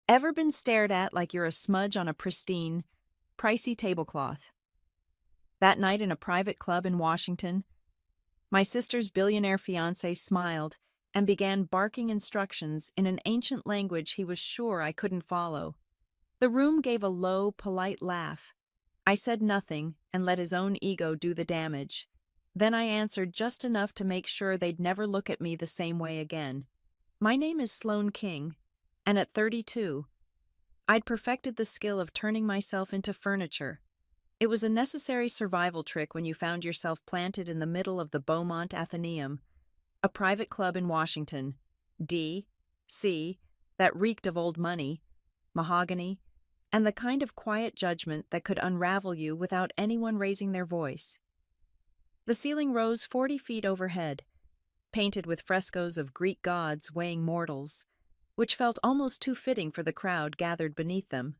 Ever been stared at like you're a smudge on a pristine, pricey tablecloth? That night in a private club in Washington, my sister's billionaire fiancé smiled and began barking instructions in an ancient language he was sure I couldn't follow. The room gave a low, polite laugh. I said nothing and let his own ego do the damage. Then I answered just enough to make sure they'd never look at me the same way again. My name is Sloane King, and at 32, I'd perfected the skill of turning myself into furniture. It was a necessary survival trick when you found yourself planted in the middle of the Beaumont Athenaeum, a private club in Washington, D.C., that reeked of old money, mahogany, and the kind of quiet judgment that could unravel you without anyone raising their voice. The ceiling rose 40 feet overhead, painted with frescoes of Greek gods weighing mortals, which felt almost too fitting for the crowd gathered beneath them.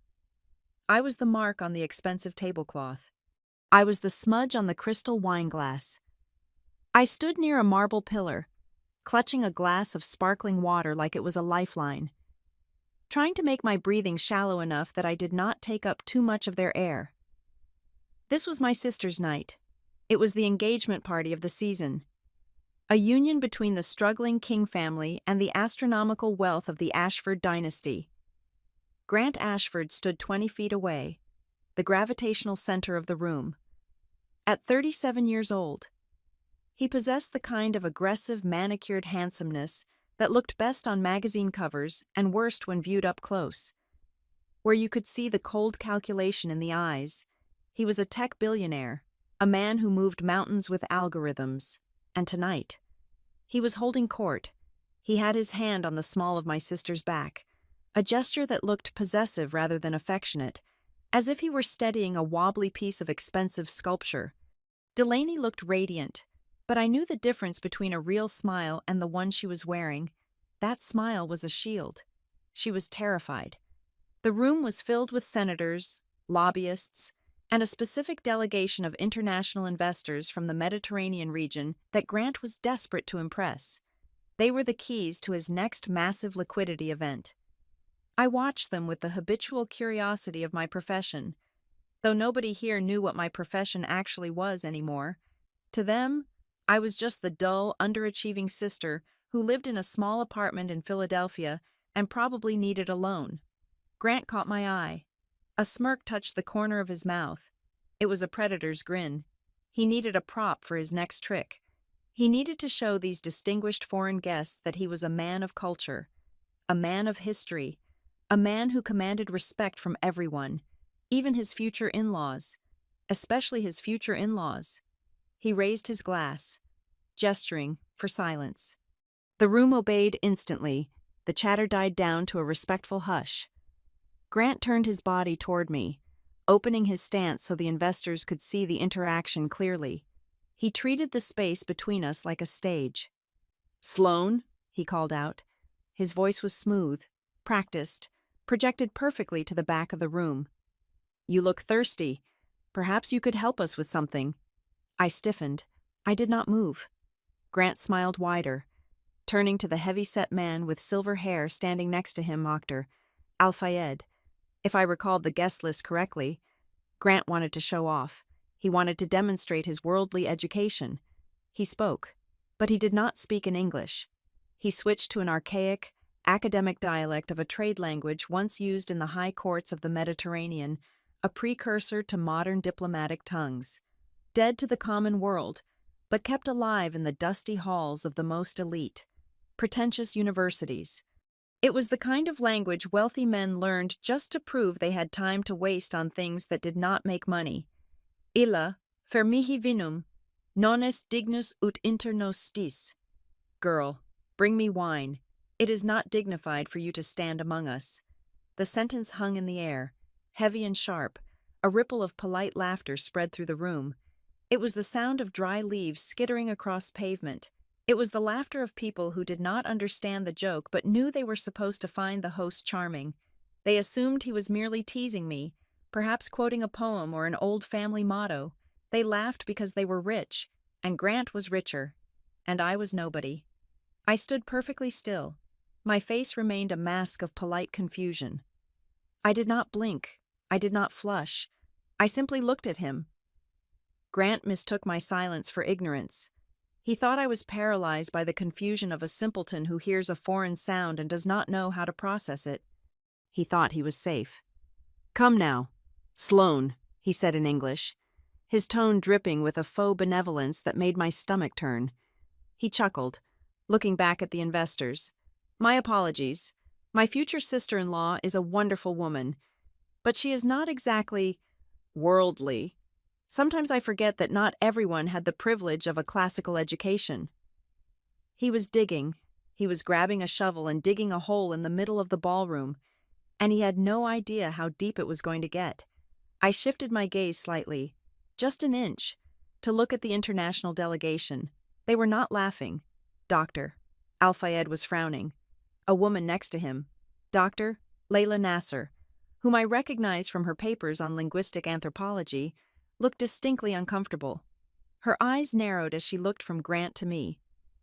I was the mark on the expensive tablecloth. I was the smudge on the crystal wine glass. I stood near a marble pillar, clutching a glass of sparkling water like it was a lifeline, trying to make my breathing shallow enough that I did not take up too much of their air. This was my sister's night. It was the engagement party of the season. A union between the struggling King family and the astronomical wealth of the Ashford dynasty. Grant Ashford stood 20 feet away, the gravitational center of the room. At 37 years old, he possessed the kind of aggressive, manicured handsomeness that looked best on magazine covers and worst when viewed up close. Where you could see the cold calculation in the eyes, he was a tech billionaire, a man who moved mountains with algorithms. And tonight, he was holding court. He had his hand on the small of my sister's back, a gesture that looked possessive rather than affectionate, as if he were steadying a wobbly piece of expensive sculpture. Delaney looked radiant, but I knew the difference between a real smile and the one she was wearing. That smile was a shield. She was terrified. The room was filled with senators, lobbyists, and a specific delegation of international investors from the Mediterranean region that Grant was desperate to impress. They were the keys to his next massive liquidity event. I watched them with the habitual curiosity of my profession, though nobody here knew what my profession actually was anymore. To them, I was just the dull, underachieving sister who lived in a small apartment in Philadelphia and probably needed a loan. Grant caught my eye. A smirk touched the corner of his mouth. It was a predator's grin. He needed a prop for his next trick. He needed to show these distinguished foreign guests that he was a man of culture, a man of history, a man who commanded respect from everyone, even his future in-laws, especially his future in-laws. He raised his glass, gesturing for silence. The room obeyed instantly. The chatter died down to a respectful hush. Grant turned his body toward me, opening his stance so the investors could see the interaction clearly. He treated the space between us like a stage. "Sloane," he called out. His voice was smooth, practiced, projected perfectly to the back of the room. "You look thirsty. Perhaps you could help us with something." I stiffened. I did not move. Grant smiled wider. Turning to the heavy-set man with silver hair standing next to him, mocked her. "Al-Fayed." If I recalled the guest list correctly, Grant wanted to show off. He wanted to demonstrate his worldly education. He spoke, but he did not speak in English. He switched to an archaic, academic dialect of a trade language once used in the high courts of the Mediterranean, a precursor to modern diplomatic tongues. Dead to the common world, but kept alive in the dusty halls of the most elite, pretentious universities. It was the kind of language wealthy men learned just to prove they had time to waste on things that did not make money. Illa, fer mihi vinum, non est dignus ut inter nos stis. Girl, bring me wine. It is not dignified for you to stand among us. The sentence hung in the air, heavy and sharp. A ripple of polite laughter spread through the room. It was the sound of dry leaves skittering across pavement. It was the laughter of people who did not understand the joke but knew they were supposed to find the host charming. They assumed he was merely teasing me, perhaps quoting a poem or an old family motto. They laughed because they were rich, and Grant was richer, and I was nobody. I stood perfectly still. My face remained a mask of polite confusion. I did not blink. I did not flush. I simply looked at him. Grant mistook my silence for ignorance. He thought I was paralyzed by the confusion of a simpleton who hears a foreign sound and does not know how to process it. He thought he was safe. "Come now, Sloane," he said in English, his tone dripping with a faux benevolence that made my stomach turn. He chuckled, looking back at the investors. "My apologies. My future sister-in-law is a wonderful woman, but she is not exactly worldly. Sometimes I forget that not everyone had the privilege of a classical education." He was digging. He was grabbing a shovel and digging a hole in the middle of the ballroom, and he had no idea how deep it was going to get. I shifted my gaze slightly, just an inch, to look at the international delegation. They were not laughing. Doctor. Al-Fayed was frowning. A woman next to him, Dr. Layla Nasser, whom I recognized from her papers on linguistic anthropology, looked distinctly uncomfortable. Her eyes narrowed as she looked from Grant to me.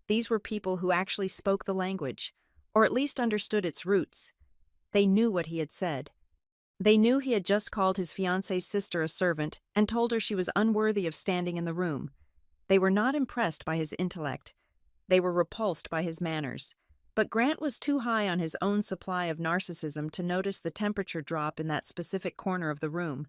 These were people who actually spoke the language, or at least understood its roots. They knew what he had said. They knew he had just called his fiancée's sister a servant and told her she was unworthy of standing in the room. They were not impressed by his intellect. They were repulsed by his manners. But Grant was too high on his own supply of narcissism to notice the temperature drop in that specific corner of the room.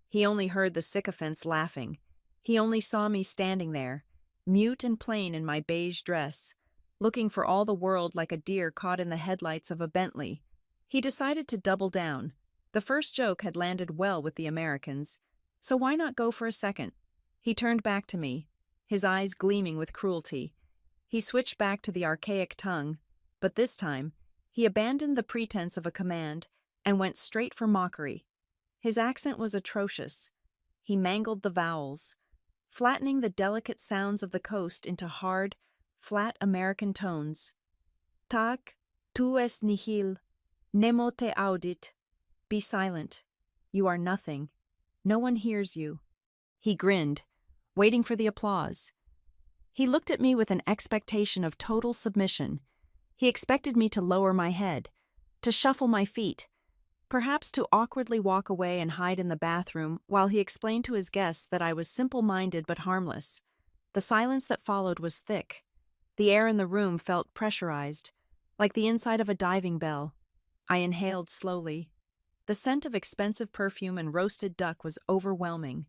He only heard the sycophants laughing. He only saw me standing there, mute and plain in my beige dress, looking for all the world like a deer caught in the headlights of a Bentley. He decided to double down. The first joke had landed well with the Americans, so why not go for a second? He turned back to me, his eyes gleaming with cruelty. He switched back to the archaic tongue, but this time, he abandoned the pretense of a command and went straight for mockery. His accent was atrocious. He mangled the vowels, flattening the delicate sounds of the coast into hard, flat American tones. "Tak, tu es nihil, nemo te audit." Be silent. You are nothing. No one hears you. He grinned, waiting for the applause. He looked at me with an expectation of total submission. He expected me to lower my head, to shuffle my feet, perhaps to awkwardly walk away and hide in the bathroom while he explained to his guests that I was simple-minded but harmless. The silence that followed was thick. The air in the room felt pressurized, like the inside of a diving bell. I inhaled slowly. The scent of expensive perfume and roasted duck was overwhelming.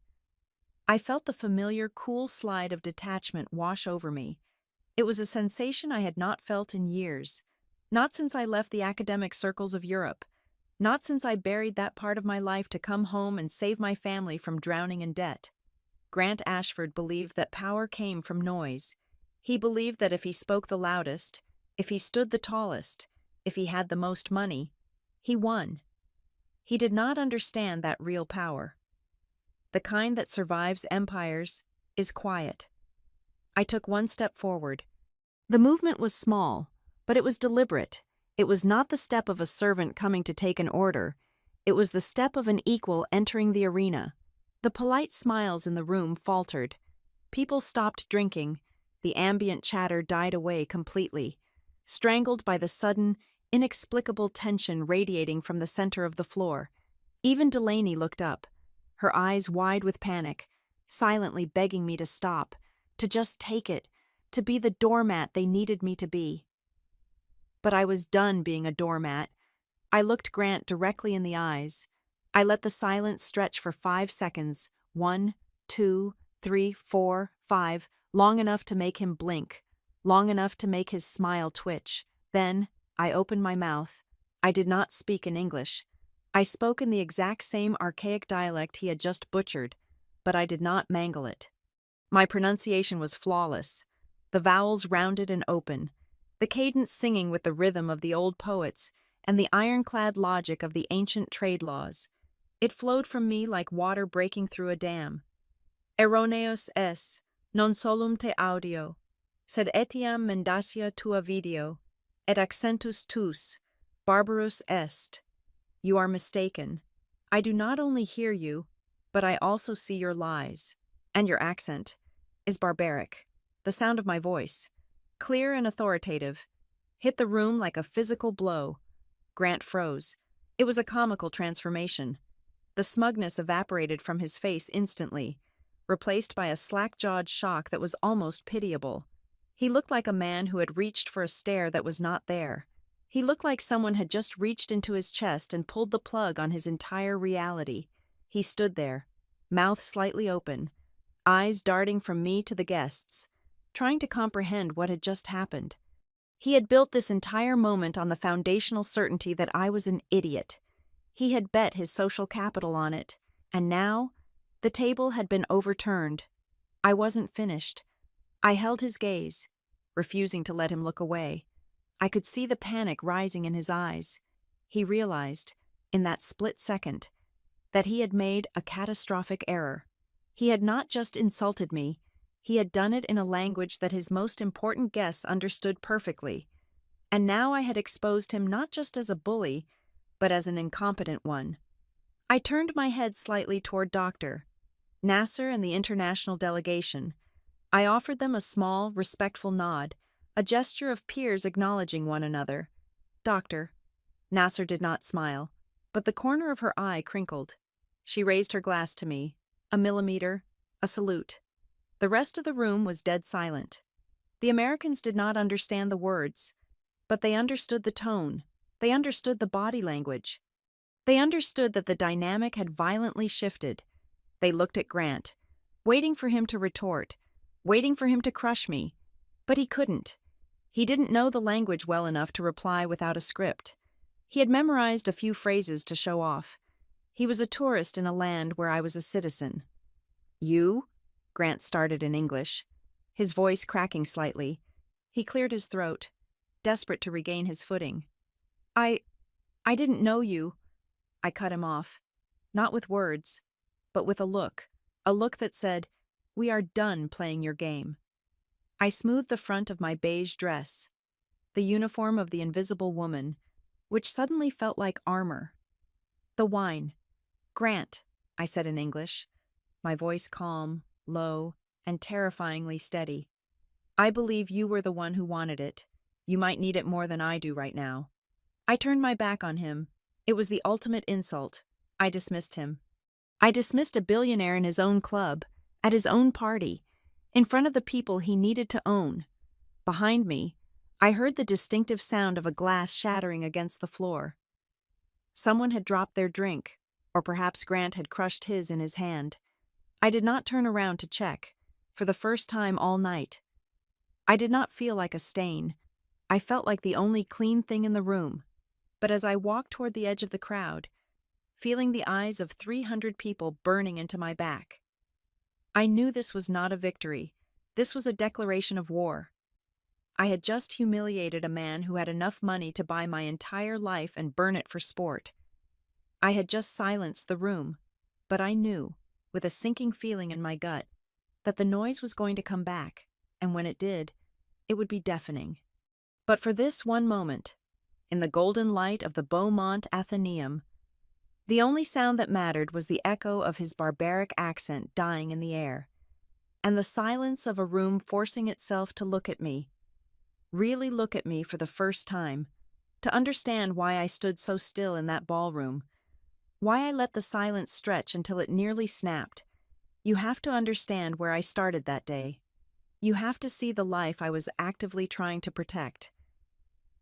I felt the familiar, cool slide of detachment wash over me. It was a sensation I had not felt in years, not since I left the academic circles of Europe, not since I buried that part of my life to come home and save my family from drowning in debt. Grant Ashford believed that power came from noise. He believed that if he spoke the loudest, if he stood the tallest, if he had the most money, he won. He did not understand that real power. The kind that survives empires is quiet. I took one step forward. The movement was small, but it was deliberate. It was not the step of a servant coming to take an order. It was the step of an equal entering the arena. The polite smiles in the room faltered. People stopped drinking. The ambient chatter died away completely, strangled by the sudden, inexplicable tension radiating from the center of the floor. Even Delaney looked up, her eyes wide with panic, silently begging me to stop, to just take it, to be the doormat they needed me to be. But I was done being a doormat. I looked Grant directly in the eyes. I let the silence stretch for 5 seconds, 1, 2, 3, 4, 5, long enough to make him blink, long enough to make his smile twitch. Then, I opened my mouth. I did not speak in English. I spoke in the exact same archaic dialect he had just butchered, but I did not mangle it. My pronunciation was flawless, the vowels rounded and open, the cadence singing with the rhythm of the old poets and the ironclad logic of the ancient trade laws. It flowed from me like water breaking through a dam. Erroneus es, non solum te audio, sed etiam mendacia tua video, et accentus tus, barbarus est. You are mistaken. I do not only hear you, but I also see your lies. And your accent is barbaric. The sound of my voice, clear and authoritative, hit the room like a physical blow. Grant froze. It was a comical transformation. The smugness evaporated from his face instantly, replaced by a slack-jawed shock that was almost pitiable. He looked like a man who had reached for a stare that was not there. He looked like someone had just reached into his chest and pulled the plug on his entire reality. He stood there, mouth slightly open, eyes darting from me to the guests, trying to comprehend what had just happened. He had built this entire moment on the foundational certainty that I was an idiot. He had bet his social capital on it, and now the table had been overturned. I wasn't finished. I held his gaze, refusing to let him look away. I could see the panic rising in his eyes. He realized, in that split second, that he had made a catastrophic error. He had not just insulted me, he had done it in a language that his most important guests understood perfectly. And now I had exposed him not just as a bully, but as an incompetent one. I turned my head slightly toward Dr. Nasser and the international delegation. I offered them a small, respectful nod, a gesture of peers acknowledging one another. Doctor. Nasser did not smile, but the corner of her eye crinkled. She raised her glass to me. A millimeter, a salute. The rest of the room was dead silent. The Americans did not understand the words, but they understood the tone. They understood the body language. They understood that the dynamic had violently shifted. They looked at Grant, waiting for him to retort, waiting for him to crush me. But he couldn't. He didn't know the language well enough to reply without a script. He had memorized a few phrases to show off. He was a tourist in a land where I was a citizen. You? Grant started in English, his voice cracking slightly. He cleared his throat, desperate to regain his footing. I didn't know you. I cut him off, not with words, but with a look that said, "We are done playing your game." I smoothed the front of my beige dress, the uniform of the invisible woman, which suddenly felt like armor. The wine. Grant, I said in English, my voice calm, low, and terrifyingly steady. I believe you were the one who wanted it. You might need it more than I do right now. I turned my back on him. It was the ultimate insult. I dismissed him. I dismissed a billionaire in his own club, at his own party, in front of the people he needed to own. Behind me, I heard the distinctive sound of a glass shattering against the floor. Someone had dropped their drink, or perhaps Grant had crushed his in his hand. I did not turn around to check, for the first time all night. I did not feel like a stain. I felt like the only clean thing in the room. But as I walked toward the edge of the crowd, feeling the eyes of 300 people burning into my back, I knew this was not a victory. This was a declaration of war. I had just humiliated a man who had enough money to buy my entire life and burn it for sport. I had just silenced the room, but I knew, with a sinking feeling in my gut, that the noise was going to come back, and when it did, it would be deafening. But for this one moment, in the golden light of the Beaumont Athenaeum, the only sound that mattered was the echo of his barbaric accent dying in the air, and the silence of a room forcing itself to look at me, really look at me for the first time, to understand why I stood so still in that ballroom, why I let the silence stretch until it nearly snapped. You have to understand where I started that day. You have to see the life I was actively trying to protect.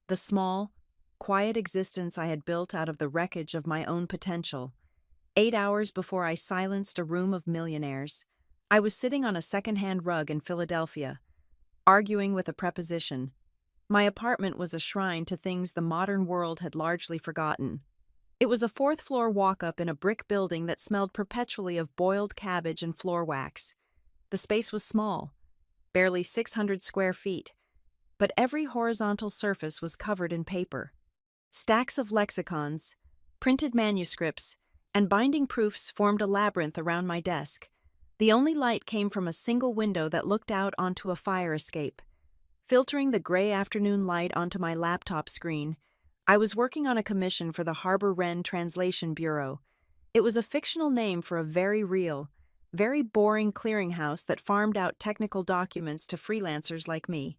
The small, quiet existence I had built out of the wreckage of my own potential. 8 hours before I silenced a room of millionaires, I was sitting on a second-hand rug in Philadelphia, arguing with a preposition. My apartment was a shrine to things the modern world had largely forgotten. It was a fourth-floor walk-up in a brick building that smelled perpetually of boiled cabbage and floor wax. The space was small, barely 600 square feet, but every horizontal surface was covered in paper. Stacks of lexicons, printed manuscripts, and binding proofs formed a labyrinth around my desk. The only light came from a single window that looked out onto a fire escape. Filtering the gray afternoon light onto my laptop screen, I was working on a commission for the Harbor Wren Translation Bureau. It was a fictional name for a very real, very boring clearinghouse that farmed out technical documents to freelancers like me.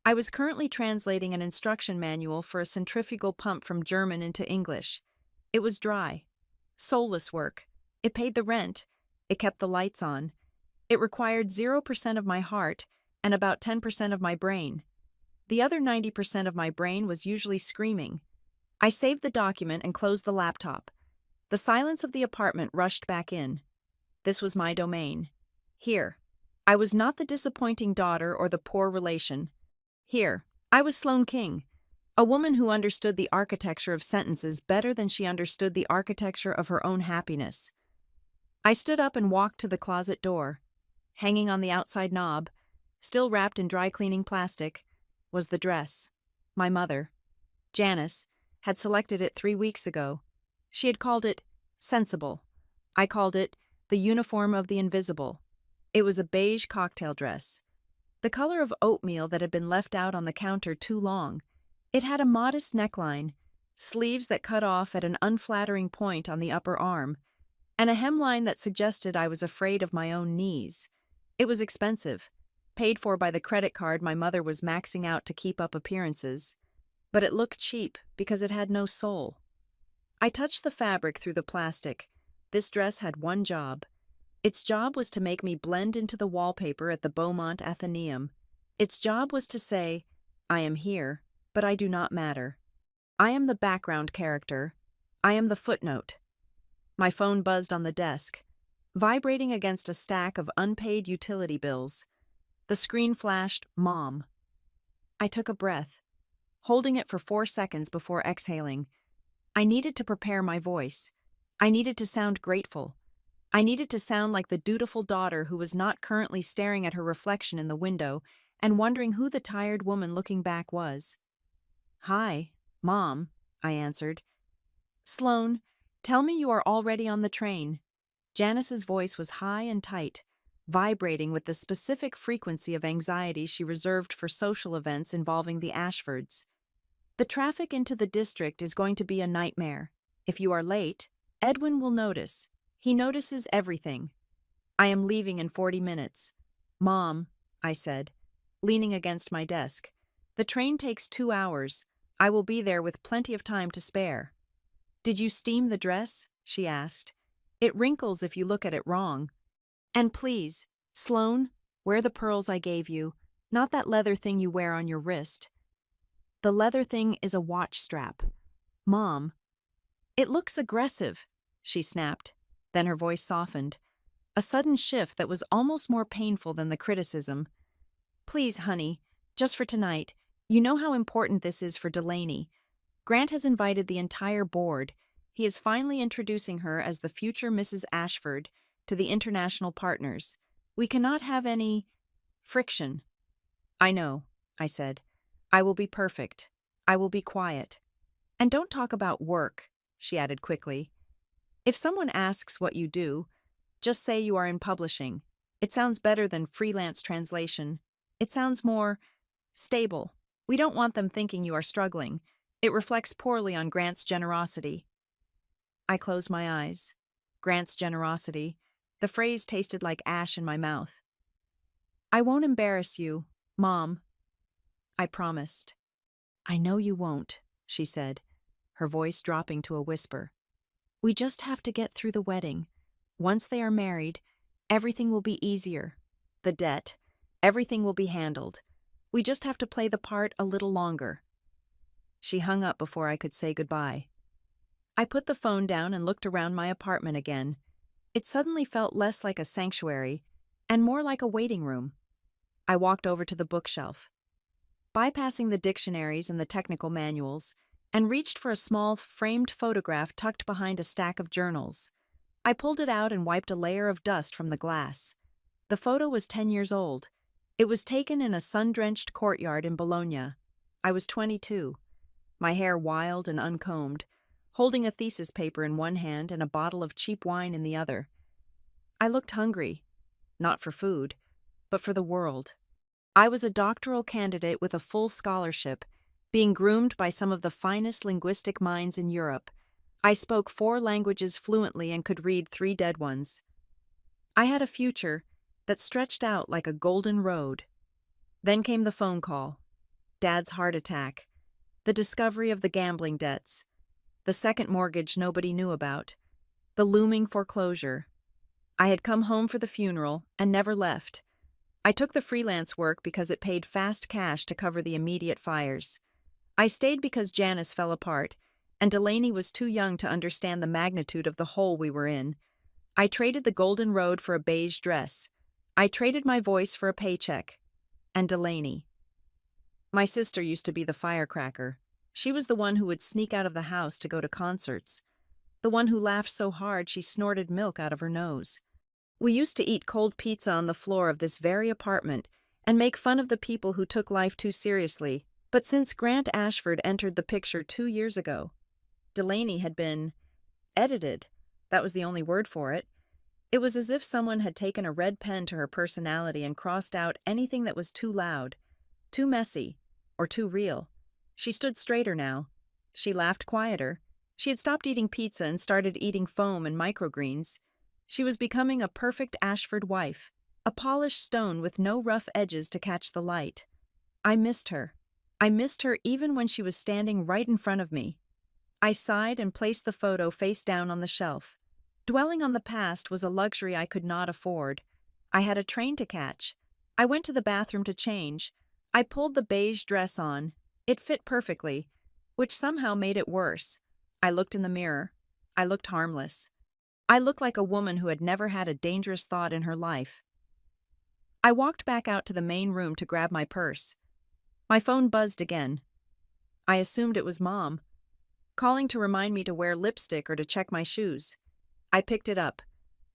I was currently translating an instruction manual for a centrifugal pump from German into English. It was dry. Soulless work. It paid the rent. It kept the lights on. It required 0% of my heart and about 10% of my brain. The other 90% of my brain was usually screaming. I saved the document and closed the laptop. The silence of the apartment rushed back in. This was my domain. Here. I was not the disappointing daughter or the poor relation. Here. I was Sloane King, a woman who understood the architecture of sentences better than she understood the architecture of her own happiness. I stood up and walked to the closet door. Hanging on the outside knob, still wrapped in dry-cleaning plastic, was the dress. My mother, Janice, had selected it 3 weeks ago. She had called it sensible. I called it the uniform of the invisible. It was a beige cocktail dress, the color of oatmeal that had been left out on the counter too long. It had a modest neckline, sleeves that cut off at an unflattering point on the upper arm, and a hemline that suggested I was afraid of my own knees. It was expensive, paid for by the credit card my mother was maxing out to keep up appearances, but it looked cheap because it had no soul. I touched the fabric through the plastic. This dress had one job. Its job was to make me blend into the wallpaper at the Beaumont Athenaeum. Its job was to say, I am here, but I do not matter. I am the background character. I am the footnote. My phone buzzed on the desk, vibrating against a stack of unpaid utility bills. The screen flashed, Mom. I took a breath, holding it for 4 seconds before exhaling. I needed to prepare my voice. I needed to sound grateful. I needed to sound like the dutiful daughter who was not currently staring at her reflection in the window and wondering who the tired woman looking back was. Hi, Mom, I answered. Sloane, tell me you are already on the train. Janice's voice was high and tight, vibrating with the specific frequency of anxiety she reserved for social events involving the Ashfords. The traffic into the district is going to be a nightmare. If you are late, Edwin will notice. He notices everything. I am leaving in 40 minutes. Mom, I said, leaning against my desk. The train takes 2 hours. I will be there with plenty of time to spare. Did you steam the dress? She asked. It wrinkles if you look at it wrong. And please, Sloane, wear the pearls I gave you, not that leather thing you wear on your wrist. The leather thing is a watch strap. Mom. It looks aggressive, she snapped. Then her voice softened, a sudden shift that was almost more painful than the criticism. Please, honey, just for tonight, you know how important this is for Delaney. Grant has invited the entire board. He is finally introducing her as the future Mrs. Ashford to the international partners. We cannot have any friction. I know, I said. I will be perfect. I will be quiet. And don't talk about work, she added quickly. If someone asks what you do, just say you are in publishing. It sounds better than freelance translation. It sounds more stable. We don't want them thinking you are struggling. It reflects poorly on Grant's generosity. I closed my eyes. Grant's generosity. The phrase tasted like ash in my mouth. I won't embarrass you, Mom. I promised. I know you won't, she said, her voice dropping to a whisper. We just have to get through the wedding. Once they are married, everything will be easier. The debt, everything will be handled. We just have to play the part a little longer. She hung up before I could say goodbye. I put the phone down and looked around my apartment again. It suddenly felt less like a sanctuary and more like a waiting room. I walked over to the bookshelf, bypassing the dictionaries and the technical manuals, and reached for a small, framed photograph tucked behind a stack of journals. I pulled it out and wiped a layer of dust from the glass. The photo was 10 years old. It was taken in a sun-drenched courtyard in Bologna. I was 22, my hair wild and uncombed, holding a thesis paper in one hand and a bottle of cheap wine in the other. I looked hungry, not for food, but for the world. I was a doctoral candidate with a full scholarship, being groomed by some of the finest linguistic minds in Europe. I spoke 4 languages fluently and could read 3 dead ones. I had a future that stretched out like a golden road. Then came the phone call, Dad's heart attack, the discovery of the gambling debts, the second mortgage nobody knew about, the looming foreclosure. I had come home for the funeral and never left. I took the freelance work because it paid fast cash to cover the immediate fires. I stayed because Janice fell apart, and Delaney was too young to understand the magnitude of the hole we were in. I traded the golden road for a beige dress. I traded my voice for a paycheck. And Delaney. My sister used to be the firecracker. She was the one who would sneak out of the house to go to concerts. The one who laughed so hard she snorted milk out of her nose. We used to eat cold pizza on the floor of this very apartment and make fun of the people who took life too seriously. But since Grant Ashford entered the picture 2 years ago, Delaney had been edited. That was the only word for it. It was as if someone had taken a red pen to her personality and crossed out anything that was too loud, too messy, or too real. She stood straighter now. She laughed quieter. She had stopped eating pizza and started eating foam and microgreens. She was becoming a perfect Ashford wife, a polished stone with no rough edges to catch the light. I missed her. I missed her even when she was standing right in front of me. I sighed and placed the photo face down on the shelf. Dwelling on the past was a luxury I could not afford. I had a train to catch. I went to the bathroom to change. I pulled the beige dress on. It fit perfectly, which somehow made it worse. I looked in the mirror. I looked harmless. I looked like a woman who had never had a dangerous thought in her life. I walked back out to the main room to grab my purse. My phone buzzed again. I assumed it was Mom, calling to remind me to wear lipstick or to check my shoes. I picked it up,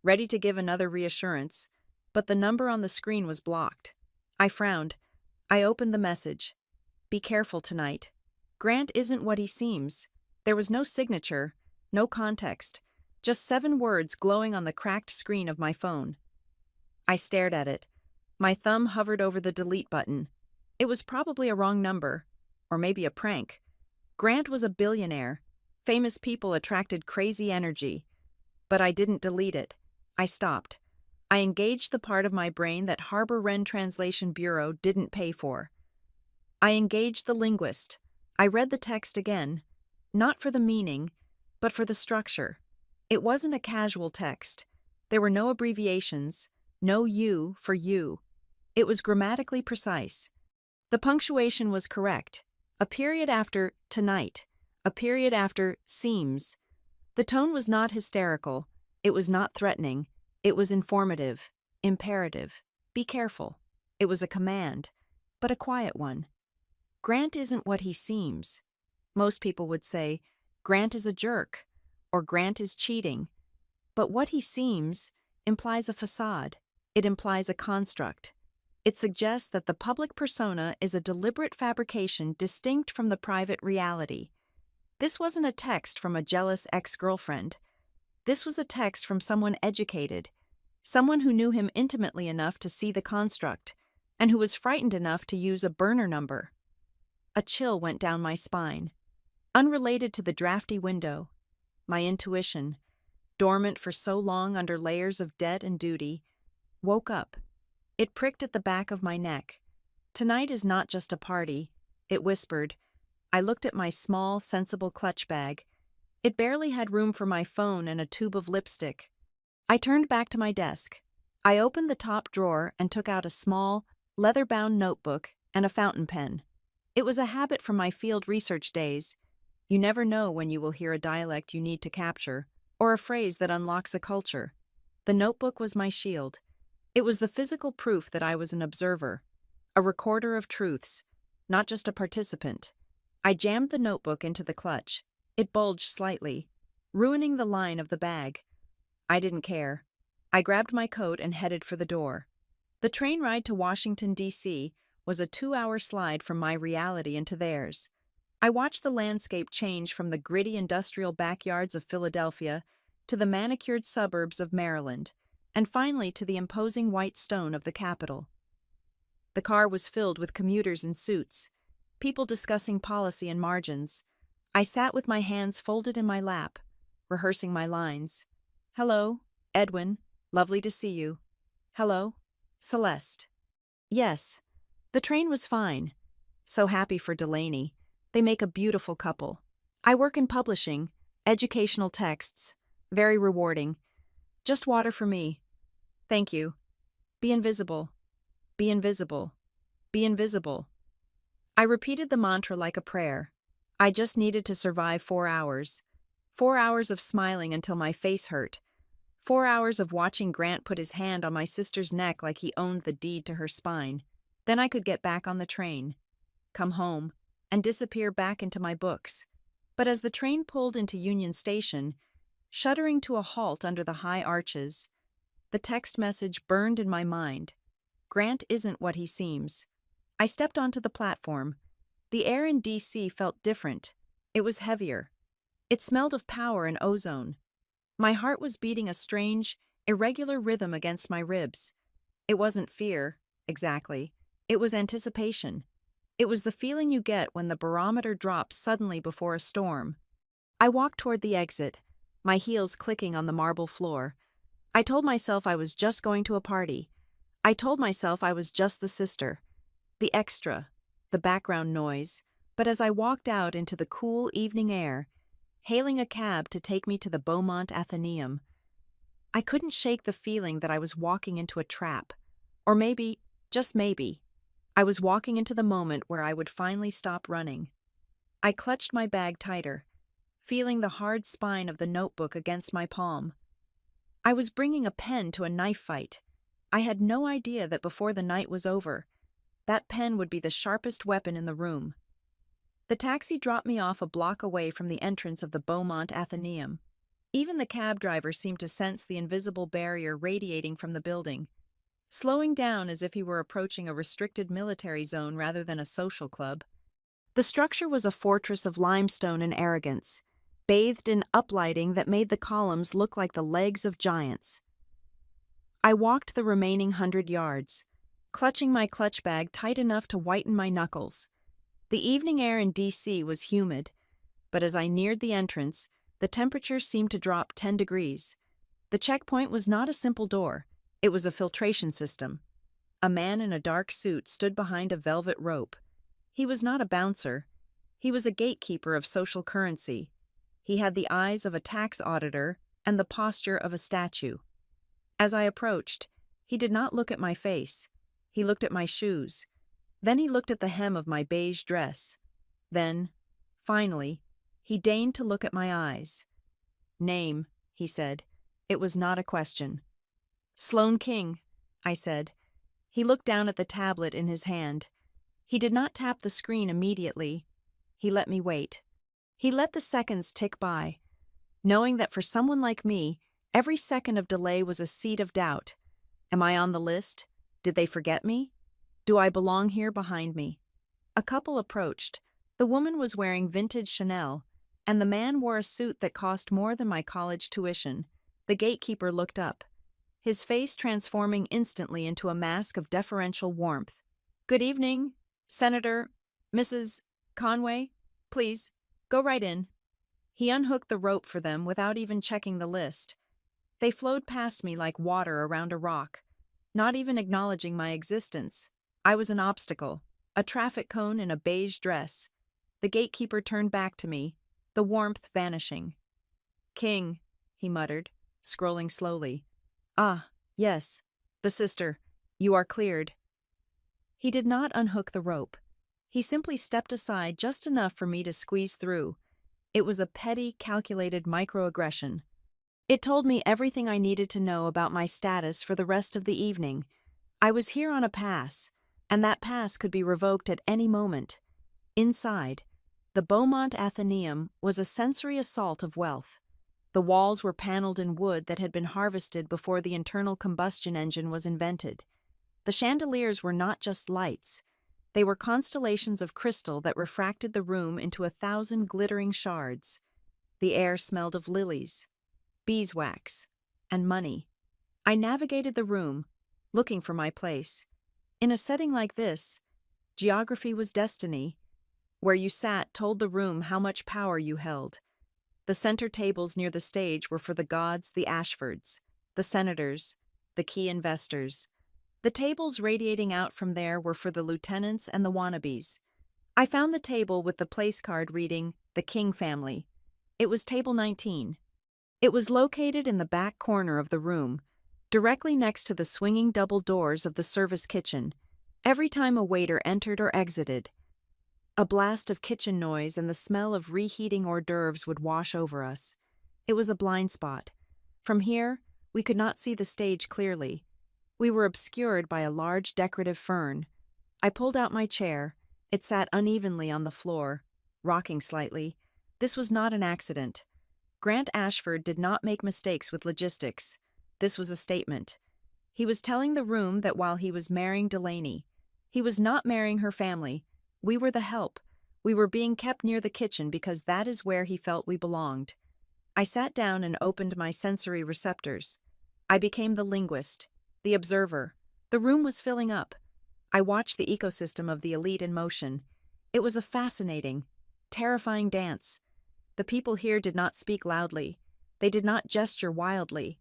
ready to give another reassurance, but the number on the screen was blocked. I frowned. I opened the message. Be careful tonight. Grant isn't what he seems. There was no signature, no context, just 7 words glowing on the cracked screen of my phone. I stared at it. My thumb hovered over the delete button. It was probably a wrong number, or maybe a prank. Grant was a billionaire. Famous people attracted crazy energy. But I didn't delete it. I stopped. I engaged the part of my brain that Harbor Wren Translation Bureau didn't pay for. I engaged the linguist. I read the text again, not for the meaning, but for the structure. It wasn't a casual text. There were no abbreviations, no you for you. It was grammatically precise. The punctuation was correct. A period after tonight, a period after seems. The tone was not hysterical. It was not threatening. It was informative, imperative. Be careful. It was a command, but a quiet one. Grant isn't what he seems. Most people would say, Grant is a jerk, or Grant is cheating. But what he seems implies a facade. It implies a construct. It suggests that the public persona is a deliberate fabrication distinct from the private reality. This wasn't a text from a jealous ex-girlfriend. This was a text from someone educated, someone who knew him intimately enough to see the construct, and who was frightened enough to use a burner number. A chill went down my spine. Unrelated to the drafty window, my intuition, dormant for so long under layers of debt and duty, woke up. It pricked at the back of my neck. Tonight is not just a party, it whispered. I looked at my small, sensible clutch bag. It barely had room for my phone and a tube of lipstick. I turned back to my desk. I opened the top drawer and took out a small, leather-bound notebook and a fountain pen. It was a habit from my field research days. You never know when you will hear a dialect you need to capture, or a phrase that unlocks a culture. The notebook was my shield. It was the physical proof that I was an observer, a recorder of truths, not just a participant. I jammed the notebook into the clutch. It bulged slightly, ruining the line of the bag. I didn't care. I grabbed my coat and headed for the door. The train ride to Washington, D.C. was a 2-hour slide from my reality into theirs. I watched the landscape change from the gritty industrial backyards of Philadelphia to the manicured suburbs of Maryland, and finally to the imposing white stone of the Capitol. The car was filled with commuters in suits, people discussing policy and margins. I sat with my hands folded in my lap, rehearsing my lines. Hello, Edwin, lovely to see you. Hello, Celeste. Yes, the train was fine. So happy for Delaney. They make a beautiful couple. I work in publishing. Educational texts. Very rewarding. Just water for me. Thank you. Be invisible. Be invisible. Be invisible. I repeated the mantra like a prayer. I just needed to survive 4 hours. 4 hours of smiling until my face hurt. 4 hours of watching Grant put his hand on my sister's neck like he owned the deed to her spine. Then I could get back on the train, come home, and disappear back into my books. But as the train pulled into Union Station, shuddering to a halt under the high arches, the text message burned in my mind. Grant isn't what he seems. I stepped onto the platform. The air in D.C. felt different. It was heavier. It smelled of power and ozone. My heart was beating a strange, irregular rhythm against my ribs. It wasn't fear, exactly. It was anticipation. It was the feeling you get when the barometer drops suddenly before a storm. I walked toward the exit, my heels clicking on the marble floor. I told myself I was just going to a party. I told myself I was just the sister, the extra, the background noise. But as I walked out into the cool evening air, hailing a cab to take me to the Beaumont Athenaeum, I couldn't shake the feeling that I was walking into a trap. Or maybe, just maybe, I was walking into the moment where I would finally stop running. I clutched my bag tighter, feeling the hard spine of the notebook against my palm. I was bringing a pen to a knife fight. I had no idea that before the night was over, that pen would be the sharpest weapon in the room. The taxi dropped me off a block away from the entrance of the Beaumont Athenaeum. Even the cab driver seemed to sense the invisible barrier radiating from the building, slowing down as if he were approaching a restricted military zone rather than a social club. The structure was a fortress of limestone and arrogance, bathed in uplighting that made the columns look like the legs of giants. I walked the remaining 100 yards, clutching my clutch bag tight enough to whiten my knuckles. The evening air in D.C. was humid, but as I neared the entrance, the temperature seemed to drop 10 degrees. The checkpoint was not a simple door. It was a filtration system. A man in a dark suit stood behind a velvet rope. He was not a bouncer. He was a gatekeeper of social currency. He had the eyes of a tax auditor and the posture of a statue. As I approached, he did not look at my face. He looked at my shoes. Then he looked at the hem of my beige dress. Then, finally, he deigned to look at my eyes. "Name," he said. It was not a question. "Sloane King," I said. He looked down at the tablet in his hand. He did not tap the screen immediately. He let me wait. He let the seconds tick by, knowing that for someone like me, every second of delay was a seed of doubt. Am I on the list? Did they forget me? Do I belong here behind me? A couple approached. The woman was wearing vintage Chanel, and the man wore a suit that cost more than my college tuition. The gatekeeper looked up, his face transforming instantly into a mask of deferential warmth. "Good evening, Senator, Mrs. Conway. Please, go right in." He unhooked the rope for them without even checking the list. They flowed past me like water around a rock, not even acknowledging my existence. I was an obstacle, a traffic cone in a beige dress. The gatekeeper turned back to me, the warmth vanishing. "King," he muttered, scrolling slowly. "Ah, yes, the sister. You are cleared." He did not unhook the rope. He simply stepped aside just enough for me to squeeze through. It was a petty, calculated microaggression. It told me everything I needed to know about my status for the rest of the evening. I was here on a pass, and that pass could be revoked at any moment. Inside, the Beaumont Athenaeum was a sensory assault of wealth. The walls were paneled in wood that had been harvested before the internal combustion engine was invented. The chandeliers were not just lights. They were constellations of crystal that refracted the room into 1,000 glittering shards. The air smelled of lilies, beeswax, and money. I navigated the room, looking for my place. In a setting like this, geography was destiny. Where you sat told the room how much power you held. The center tables near the stage were for the gods, the Ashfords, the senators, the key investors. The tables radiating out from there were for the lieutenants and the wannabes. I found the table with the place card reading, "The King Family." It was table 19. It was located in the back corner of the room, directly next to the swinging double doors of the service kitchen. Every time a waiter entered or exited, a blast of kitchen noise and the smell of reheating hors d'oeuvres would wash over us. It was a blind spot. From here, we could not see the stage clearly. We were obscured by a large decorative fern. I pulled out my chair. It sat unevenly on the floor, rocking slightly. This was not an accident. Grant Ashford did not make mistakes with logistics. This was a statement. He was telling the room that while he was marrying Delaney, he was not marrying her family. We were the help. We were being kept near the kitchen because that is where he felt we belonged. I sat down and opened my sensory receptors. I became the linguist, the observer. The room was filling up. I watched the ecosystem of the elite in motion. It was a fascinating, terrifying dance. The people here did not speak loudly. They did not gesture wildly.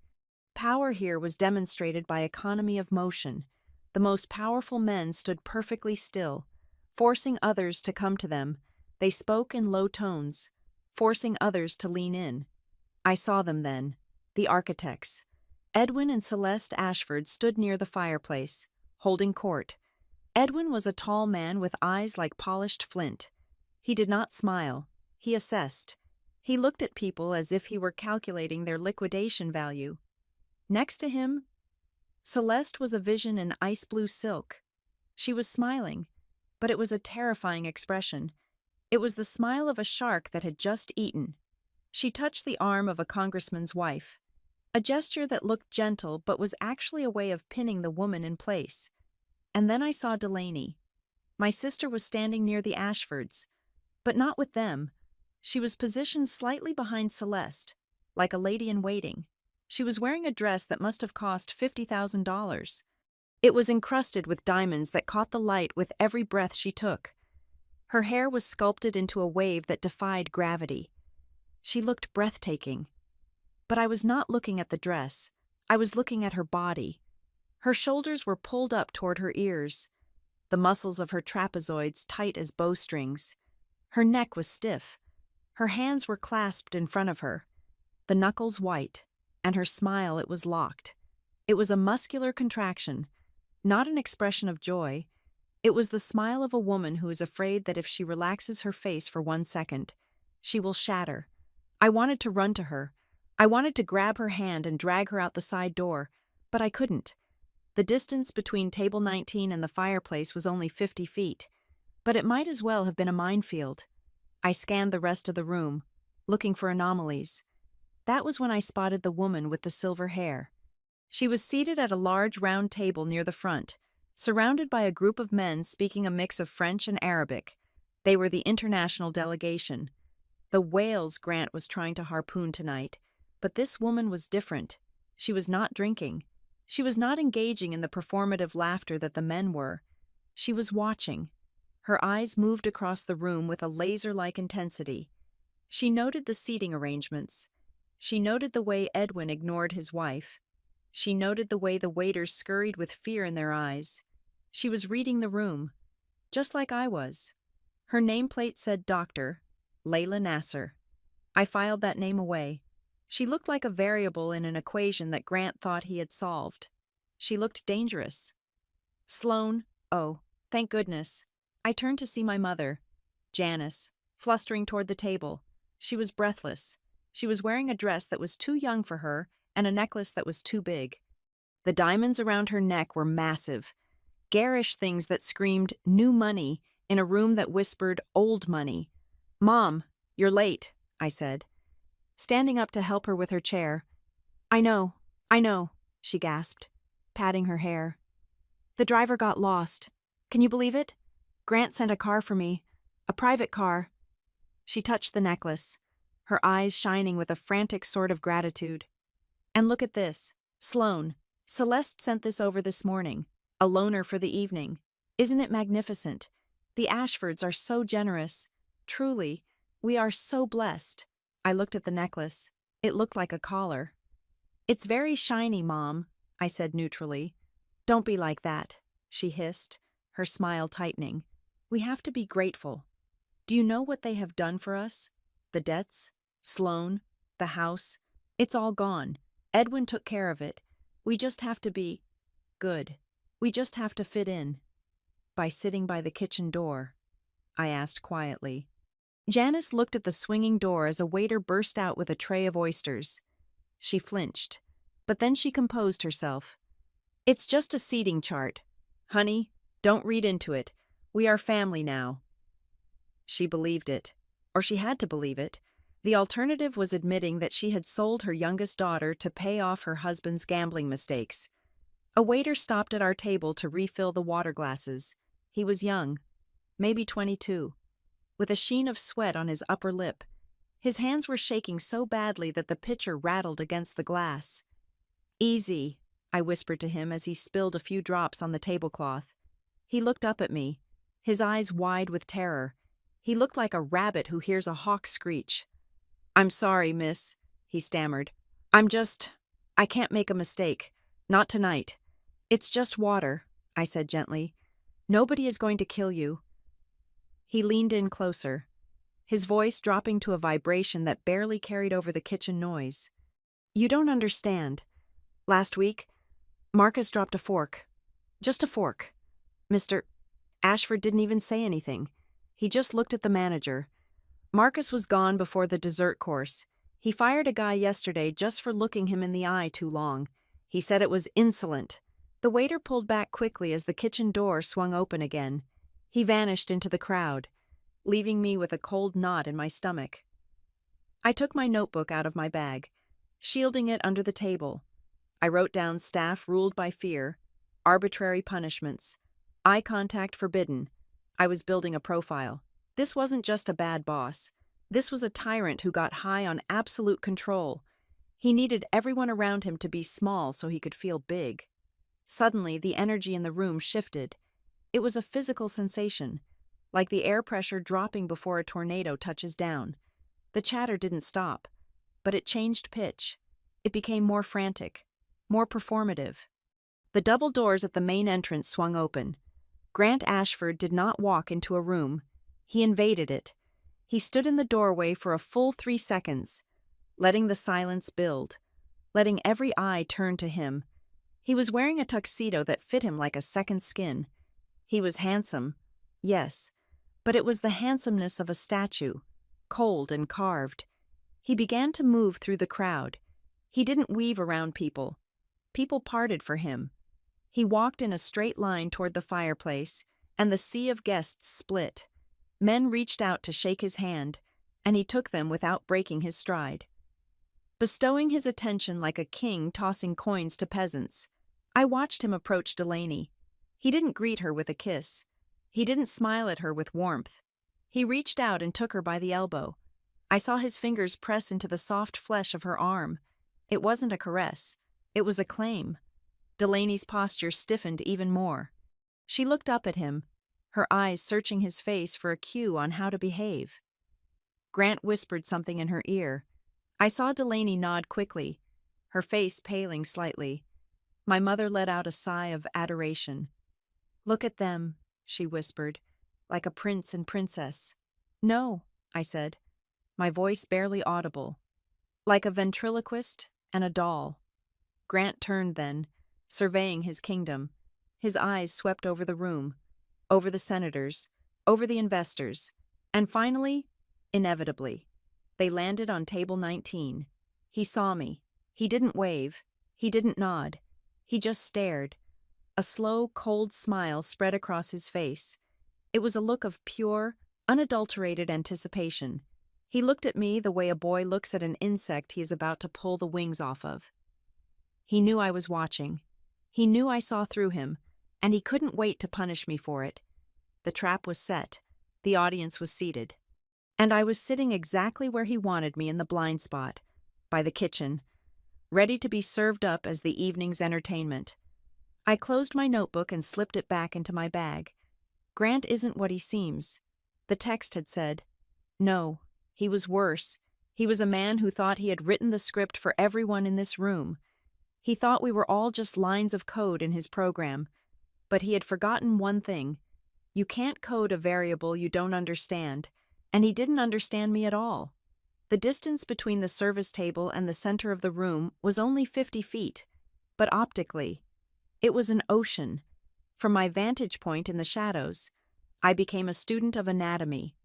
Power here was demonstrated by economy of motion. The most powerful men stood perfectly still, forcing others to come to them. They spoke in low tones, forcing others to lean in. I saw them then, the architects. Edwin and Celeste Ashford stood near the fireplace, holding court. Edwin was a tall man with eyes like polished flint. He did not smile. He assessed. He looked at people as if he were calculating their liquidation value. Next to him, Celeste was a vision in ice blue silk. She was smiling, but it was a terrifying expression. It was the smile of a shark that had just eaten. She touched the arm of a congressman's wife, a gesture that looked gentle but was actually a way of pinning the woman in place. And then I saw Delaney. My sister was standing near the Ashfords, but not with them. She was positioned slightly behind Celeste, like a lady in waiting. She was wearing a dress that must have cost $50,000. It was encrusted with diamonds that caught the light with every breath she took. Her hair was sculpted into a wave that defied gravity. She looked breathtaking. But I was not looking at the dress. I was looking at her body. Her shoulders were pulled up toward her ears, the muscles of her trapezoids tight as bowstrings. Her neck was stiff. Her hands were clasped in front of her, the knuckles white, and her smile, it was locked. It was a muscular contraction, not an expression of joy. It was the smile of a woman who is afraid that if she relaxes her face for 1 second, she will shatter. I wanted to run to her. I wanted to grab her hand and drag her out the side door, but I couldn't. The distance between table 19 and the fireplace was only 50 feet, but it might as well have been a minefield. I scanned the rest of the room, looking for anomalies. That was when I spotted the woman with the silver hair. She was seated at a large round table near the front, surrounded by a group of men speaking a mix of French and Arabic. They were the international delegation. The whales Grant was trying to harpoon tonight, but this woman was different. She was not drinking. She was not engaging in the performative laughter that the men were. She was watching. Her eyes moved across the room with a laser-like intensity. She noted the seating arrangements. She noted the way Edwin ignored his wife. She noted the way the waiters scurried with fear in their eyes. She was reading the room, just like I was. Her nameplate said Dr. Layla Nasser. I filed that name away. She looked like a variable in an equation that Grant thought he had solved. She looked dangerous. Sloane, oh, thank goodness. I turned to see my mother, Janice, flustering toward the table. She was breathless. She was wearing a dress that was too young for her and a necklace that was too big. The diamonds around her neck were massive, garish things that screamed new money in a room that whispered old money. Mom, you're late, I said, standing up to help her with her chair. I know, she gasped, patting her hair. The driver got lost. Can you believe it? Grant sent a car for me, a private car. She touched the necklace, her eyes shining with a frantic sort of gratitude. And look at this, Sloane. Celeste sent this over this morning, a loaner for the evening. Isn't it magnificent? The Ashfords are so generous. Truly, we are so blessed. I looked at the necklace. It looked like a collar. It's very shiny, Mom, I said neutrally. Don't be like that, she hissed, her smile tightening. We have to be grateful. Do you know what they have done for us? The debts? Sloan, the house, it's all gone. Edwin took care of it. We just have to be good. We just have to fit in. By sitting by the kitchen door, I asked quietly. Janice looked at the swinging door as a waiter burst out with a tray of oysters. She flinched, but then she composed herself. It's just a seating chart. Honey, don't read into it. We are family now. She believed it, or she had to believe it. The alternative was admitting that she had sold her youngest daughter to pay off her husband's gambling mistakes. A waiter stopped at our table to refill the water glasses. He was young, maybe 22, with a sheen of sweat on his upper lip. His hands were shaking so badly that the pitcher rattled against the glass. Easy, I whispered to him as he spilled a few drops on the tablecloth. He looked up at me, his eyes wide with terror. He looked like a rabbit who hears a hawk screech. I'm sorry, miss, he stammered. I can't make a mistake. Not tonight. It's just water, I said gently. Nobody is going to kill you. He leaned in closer, his voice dropping to a vibration that barely carried over the kitchen noise. You don't understand. Last week, Marcus dropped a fork. Just a fork. Mr. Ashford didn't even say anything. He just looked at the manager. Marcus was gone before the dessert course. He fired a guy yesterday just for looking him in the eye too long. He said it was insolent. The waiter pulled back quickly as the kitchen door swung open again. He vanished into the crowd, leaving me with a cold knot in my stomach. I took my notebook out of my bag, shielding it under the table. I wrote down staff ruled by fear, arbitrary punishments, eye contact forbidden. I was building a profile. This wasn't just a bad boss. This was a tyrant who got high on absolute control. He needed everyone around him to be small so he could feel big. Suddenly, the energy in the room shifted. It was a physical sensation, like the air pressure dropping before a tornado touches down. The chatter didn't stop, but it changed pitch. It became more frantic, more performative. The double doors at the main entrance swung open. Grant Ashford did not walk into a room. He invaded it. He stood in the doorway for a full 3 seconds, letting the silence build, letting every eye turn to him. He was wearing a tuxedo that fit him like a second skin. He was handsome, yes, but it was the handsomeness of a statue, cold and carved. He began to move through the crowd. He didn't weave around people. People parted for him. He walked in a straight line toward the fireplace, and the sea of guests split. Men reached out to shake his hand, and he took them without breaking his stride. Bestowing his attention like a king tossing coins to peasants, I watched him approach Delaney. He didn't greet her with a kiss. He didn't smile at her with warmth. He reached out and took her by the elbow. I saw his fingers press into the soft flesh of her arm. It wasn't a caress. It was a claim. Delaney's posture stiffened even more. She looked up at him, her eyes searching his face for a cue on how to behave. Grant whispered something in her ear. I saw Delaney nod quickly, her face paling slightly. My mother let out a sigh of adoration. Look at them, she whispered, like a prince and princess. No, I said, my voice barely audible. Like a ventriloquist and a doll. Grant turned then, surveying his kingdom. His eyes swept over the room, over the senators, over the investors, and finally, inevitably, they landed on table 19. He saw me. He didn't wave. He didn't nod. He just stared. A slow, cold smile spread across his face. It was a look of pure, unadulterated anticipation. He looked at me the way a boy looks at an insect he is about to pull the wings off of. He knew I was watching. He knew I saw through him, and he couldn't wait to punish me for it. The trap was set. The audience was seated. And I was sitting exactly where he wanted me in the blind spot, by the kitchen, ready to be served up as the evening's entertainment. I closed my notebook and slipped it back into my bag. Grant isn't what he seems. The text had said. No, he was worse. He was a man who thought he had written the script for everyone in this room. He thought we were all just lines of code in his program. But he had forgotten one thing. You can't code a variable you don't understand, and he didn't understand me at all. The distance between the service table and the center of the room was only 50 feet, but optically, it was an ocean. From my vantage point in the shadows, I became a student of anatomy.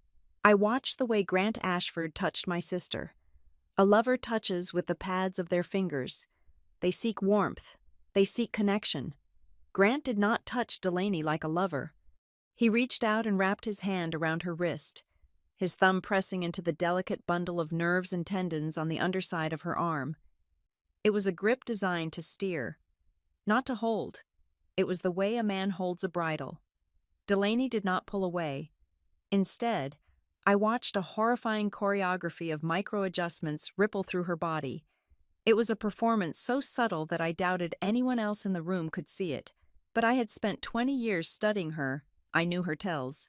I watched the way Grant Ashford touched my sister. A lover touches with the pads of their fingers. They seek warmth. They seek connection. Grant did not touch Delaney like a lover. He reached out and wrapped his hand around her wrist, his thumb pressing into the delicate bundle of nerves and tendons on the underside of her arm. It was a grip designed to steer, not to hold. It was the way a man holds a bridle. Delaney did not pull away. Instead, I watched a horrifying choreography of micro-adjustments ripple through her body. It was a performance so subtle that I doubted anyone else in the room could see it, but I had spent 20 years studying her. I knew her tells.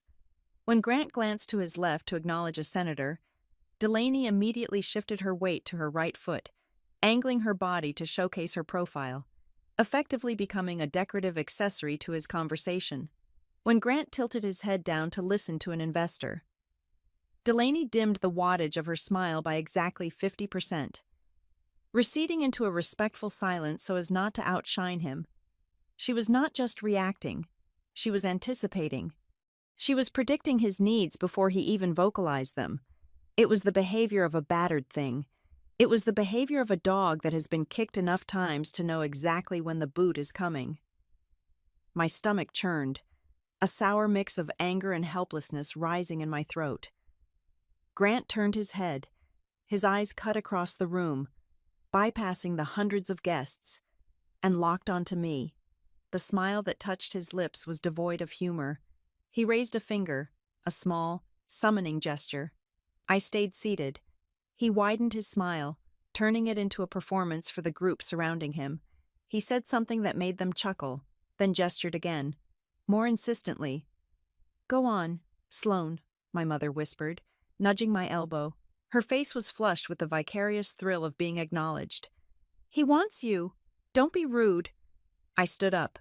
When Grant glanced to his left to acknowledge a senator, Delaney immediately shifted her weight to her right foot, angling her body to showcase her profile, effectively becoming a decorative accessory to his conversation. When Grant tilted his head down to listen to an investor, Delaney dimmed the wattage of her smile by exactly 50%, receding into a respectful silence so as not to outshine him. She was not just reacting, she was anticipating. She was predicting his needs before he even vocalized them. It was the behavior of a battered thing. It was the behavior of a dog that has been kicked enough times to know exactly when the boot is coming. My stomach churned, a sour mix of anger and helplessness rising in my throat. Grant turned his head, his eyes cut across the room, bypassing the hundreds of guests, and locked onto me. The smile that touched his lips was devoid of humor. He raised a finger, a small, summoning gesture. I stayed seated. He widened his smile, turning it into a performance for the group surrounding him. He said something that made them chuckle, then gestured again, more insistently. "Go on, Sloane," my mother whispered, nudging my elbow. Her face was flushed with the vicarious thrill of being acknowledged. "He wants you. Don't be rude." I stood up.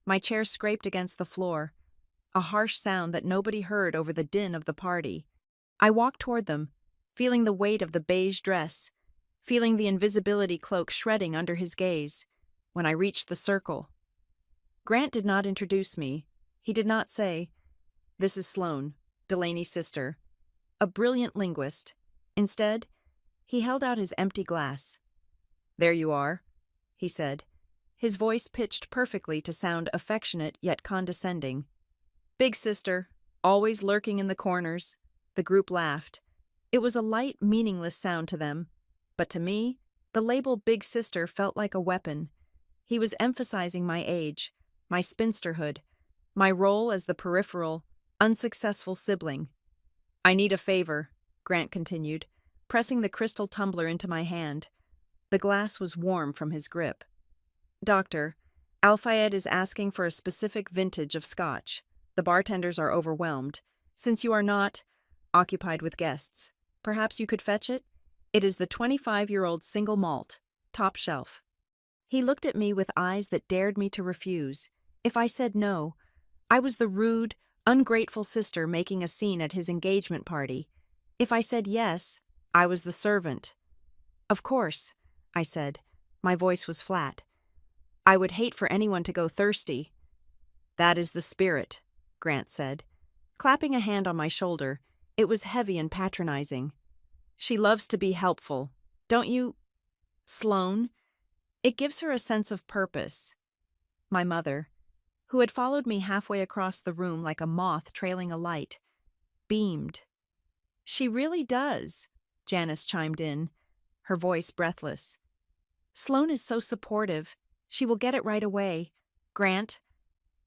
My chair scraped against the floor, a harsh sound that nobody heard over the din of the party. I walked toward them, feeling the weight of the beige dress, feeling the invisibility cloak shredding under his gaze. When I reached the circle, Grant did not introduce me. He did not say, "This is Sloane, Delaney's sister," a brilliant linguist. Instead, he held out his empty glass. "There you are," he said, his voice pitched perfectly to sound affectionate yet condescending. "Big sister, always lurking in the corners." The group laughed. It was a light, meaningless sound to them, but to me, the label Big Sister felt like a weapon. He was emphasizing my age, my spinsterhood, my role as the peripheral, unsuccessful sibling. "I need a favor," Grant continued, pressing the crystal tumbler into my hand. The glass was warm from his grip. "Doctor, Al-Fayed is asking for a specific vintage of scotch. The bartenders are overwhelmed. Since you are not occupied with guests, perhaps you could fetch it? It is the 25-year-old single malt, top shelf." He looked at me with eyes that dared me to refuse. If I said no, I was the rude, ungrateful sister making a scene at his engagement party. If I said yes, I was the servant. "Of course," I said. My voice was flat. "I would hate for anyone to go thirsty." "That is the spirit," Grant said, clapping a hand on my shoulder. It was heavy and patronizing. "She loves to be helpful, don't you, Sloane? It gives her a sense of purpose." My mother, who had followed me halfway across the room like a moth trailing a light, beamed. "She really does," Janice chimed in, her voice breathless. "Sloane is so supportive. She will get it right away. Grant."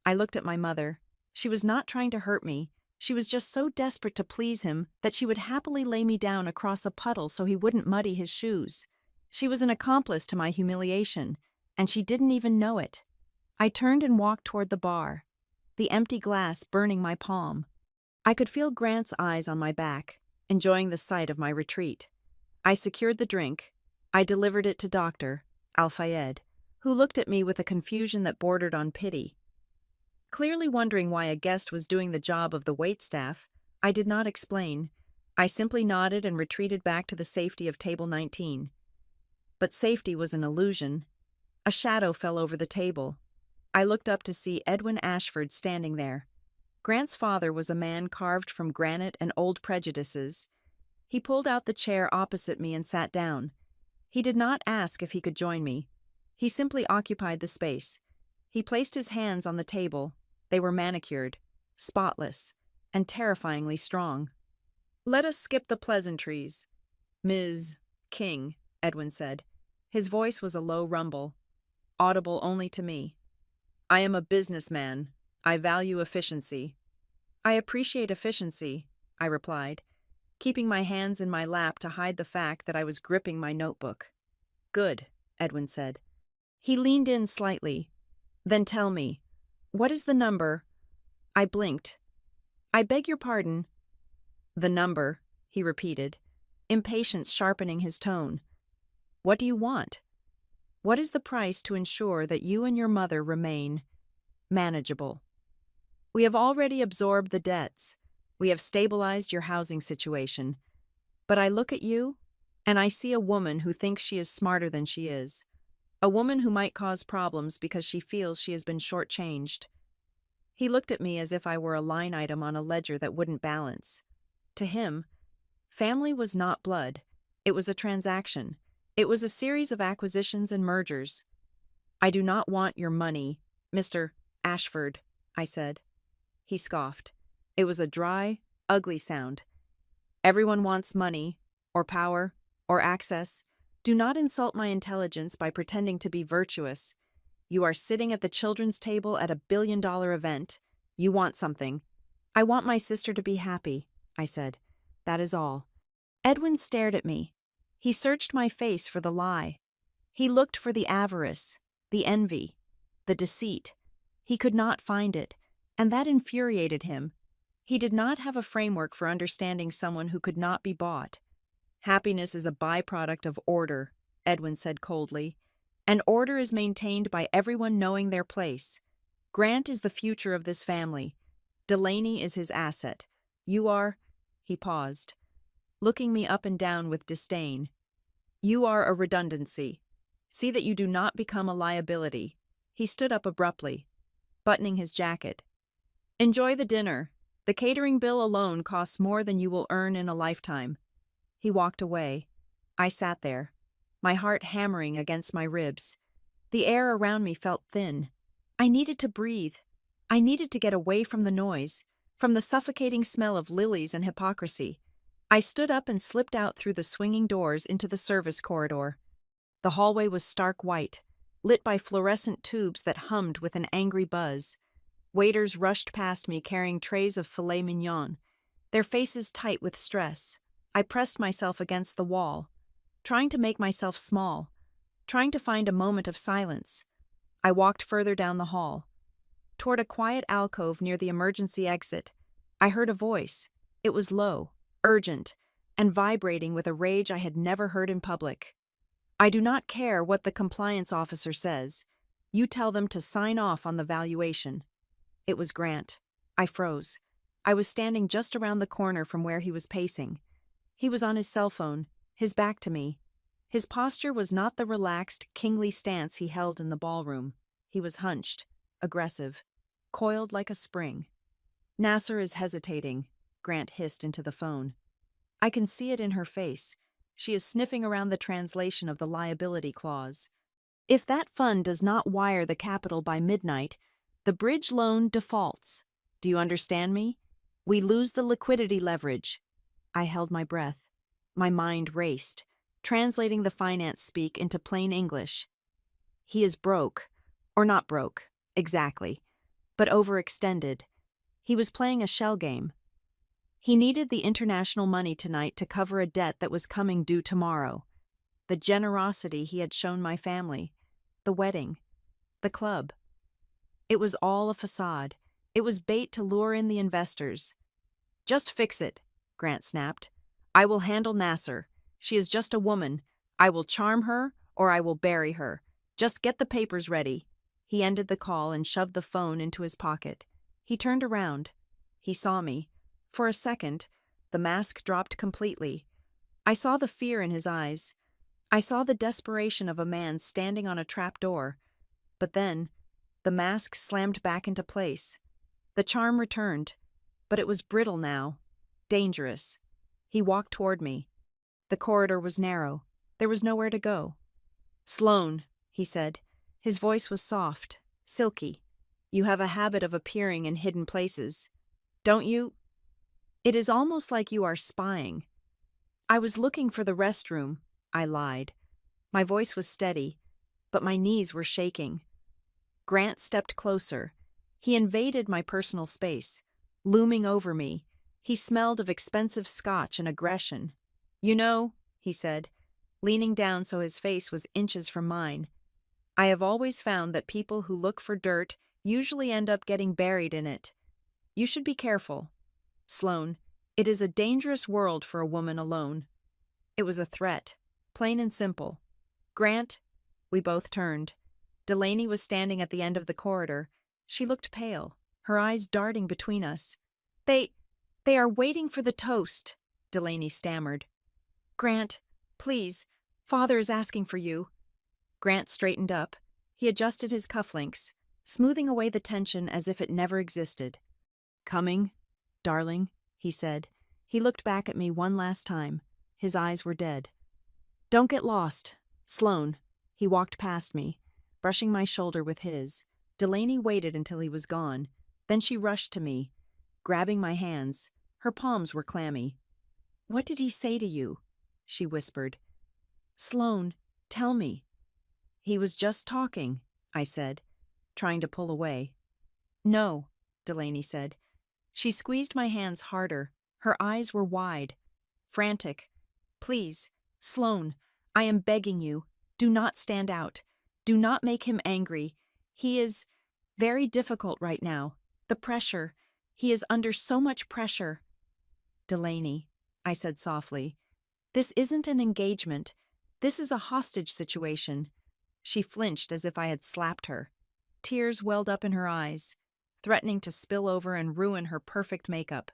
I looked at my mother. She was not trying to hurt me. She was just so desperate to please him that she would happily lay me down across a puddle so he wouldn't muddy his shoes. She was an accomplice to my humiliation, and she didn't even know it. I turned and walked toward the bar, the empty glass burning my palm. I could feel Grant's eyes on my back, enjoying the sight of my retreat. I secured the drink. I delivered it to Dr. Al-Fayed, who looked at me with a confusion that bordered on pity. Clearly wondering why a guest was doing the job of the waitstaff, I did not explain. I simply nodded and retreated back to the safety of table 19. But safety was an illusion. A shadow fell over the table. I looked up to see Edwin Ashford standing there. Grant's father was a man carved from granite and old prejudices. He pulled out the chair opposite me and sat down. He did not ask if he could join me. He simply occupied the space. He placed his hands on the table. They were manicured, spotless, and terrifyingly strong. "Let us skip the pleasantries, Ms. King," Edwin said. His voice was a low rumble, audible only to me. "I am a businessman. I value efficiency." "I appreciate efficiency," I replied, keeping my hands in my lap to hide the fact that I was gripping my notebook. "Good," Edwin said. He leaned in slightly. "Then tell me, what is the number?" I blinked. "I beg your pardon." "The number," he repeated, impatience sharpening his tone. "What do you want? What is the price to ensure that you and your mother remain manageable? We have already absorbed the debts. We have stabilized your housing situation. But I look at you, and I see a woman who thinks she is smarter than she is. A woman who might cause problems because she feels she has been shortchanged." He looked at me as if I were a line item on a ledger that wouldn't balance. To him, family was not blood. It was a transaction. It was a series of acquisitions and mergers. "I do not want your money, Mr. Ashford," I said. He scoffed. It was a dry, ugly sound. "Everyone wants money, or power, or access. Do not insult my intelligence by pretending to be virtuous. You are sitting at the children's table at a billion-dollar event. You want something." "I want my sister to be happy," I said. "That is all." Edwin stared at me. He searched my face for the lie. He looked for the avarice, the envy, the deceit. He could not find it, and that infuriated him. He did not have a framework for understanding someone who could not be bought. "Happiness is a byproduct of order," Edwin said coldly. "And order is maintained by everyone knowing their place. Grant is the future of this family. Delaney is his asset. You are—" He paused, looking me up and down with disdain. "You are a redundancy. See that you do not become a liability." He stood up abruptly, buttoning his jacket. "Enjoy the dinner. The catering bill alone costs more than you will earn in a lifetime." He walked away. I sat there, my heart hammering against my ribs. The air around me felt thin. I needed to breathe. I needed to get away from the noise, from the suffocating smell of lilies and hypocrisy. I stood up and slipped out through the swinging doors into the service corridor. The hallway was stark white, lit by fluorescent tubes that hummed with an angry buzz. Waiters rushed past me carrying trays of filet mignon, their faces tight with stress. I pressed myself against the wall, trying to make myself small, trying to find a moment of silence. I walked further down the hall, toward a quiet alcove near the emergency exit. I heard a voice. It was low, urgent, and vibrating with a rage I had never heard in public. "I do not care what the compliance officer says. You tell them to sign off on the valuation." It was Grant. I froze. I was standing just around the corner from where he was pacing. He was on his cell phone, his back to me. His posture was not the relaxed, kingly stance he held in the ballroom. He was hunched, aggressive, coiled like a spring. "Nasser is hesitating," Grant hissed into the phone. "I can see it in her face. She is sniffing around the translation of the liability clause. If that fund does not wire the capital by midnight, the bridge loan defaults. Do you understand me? We lose the liquidity leverage." I held my breath. My mind raced, translating the finance speak into plain English. "He is broke. Or not broke, exactly, but overextended. He was playing a shell game. He needed the international money tonight to cover a debt that was coming due tomorrow. The generosity he had shown my family, the wedding, the club. It was all a facade. It was bait to lure in the investors. "Just fix it," Grant snapped. "I will handle Nasser. She is just a woman. I will charm her or I will bury her. Just get the papers ready." He ended the call and shoved the phone into his pocket. He turned around. He saw me. For a second, The mask dropped completely. I saw the fear in his eyes. I saw the desperation of a man standing on a trap door. But then, the mask slammed back into place. The charm returned, but it was brittle now, dangerous. He walked toward me. The corridor was narrow. There was nowhere to go. "Sloane," he said. His voice was soft, silky. "You have a habit of appearing in hidden places. Don't you? It is almost like you are spying." "I was looking for the restroom," I lied. My voice was steady, but my knees were shaking. Grant stepped closer. He invaded my personal space, looming over me. He smelled of expensive scotch and aggression. "You know," he said, leaning down so his face was inches from mine, "I have always found that people who look for dirt usually end up getting buried in it. You should be careful. Sloane, it is a dangerous world for a woman alone." It was a threat, plain and simple. "Grant," we both turned. Delaney was standing at the end of the corridor. She looked pale, her eyes darting between us. They are waiting for the toast," Delaney stammered. "Grant, please, Father is asking for you." Grant straightened up. He adjusted his cufflinks, smoothing away the tension as if it never existed. "Coming, darling," he said. He looked back at me one last time. His eyes were dead. "Don't get lost. Sloane." He walked past me, brushing my shoulder with his. Delaney waited until he was gone. Then she rushed to me, grabbing my hands. Her palms were clammy. "What did he say to you?" she whispered. "Sloane, tell me." "He was just talking," I said, trying to pull away. "No," Delaney said. She squeezed my hands harder. Her eyes were wide, frantic. "Please, Sloane, I am begging you, do not stand out. Do not make him angry. He is very difficult right now. The pressure. He is under so much pressure." "Delaney," I said softly, "this isn't an engagement. This is a hostage situation." She flinched as if I had slapped her. Tears welled up in her eyes, threatening to spill over and ruin her perfect makeup.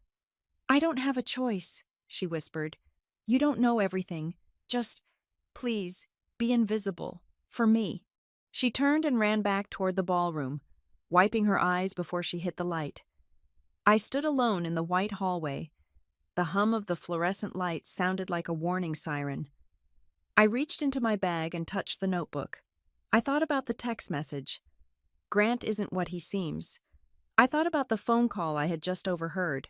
"I don't have a choice," she whispered. "You don't know everything. Just, please, be invisible. For me." She turned and ran back toward the ballroom, wiping her eyes before she hit the light. I stood alone in the white hallway. The hum of the fluorescent lights sounded like a warning siren. I reached into my bag and touched the notebook. I thought about the text message. Grant isn't what he seems. I thought about the phone call I had just overheard.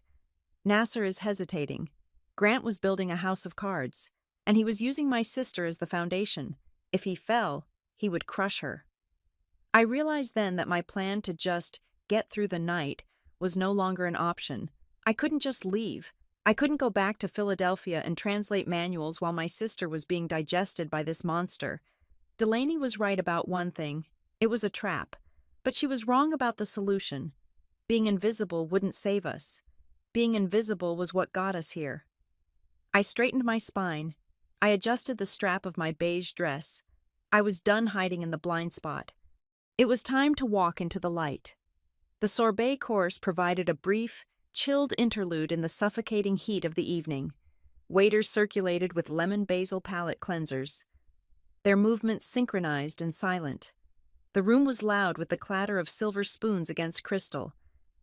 Nasser is hesitating. Grant was building a house of cards, and he was using my sister as the foundation. If he fell, he would crush her. I realized then that my plan to just get through the night was no longer an option. I couldn't just leave. I couldn't go back to Philadelphia and translate manuals while my sister was being digested by this monster. Delaney was right about one thing. It was a trap. But she was wrong about the solution. Being invisible wouldn't save us. Being invisible was what got us here. I straightened my spine. I adjusted the strap of my beige dress. I was done hiding in the blind spot. It was time to walk into the light. The sorbet course provided a brief, chilled interlude in the suffocating heat of the evening. Waiters circulated with lemon basil palate cleansers. Their movements synchronized and silent. The room was loud with the clatter of silver spoons against crystal,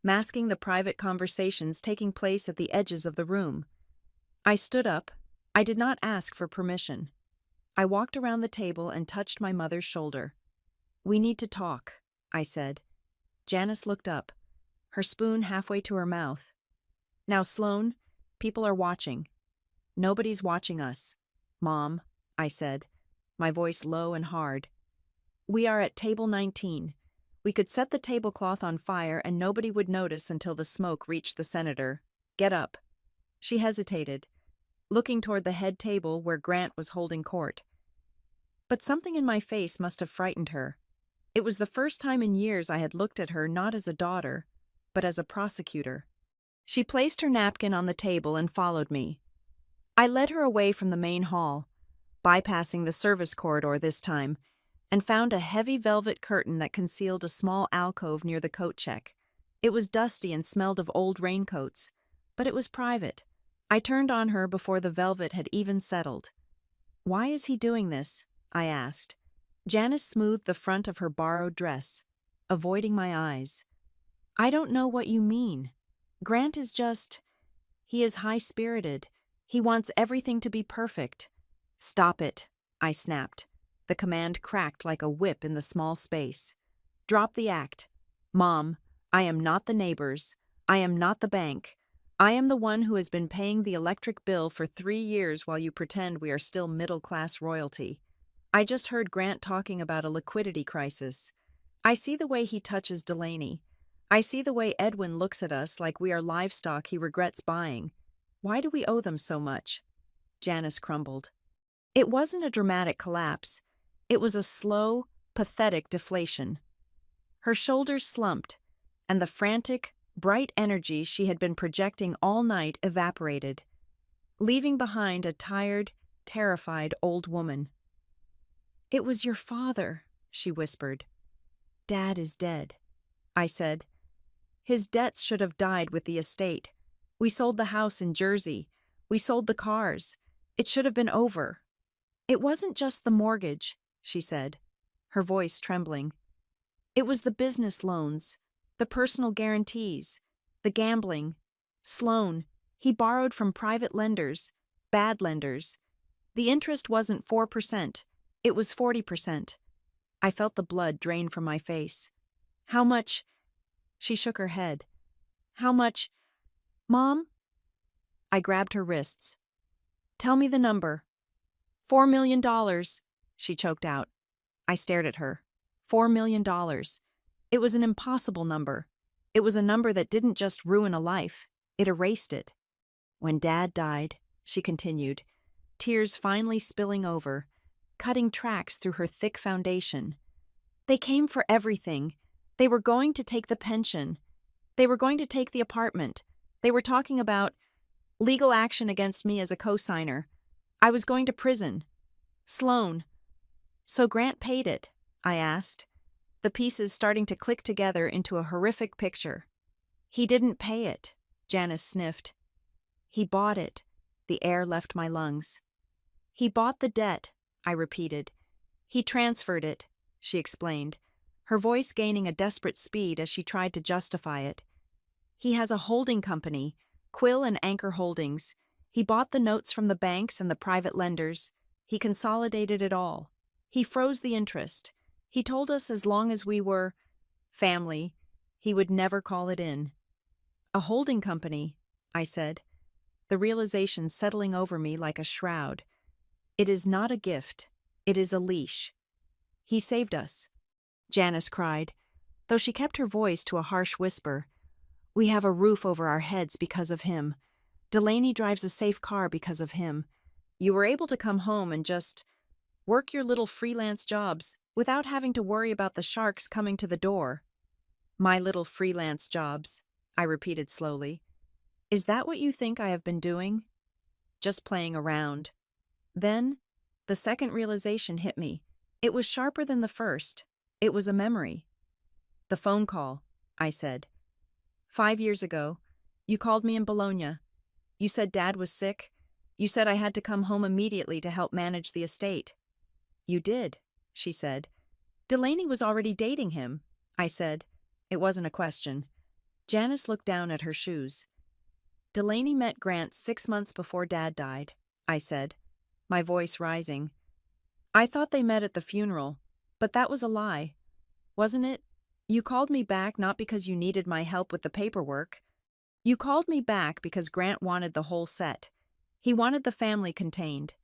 masking the private conversations taking place at the edges of the room. I stood up. I did not ask for permission. I walked around the table and touched my mother's shoulder. "We need to talk," I said. Janice looked up, her spoon halfway to her mouth. "Now, Sloane, people are watching." "Nobody's watching us, Mom," I said, my voice low and hard. "We are at table 19. We could set the tablecloth on fire and nobody would notice until the smoke reached the senator. Get up." She hesitated, looking toward the head table where Grant was holding court. But something in my face must have frightened her. It was the first time in years I had looked at her not as a daughter, but as a prosecutor. She placed her napkin on the table and followed me. I led her away from the main hall, bypassing the service corridor this time, and found a heavy velvet curtain that concealed a small alcove near the coat check. It was dusty and smelled of old raincoats, but it was private. I turned on her before the velvet had even settled. "Why is he doing this?" I asked. Janice smoothed the front of her borrowed dress, avoiding my eyes. "I don't know what you mean. Grant is he is high-spirited. He wants everything to be perfect." "Stop it," I snapped. The command cracked like a whip in the small space. "Drop the act. Mom, I am not the neighbors. I am not the bank. I am the one who has been paying the electric bill for 3 years while you pretend we are still middle-class royalty. I just heard Grant talking about a liquidity crisis. I see the way he touches Delaney. I see the way Edwin looks at us like we are livestock he regrets buying. Why do we owe them so much?" Janice crumbled. It wasn't a dramatic collapse. It was a slow, pathetic deflation. Her shoulders slumped, and the frantic, bright energy she had been projecting all night evaporated, leaving behind a tired, terrified old woman. "It was your father," she whispered. "Dad is dead," I said. "His debts should have died with the estate. We sold the house in Jersey. We sold the cars. It should have been over." "It wasn't just the mortgage," she said, her voice trembling. "It was the business loans, the personal guarantees, the gambling. Sloan, he borrowed from private lenders, bad lenders. The interest wasn't 4%, it was 40%. I felt the blood drain from my face. "How much?" She shook her head. "How much? Mom?" I grabbed her wrists. "Tell me the number." $4 million, she choked out. I stared at her. $4 million. It was an impossible number. It was a number that didn't just ruin a life, it erased it. "When Dad died," she continued, tears finally spilling over, cutting tracks through her thick foundation. "They came for everything. They were going to take the pension. They were going to take the apartment. They were talking about legal action against me as a co-signer. I was going to prison. Sloan." "So Grant paid it?" I asked, the pieces starting to click together into a horrific picture. "He didn't pay it," Janice sniffed. "He bought it." The air left my lungs. "He bought the debt," I repeated. "He transferred it," she explained, her voice gaining a desperate speed as she tried to justify it. "He has a holding company, Quill and Anchor Holdings. He bought the notes from the banks and the private lenders. He consolidated it all. He froze the interest. He told us as long as we were family, he would never call it in." "A holding company," I said, the realization settling over me like a shroud. "It is not a gift. It is a leash." "He saved us," Janice cried, though she kept her voice to a harsh whisper. "We have a roof over our heads because of him. Delaney drives a safe car because of him. You were able to come home and just work your little freelance jobs without having to worry about the sharks coming to the door." "My little freelance jobs," I repeated slowly. "Is that what you think I have been doing?" "Just playing around." Then, the second realization hit me. It was sharper than the first. It was a memory. "The phone call," I said. 5 years ago, you called me in Bologna. You said Dad was sick. You said I had to come home immediately to help manage the estate." "You did," she said. "Delaney was already dating him," I said. It wasn't a question. Janice looked down at her shoes. "Delaney met Grant 6 months before Dad died," I said, my voice rising. "I thought they met at the funeral, but that was a lie. Wasn't it? You called me back not because you needed my help with the paperwork. You called me back because Grant wanted the whole set. He wanted the family contained."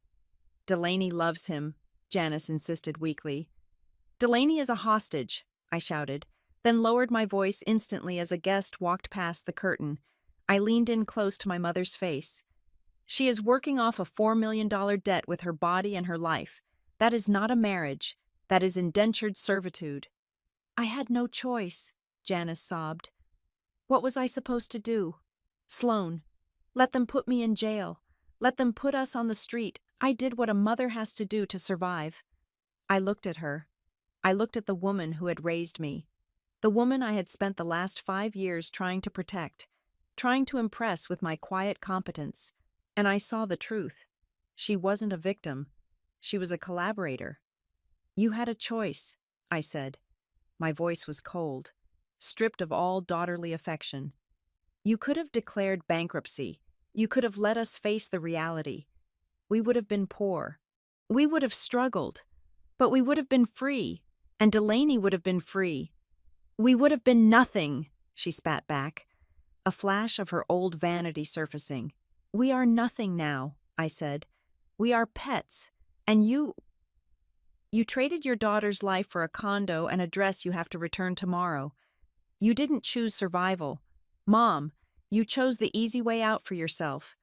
"Delaney loves him," Janice insisted weakly. "Delaney is a hostage," I shouted, then lowered my voice instantly as a guest walked past the curtain. I leaned in close to my mother's face. "She is working off a $4 million debt with her body and her life. That is not a marriage. That is indentured servitude." "I had no choice," Janice sobbed. "What was I supposed to do? Sloan, let them put me in jail. Let them put us on the street. I did what a mother has to do to survive." I looked at her. I looked at the woman who had raised me. The woman I had spent the last 5 years trying to protect, trying to impress with my quiet competence. And I saw the truth. She wasn't a victim. She was a collaborator. You had a choice, I said. My voice was cold, stripped of all daughterly affection. You could have declared bankruptcy. You could have let us face the reality. We would have been poor. We would have struggled. But we would have been free. And Delaney would have been free. We would have been nothing, she spat back, a flash of her old vanity surfacing. We are nothing now, I said. We are pets. And you traded your daughter's life for a condo and a dress you have to return tomorrow. You didn't choose survival. Mom, you chose the easy way out for yourself.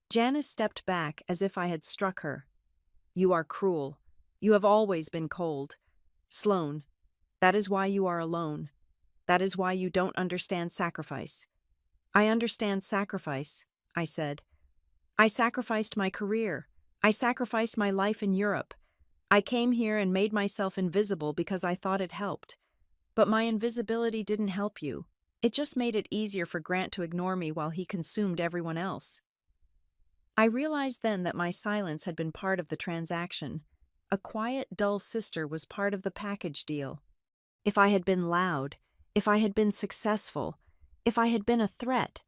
Janice stepped back as if I had struck her. You are cruel. You have always been cold. Sloane, that is why you are alone. That is why you don't understand sacrifice. I understand sacrifice, I said. I sacrificed my career. I sacrificed my life in Europe. I came here and made myself invisible because I thought it helped. But my invisibility didn't help you. It just made it easier for Grant to ignore me while he consumed everyone else. I realized then that my silence had been part of the transaction. A quiet, dull sister was part of the package deal. If I had been loud, if I had been successful, if I had been a threat,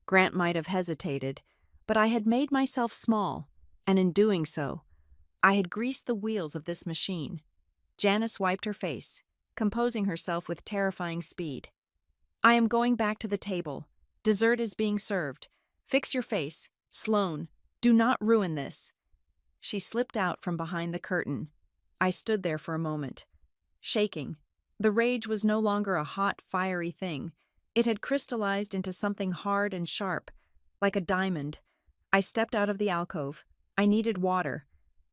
Grant might have hesitated, but I had made myself small, and in doing so, I had greased the wheels of this machine. Janice wiped her face, composing herself with terrifying speed. I am going back to the table. Dessert is being served. Fix your face. Sloane, do not ruin this. She slipped out from behind the curtain. I stood there for a moment, shaking. The rage was no longer a hot, fiery thing. It had crystallized into something hard and sharp, like a diamond. I stepped out of the alcove. I needed water.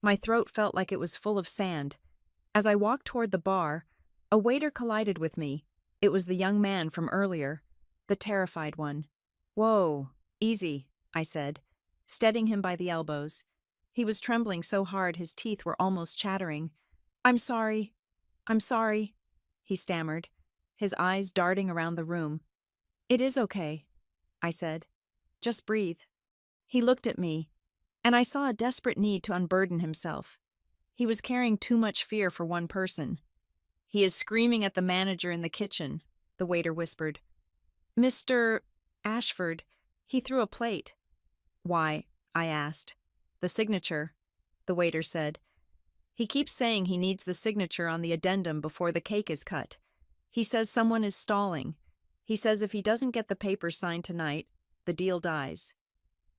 My throat felt like it was full of sand. As I walked toward the bar, a waiter collided with me. It was the young man from earlier, the terrified one. Whoa, easy, I said, steadying him by the elbows. He was trembling so hard his teeth were almost chattering. I'm sorry, he stammered, his eyes darting around the room. It is okay, I said. Just breathe. He looked at me, and I saw a desperate need to unburden himself. He was carrying too much fear for one person. He is screaming at the manager in the kitchen, the waiter whispered. Mr. Ashford, he threw a plate. Why? I asked. The signature, the waiter said. He keeps saying he needs the signature on the addendum before the cake is cut. He says someone is stalling. He says if he doesn't get the papers signed tonight, the deal dies.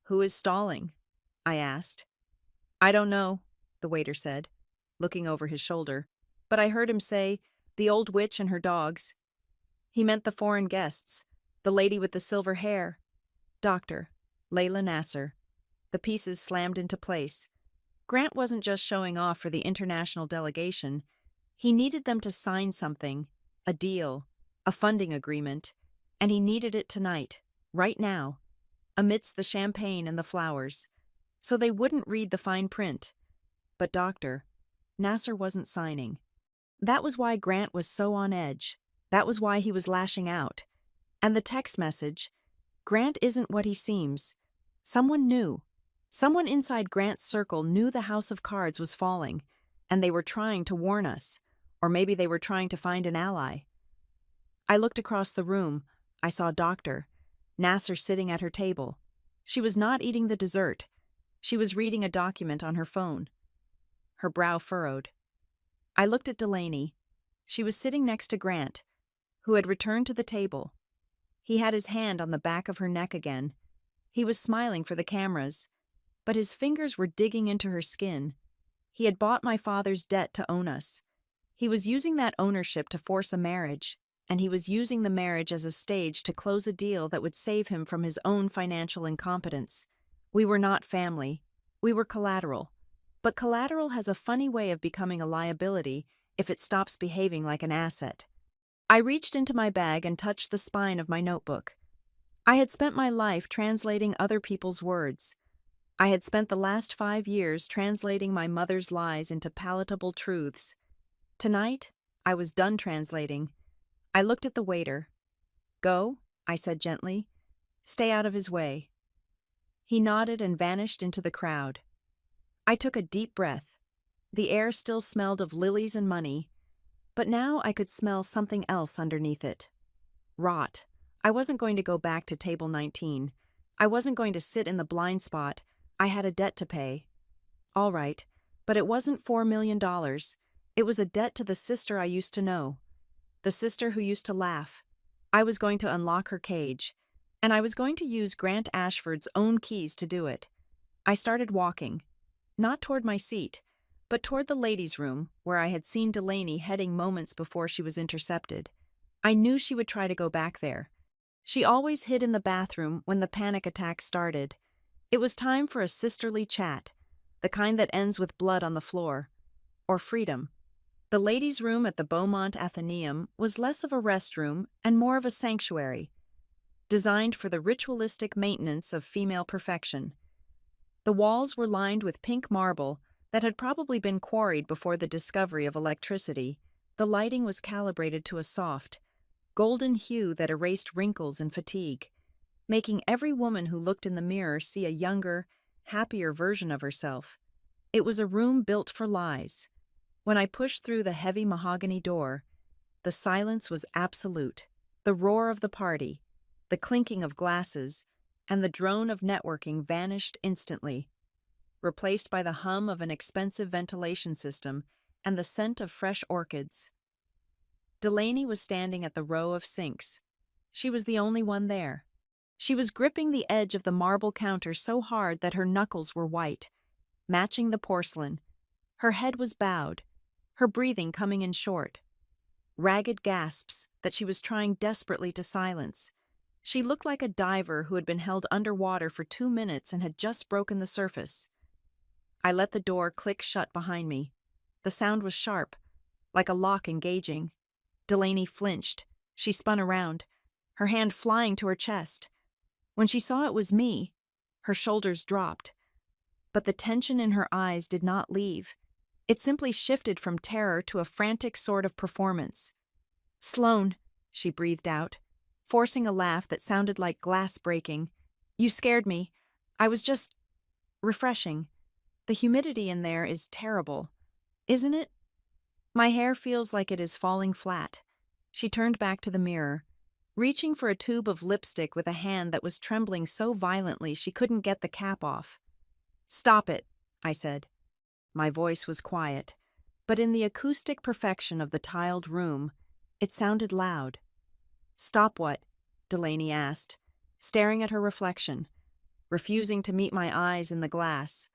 Who is stalling? I asked. I don't know, the waiter said, looking over his shoulder, but I heard him say, the old witch and her dogs. He meant the foreign guests, the lady with the silver hair. Dr. Layla Nasser. The pieces slammed into place. Grant wasn't just showing off for the international delegation. He needed them to sign something, a deal, a funding agreement, and he needed it tonight, right now, amidst the champagne and the flowers, so they wouldn't read the fine print. But Dr. Nasser wasn't signing. That was why Grant was so on edge. That was why he was lashing out. And the text message, Grant isn't what he seems. Someone knew. Someone inside Grant's circle knew the house of cards was falling, and they were trying to warn us, or maybe they were trying to find an ally. I looked across the room. I saw Dr. Nasser sitting at her table. She was not eating the dessert. She was reading a document on her phone. Her brow furrowed. I looked at Delaney. She was sitting next to Grant, who had returned to the table. He had his hand on the back of her neck again. He was smiling for the cameras, but his fingers were digging into her skin. He had bought my father's debt to own us. He was using that ownership to force a marriage, and he was using the marriage as a stage to close a deal that would save him from his own financial incompetence. We were not family. We were collateral. But collateral has a funny way of becoming a liability if it stops behaving like an asset. I reached into my bag and touched the spine of my notebook. I had spent my life translating other people's words. I had spent the last 5 years translating my mother's lies into palatable truths. Tonight, I was done translating. I looked at the waiter. Go, I said gently. Stay out of his way. He nodded and vanished into the crowd. I took a deep breath. The air still smelled of lilies and money, but now I could smell something else underneath it. Rot. I wasn't going to go back to table 19. I wasn't going to sit in the blind spot. I had a debt to pay. All right, but it wasn't $4 million. It was a debt to the sister I used to know. The sister who used to laugh. I was going to unlock her cage, and I was going to use Grant Ashford's own keys to do it. I started walking, not toward my seat, but toward the ladies' room where I had seen Delaney heading moments before she was intercepted. I knew she would try to go back there. She always hid in the bathroom when the panic attack started. It was time for a sisterly chat, the kind that ends with blood on the floor, or freedom. The ladies' room at the Beaumont Athenaeum was less of a restroom and more of a sanctuary, designed for the ritualistic maintenance of female perfection. The walls were lined with pink marble that had probably been quarried before the discovery of electricity. The lighting was calibrated to a soft, golden hue that erased wrinkles and fatigue, making every woman who looked in the mirror see a younger, happier version of herself. It was a room built for lies. When I pushed through the heavy mahogany door, the silence was absolute. The roar of the party, the clinking of glasses, and the drone of networking vanished instantly, replaced by the hum of an expensive ventilation system and the scent of fresh orchids. Delaney was standing at the row of sinks. She was the only one there. She was gripping the edge of the marble counter so hard that her knuckles were white, matching the porcelain. Her head was bowed, her breathing coming in short. Ragged gasps that she was trying desperately to silence. She looked like a diver who had been held underwater for 2 minutes and had just broken the surface. I let the door click shut behind me. The sound was sharp, like a lock engaging. Delaney flinched. She spun around, her hand flying to her chest. When she saw it was me, her shoulders dropped. But the tension in her eyes did not leave. It simply shifted from terror to a frantic sort of performance. "Sloane," she breathed out, forcing a laugh that sounded like glass breaking. "You scared me. I was just refreshing. The humidity in there is terrible, isn't it? My hair feels like it is falling flat." She turned back to the mirror, reaching for a tube of lipstick with a hand that was trembling so violently she couldn't get the cap off. "Stop it," I said. My voice was quiet, but in the acoustic perfection of the tiled room, it sounded loud. "Stop what?" Delaney asked, staring at her reflection, refusing to meet my eyes in the glass.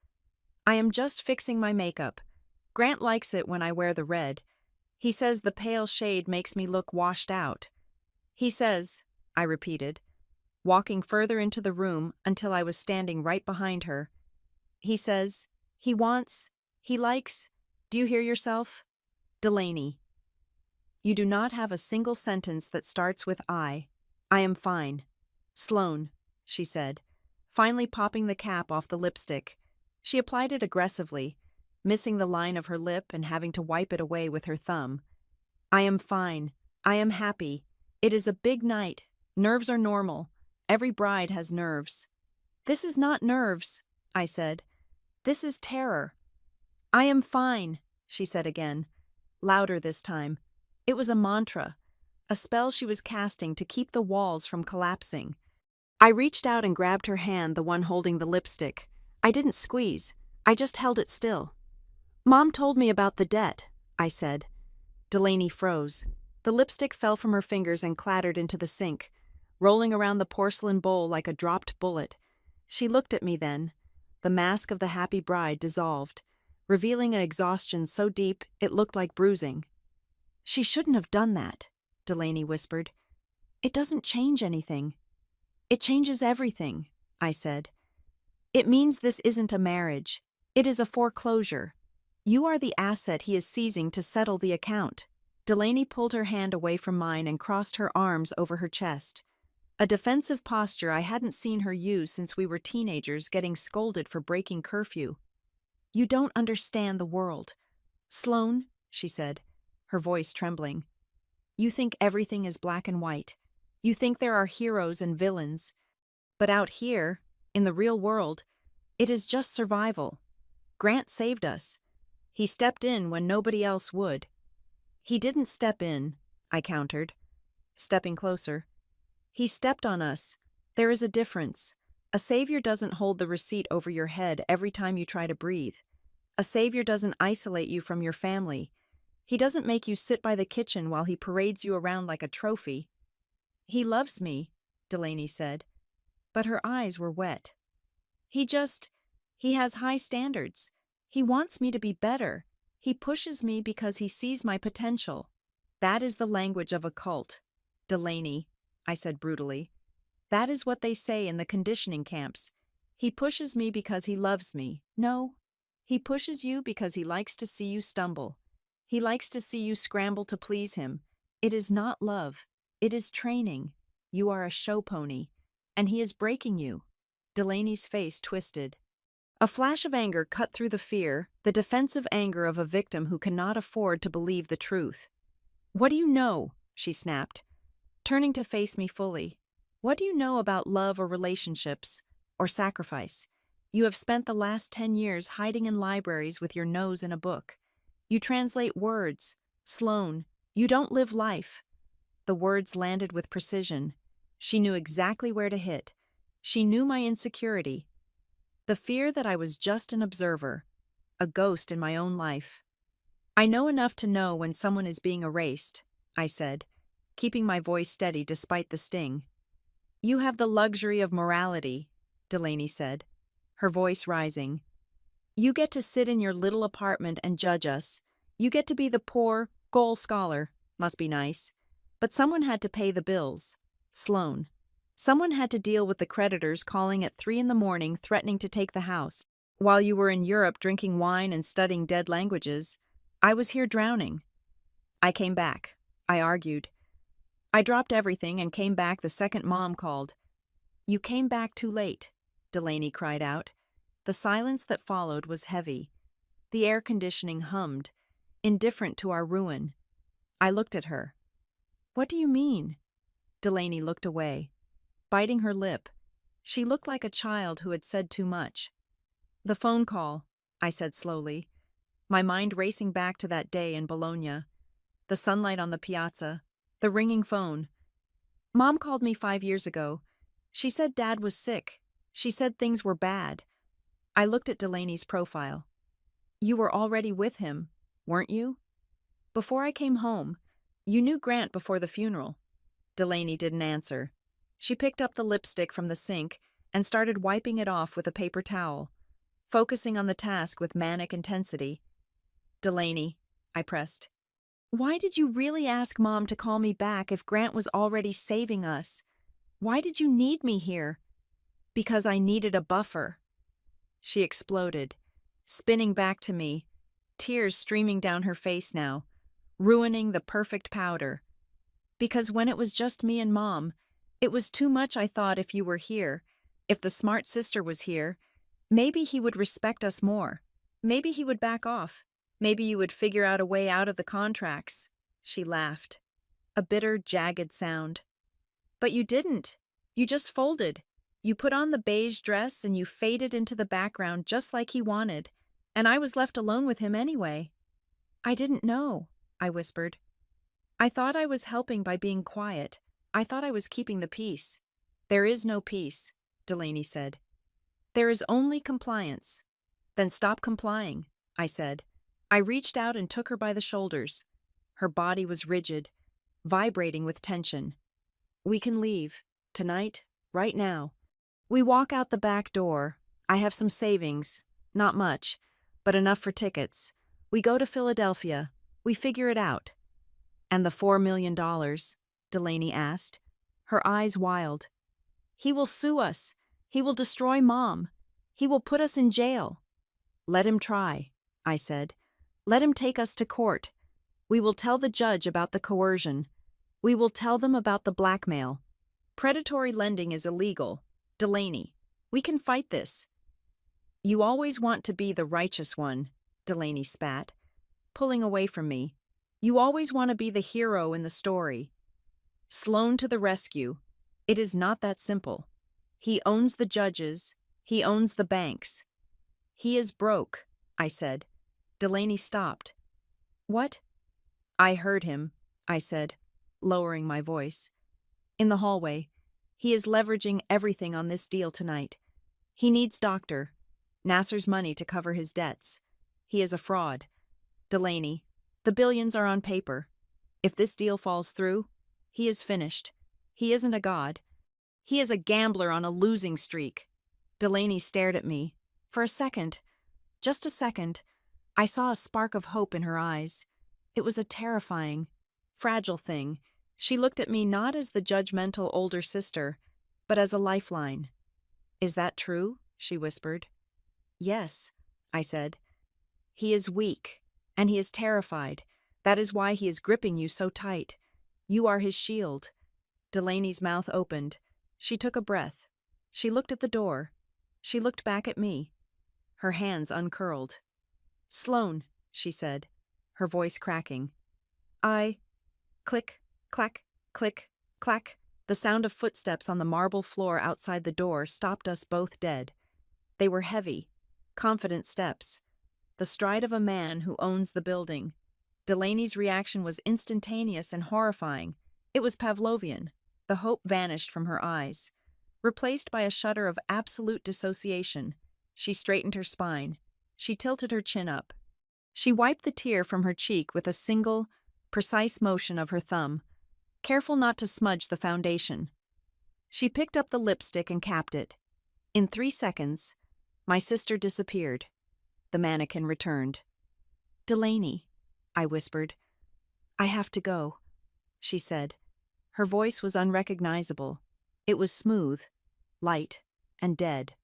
"I am just fixing my makeup. Grant likes it when I wear the red. He says the pale shade makes me look washed out." "He says," I repeated, walking further into the room until I was standing right behind her. "He says, he wants, he likes, do you hear yourself? Delaney. You do not have a single sentence that starts with I. I am fine. Sloane," she said, finally popping the cap off the lipstick. She applied it aggressively, missing the line of her lip and having to wipe it away with her thumb. "I am fine. I am happy. It is a big night. Nerves are normal. Every bride has nerves." "This is not nerves," I said. "This is terror." "I am fine," she said again, louder this time. It was a mantra, a spell she was casting to keep the walls from collapsing. I reached out and grabbed her hand, the one holding the lipstick. I didn't squeeze. I just held it still. "Mom told me about the debt," I said. Delaney froze. The lipstick fell from her fingers and clattered into the sink, rolling around the porcelain bowl like a dropped bullet. She looked at me then. The mask of the happy bride dissolved, revealing an exhaustion so deep it looked like bruising. "She shouldn't have done that," Delaney whispered. "It doesn't change anything." "It changes everything," I said. "It means this isn't a marriage. It is a foreclosure. You are the asset he is seizing to settle the account." Delaney pulled her hand away from mine and crossed her arms over her chest, a defensive posture I hadn't seen her use since we were teenagers getting scolded for breaking curfew. "You don't understand the world. Sloane," she said, her voice trembling. "You think everything is black and white. You think there are heroes and villains. But out here, In the real world, it is just survival. Grant saved us. He stepped in when nobody else would. He didn't step in, I countered, stepping closer. He stepped on us. There is a difference. A savior doesn't hold the receipt over your head every time you try to breathe. A savior doesn't isolate you from your family. He doesn't make you sit by the kitchen while he parades you around like a trophy. He loves me, Delaney said, but her eyes were wet. He has high standards. He wants me to be better. He pushes me because he sees my potential. That is the language of a cult, Delaney, I said brutally. That is what they say in the conditioning camps. He pushes me because he loves me. No, he pushes you because he likes to see you stumble. He likes to see you scramble to please him. It is not love. It is training. You are a show pony, and he is breaking you. Delaney's face twisted. A flash of anger cut through the fear, the defensive anger of a victim who cannot afford to believe the truth. What do you know? She snapped, turning to face me fully. What do you know about love or relationships, or sacrifice? You have spent the last 10 years hiding in libraries with your nose in a book. You translate words. Sloan, you don't live life. The words landed with precision. She knew exactly where to hit. She knew my insecurity. The fear that I was just an observer, a ghost in my own life. I know enough to know when someone is being erased, I said, keeping my voice steady despite the sting. You have the luxury of morality, Delaney said, her voice rising. You get to sit in your little apartment and judge us. You get to be the poor, goal scholar. Must be nice. But someone had to pay the bills. Sloan. Someone had to deal with the creditors calling at 3 a.m. threatening to take the house. While you were in Europe drinking wine and studying dead languages, I was here drowning. I came back. I argued. I dropped everything and came back the second Mom called. You came back too late, Delaney cried out. The silence that followed was heavy. The air conditioning hummed, indifferent to our ruin. I looked at her. What do you mean? Delaney looked away, biting her lip. She looked like a child who had said too much. The phone call, I said slowly, my mind racing back to that day in Bologna. The sunlight on the piazza, the ringing phone. Mom called me 5 years ago. She said Dad was sick. She said things were bad. I looked at Delaney's profile. You were already with him, weren't you? Before I came home. You knew Grant before the funeral. Delaney didn't answer. She picked up the lipstick from the sink and started wiping it off with a paper towel, focusing on the task with manic intensity. Delaney, I pressed. Why did you really ask Mom to call me back if Grant was already saving us? Why did you need me here? Because I needed a buffer. She exploded, spinning back to me, tears streaming down her face now, ruining the perfect powder. Because when it was just me and Mom, it was too much. I thought if you were here, if the smart sister was here, maybe he would respect us more. Maybe he would back off. Maybe you would figure out a way out of the contracts. She laughed, a bitter, jagged sound. But you didn't. You just folded. You put on the beige dress and you faded into the background just like he wanted, and I was left alone with him anyway. I didn't know, I whispered. I thought I was helping by being quiet. I thought I was keeping the peace. There is no peace, Delaney said. There is only compliance. Then stop complying, I said. I reached out and took her by the shoulders. Her body was rigid, vibrating with tension. We can leave. Tonight. Right now. We walk out the back door. I have some savings. Not much, but enough for tickets. We go to Philadelphia. We figure it out. And the $4 million? Delaney asked, her eyes wild. He will sue us. He will destroy Mom. He will put us in jail. Let him try, I said. Let him take us to court. We will tell the judge about the coercion. We will tell them about the blackmail. Predatory lending is illegal. Delaney, we can fight this. You always want to be the righteous one, Delaney spat, pulling away from me. You always want to be the hero in the story. Sloan to the rescue. It is not that simple. He owns the judges. He owns the banks. He is broke, I said. Delaney stopped. What? I heard him, I said, lowering my voice. In the hallway. He is leveraging everything on this deal tonight. He needs Dr. Nasser's money to cover his debts. He is a fraud. Delaney, the billions are on paper. If this deal falls through, he is finished. He isn't a god. He is a gambler on a losing streak. Delaney stared at me. For a second, just a second, I saw a spark of hope in her eyes. It was a terrifying, fragile thing. She looked at me not as the judgmental older sister, but as a lifeline. Is that true? She whispered. Yes, I said. He is weak, and he is terrified. That is why he is gripping you so tight. You are his shield. Delaney's mouth opened. She took a breath. She looked at the door. She looked back at me. Her hands uncurled. Sloane, she said, her voice cracking. Click, clack, click, clack. The sound of footsteps on the marble floor outside the door stopped us both dead. They were heavy, confident steps. The stride of a man who owns the building. Delaney's reaction was instantaneous and horrifying. It was Pavlovian. The hope vanished from her eyes, replaced by a shudder of absolute dissociation. She straightened her spine. She tilted her chin up. She wiped the tear from her cheek with a single, precise motion of her thumb, careful not to smudge the foundation. She picked up the lipstick and capped it. In 3 seconds, my sister disappeared. The mannequin returned. Delaney, I whispered. I have to go, she said. Her voice was unrecognizable. It was smooth, light, and dead.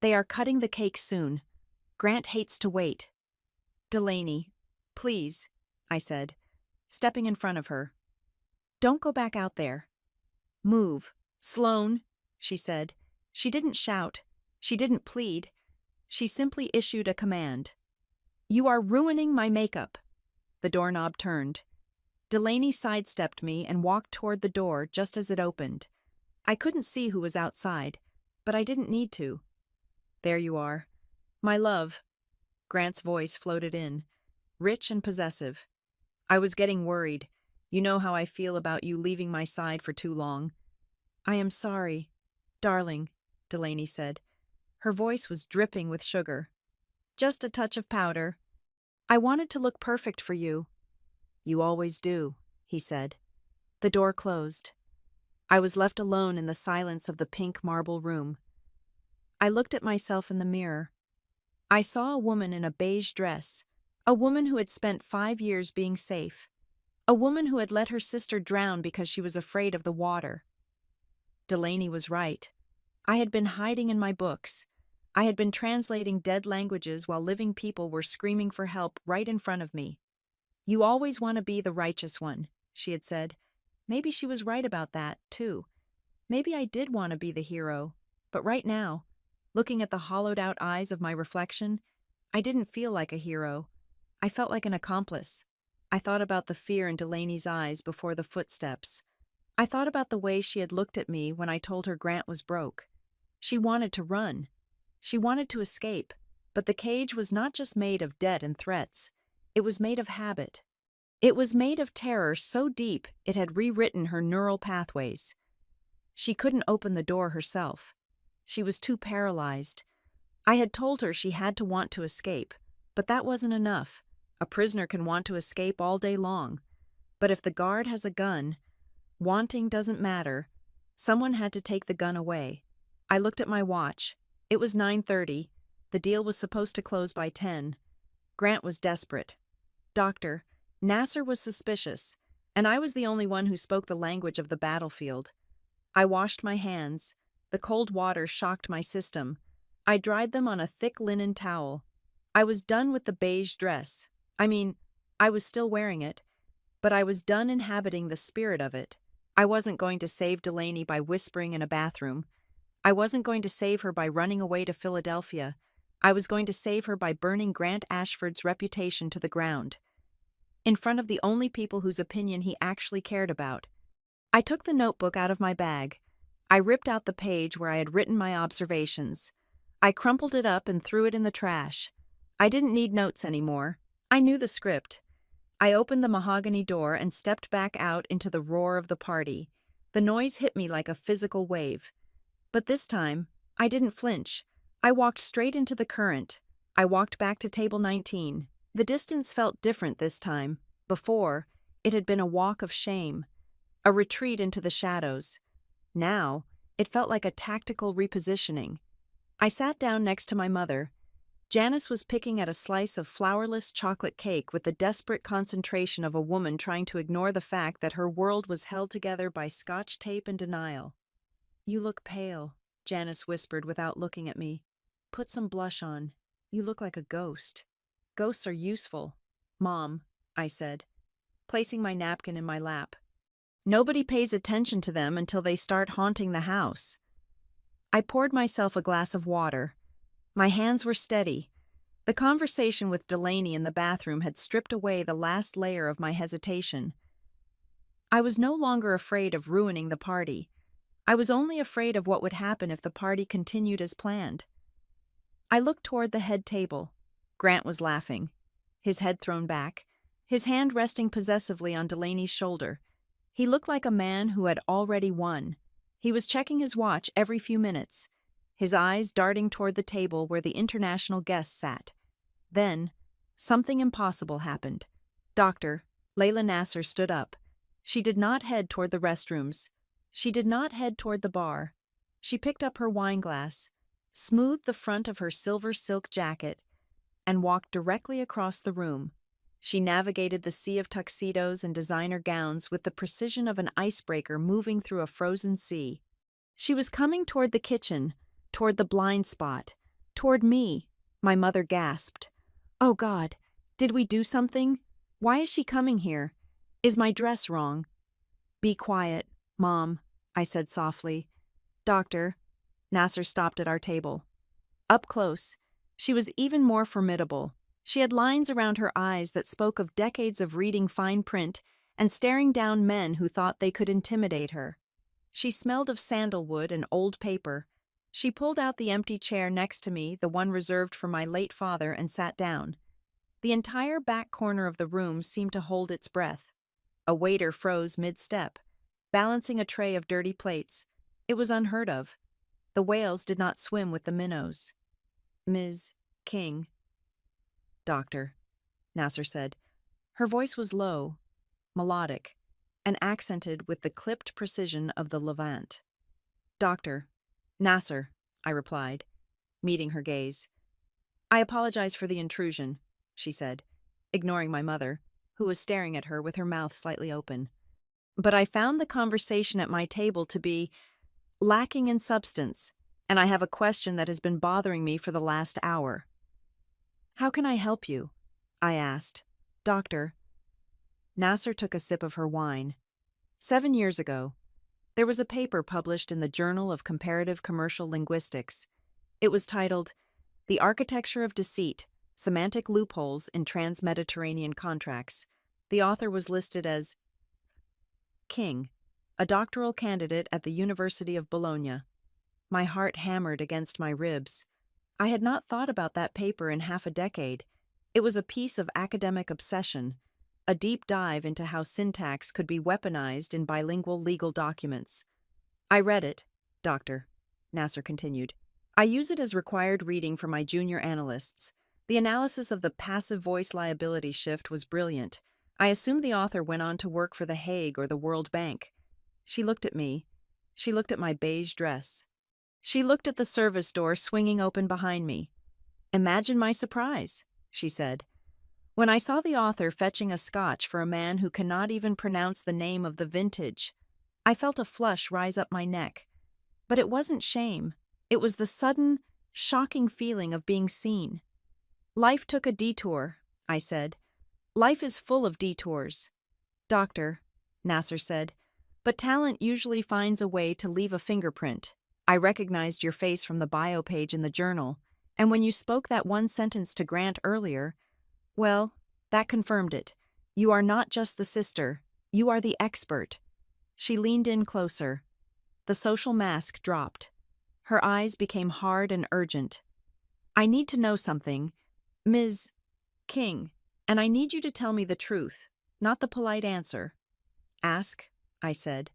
They are cutting the cake soon. Grant hates to wait. Delaney, please, I said, stepping in front of her. Don't go back out there. Move. Sloane, she said. She didn't shout. She didn't plead. She simply issued a command. You are ruining my makeup. The doorknob turned. Delaney sidestepped me and walked toward the door just as it opened. I couldn't see who was outside, but I didn't need to. There you are. My love. Grant's voice floated in, rich and possessive. I was getting worried. You know how I feel about you leaving my side for too long. I am sorry, darling, Delaney said. Her voice was dripping with sugar. Just a touch of powder. I wanted to look perfect for you. You always do, he said. The door closed. I was left alone in the silence of the pink marble room. I looked at myself in the mirror. I saw a woman in a beige dress, a woman who had spent 5 years being safe, a woman who had let her sister drown because she was afraid of the water. Delaney was right. I had been hiding in my books. I had been translating dead languages while living people were screaming for help right in front of me. You always want to be the righteous one, she had said. Maybe she was right about that, too. Maybe I did want to be the hero. But right now, looking at the hollowed-out eyes of my reflection, I didn't feel like a hero. I felt like an accomplice. I thought about the fear in Delaney's eyes before the footsteps. I thought about the way she had looked at me when I told her Grant was broke. She wanted to run. She wanted to escape. But the cage was not just made of debt and threats. It was made of habit. It was made of terror so deep it had rewritten her neural pathways. She couldn't open the door herself. She was too paralyzed. I had told her she had to want to escape, but that wasn't enough. A prisoner can want to escape all day long. But if the guard has a gun, wanting doesn't matter. Someone had to take the gun away. I looked at my watch. It was 9:30. The deal was supposed to close by 10. Grant was desperate. Doctor, Nasser was suspicious, and I was the only one who spoke the language of the battlefield. I washed my hands. The cold water shocked my system. I dried them on a thick linen towel. I was done with the beige dress. I was still wearing it, but I was done inhabiting the spirit of it. I wasn't going to save Delaney by whispering in a bathroom. I wasn't going to save her by running away to Philadelphia. I was going to save her by burning Grant Ashford's reputation to the ground, in front of the only people whose opinion he actually cared about. I took the notebook out of my bag. I ripped out the page where I had written my observations. I crumpled it up and threw it in the trash. I didn't need notes anymore. I knew the script. I opened the mahogany door and stepped back out into the roar of the party. The noise hit me like a physical wave. But this time, I didn't flinch. I walked straight into the current. I walked back to table 19. The distance felt different this time. Before, it had been a walk of shame, a retreat into the shadows. Now, it felt like a tactical repositioning. I sat down next to my mother. Janice was picking at a slice of flourless chocolate cake with the desperate concentration of a woman trying to ignore the fact that her world was held together by Scotch tape and denial. "You look pale," Janice whispered without looking at me. "Put some blush on. You look like a ghost." "Ghosts are useful, Mom," I said, placing my napkin in my lap. "Nobody pays attention to them until they start haunting the house." I poured myself a glass of water. My hands were steady. The conversation with Delaney in the bathroom had stripped away the last layer of my hesitation. I was no longer afraid of ruining the party. I was only afraid of what would happen if the party continued as planned. I looked toward the head table. Grant was laughing, his head thrown back, his hand resting possessively on Delaney's shoulder. He looked like a man who had already won. He was checking his watch every few minutes, his eyes darting toward the table where the international guests sat. Then, something impossible happened. Layla Nasser stood up. She did not head toward the restrooms. She did not head toward the bar. She picked up her wine glass, smoothed the front of her silver silk jacket, and walked directly across the room. She navigated the sea of tuxedos and designer gowns with the precision of an icebreaker moving through a frozen sea. She was coming toward the kitchen, toward the blind spot, toward me. My mother gasped. "Oh God, did we do something? Why is she coming here? Is my dress wrong?" "Be quiet, Mom," I said softly. "Doctor." Nasser stopped at our table. Up close, she was even more formidable. She had lines around her eyes that spoke of decades of reading fine print and staring down men who thought they could intimidate her. She smelled of sandalwood and old paper. She pulled out the empty chair next to me, the one reserved for my late father, and sat down. The entire back corner of the room seemed to hold its breath. A waiter froze mid-step, balancing a tray of dirty plates. It was unheard of. The whales did not swim with the minnows. "Ms. King." "Doctor," Nasser said. Her voice was low, melodic, and accented with the clipped precision of the Levant. "Doctor, Nasser," I replied, meeting her gaze. "I apologize for the intrusion," she said, ignoring my mother, who was staring at her with her mouth slightly open. "But I found the conversation at my table to be lacking in substance, and I have a question that has been bothering me for the last hour." "How can I help you?" I asked. "Doctor." Nasser took a sip of her wine. 7 years ago, there was a paper published in the Journal of Comparative Commercial Linguistics. It was titled, "The Architecture of Deceit, Semantic Loopholes in Trans-Mediterranean Contracts." The author was listed as King, a doctoral candidate at the University of Bologna. My heart hammered against my ribs. I had not thought about that paper in half a decade. It was a piece of academic obsession, a deep dive into how syntax could be weaponized in bilingual legal documents. "I read it, Doctor," Nasser continued. "I use it as required reading for my junior analysts. The analysis of the passive voice liability shift was brilliant. I assumed the author went on to work for The Hague or the World Bank." She looked at me. She looked at my beige dress. She looked at the service door swinging open behind me. "Imagine my surprise," she said, "when I saw the author fetching a scotch for a man who cannot even pronounce the name of the vintage." I felt a flush rise up my neck. But it wasn't shame. It was the sudden, shocking feeling of being seen. "Life took a detour," I said. "Life is full of detours." "Doctor," Nasser said, "but talent usually finds a way to leave a fingerprint. I recognized your face from the bio page in the journal, and when you spoke that one sentence to Grant earlier, well, that confirmed it. You are not just the sister, you are the expert." She leaned in closer. The social mask dropped. Her eyes became hard and urgent. I need to know something, Ms. King, and I need you to tell me the truth, not the polite answer. Ask, I said.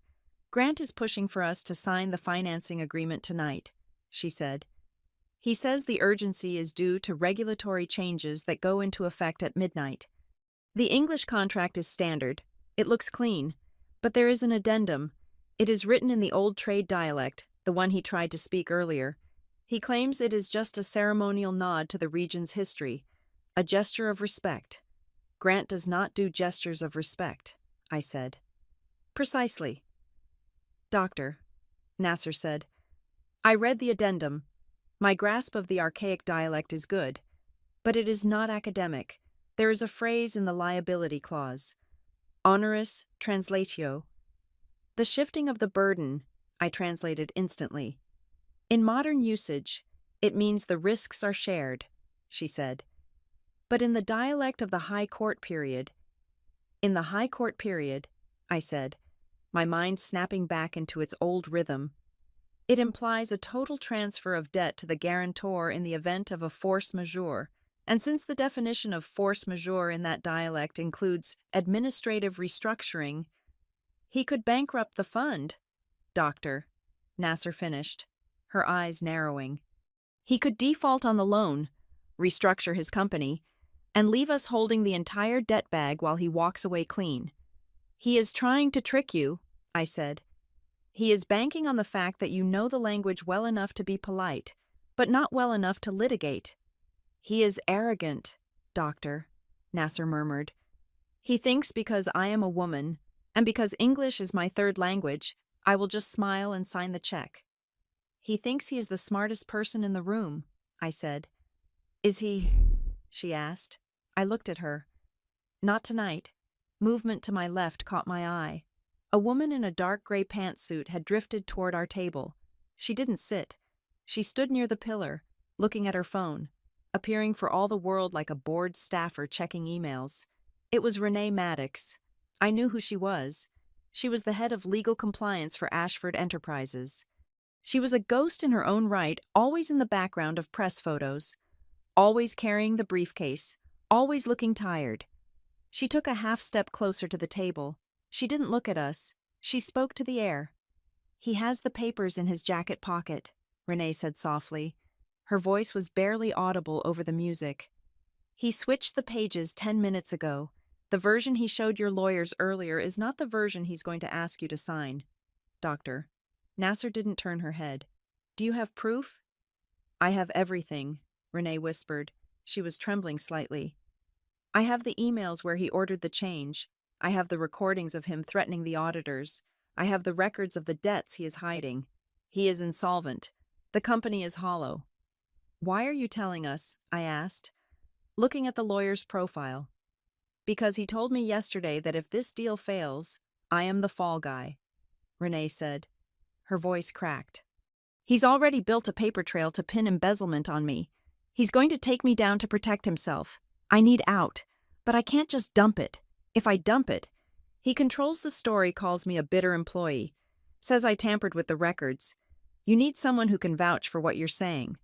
Grant is pushing for us to sign the financing agreement tonight, she said. He says the urgency is due to regulatory changes that go into effect at midnight. The English contract is standard. It looks clean. But there is an addendum. It is written in the old trade dialect, the one he tried to speak earlier. He claims it is just a ceremonial nod to the region's history, a gesture of respect. Grant does not do gestures of respect, I said. Precisely. Doctor, Nasser said. I read the addendum. My grasp of the archaic dialect is good, but it is not academic. There is a phrase in the liability clause. Honoris translatio. The shifting of the burden, I translated instantly. In modern usage, it means the risks are shared, she said. But in the dialect of the High Court period, I said, my mind snapping back into its old rhythm, it implies a total transfer of debt to the guarantor in the event of a force majeure, and since the definition of force majeure in that dialect includes administrative restructuring, he could bankrupt the fund, Doctor, Nasser finished, her eyes narrowing. He could default on the loan, restructure his company, and leave us holding the entire debt bag while he walks away clean. He is trying to trick you, I said. He is banking on the fact that you know the language well enough to be polite, but not well enough to litigate. He is arrogant, Doctor, Nasser murmured. He thinks because I am a woman, and because English is my third language, I will just smile and sign the check. He thinks he is the smartest person in the room, I said. Is he? She asked. I looked at her. Not tonight. Movement to my left caught my eye. A woman in a dark gray pantsuit had drifted toward our table. She didn't sit. She stood near the pillar, looking at her phone, appearing for all the world like a bored staffer checking emails. It was Renee Maddox. I knew who she was. She was the head of legal compliance for Ashford Enterprises. She was a ghost in her own right, always in the background of press photos, always carrying the briefcase, always looking tired. She took a half step closer to the table. She didn't look at us. She spoke to the air. He has the papers in his jacket pocket, Renee said softly. Her voice was barely audible over the music. He switched the pages 10 minutes ago. The version he showed your lawyers earlier is not the version he's going to ask you to sign. Doctor. Nasser didn't turn her head. Do you have proof? I have everything, Renee whispered. She was trembling slightly. I have the emails where he ordered the change. I have the recordings of him threatening the auditors. I have the records of the debts he is hiding. He is insolvent. The company is hollow. Why are you telling us? I asked, looking at the lawyer's profile. Because he told me yesterday that if this deal fails, I am the fall guy, Renee said. Her voice cracked. He's already built a paper trail to pin embezzlement on me. He's going to take me down to protect himself. I need out, but I can't just dump it. If I dump it, he controls the story, calls me a bitter employee, says I tampered with the records. You need someone who can vouch for what you're saying.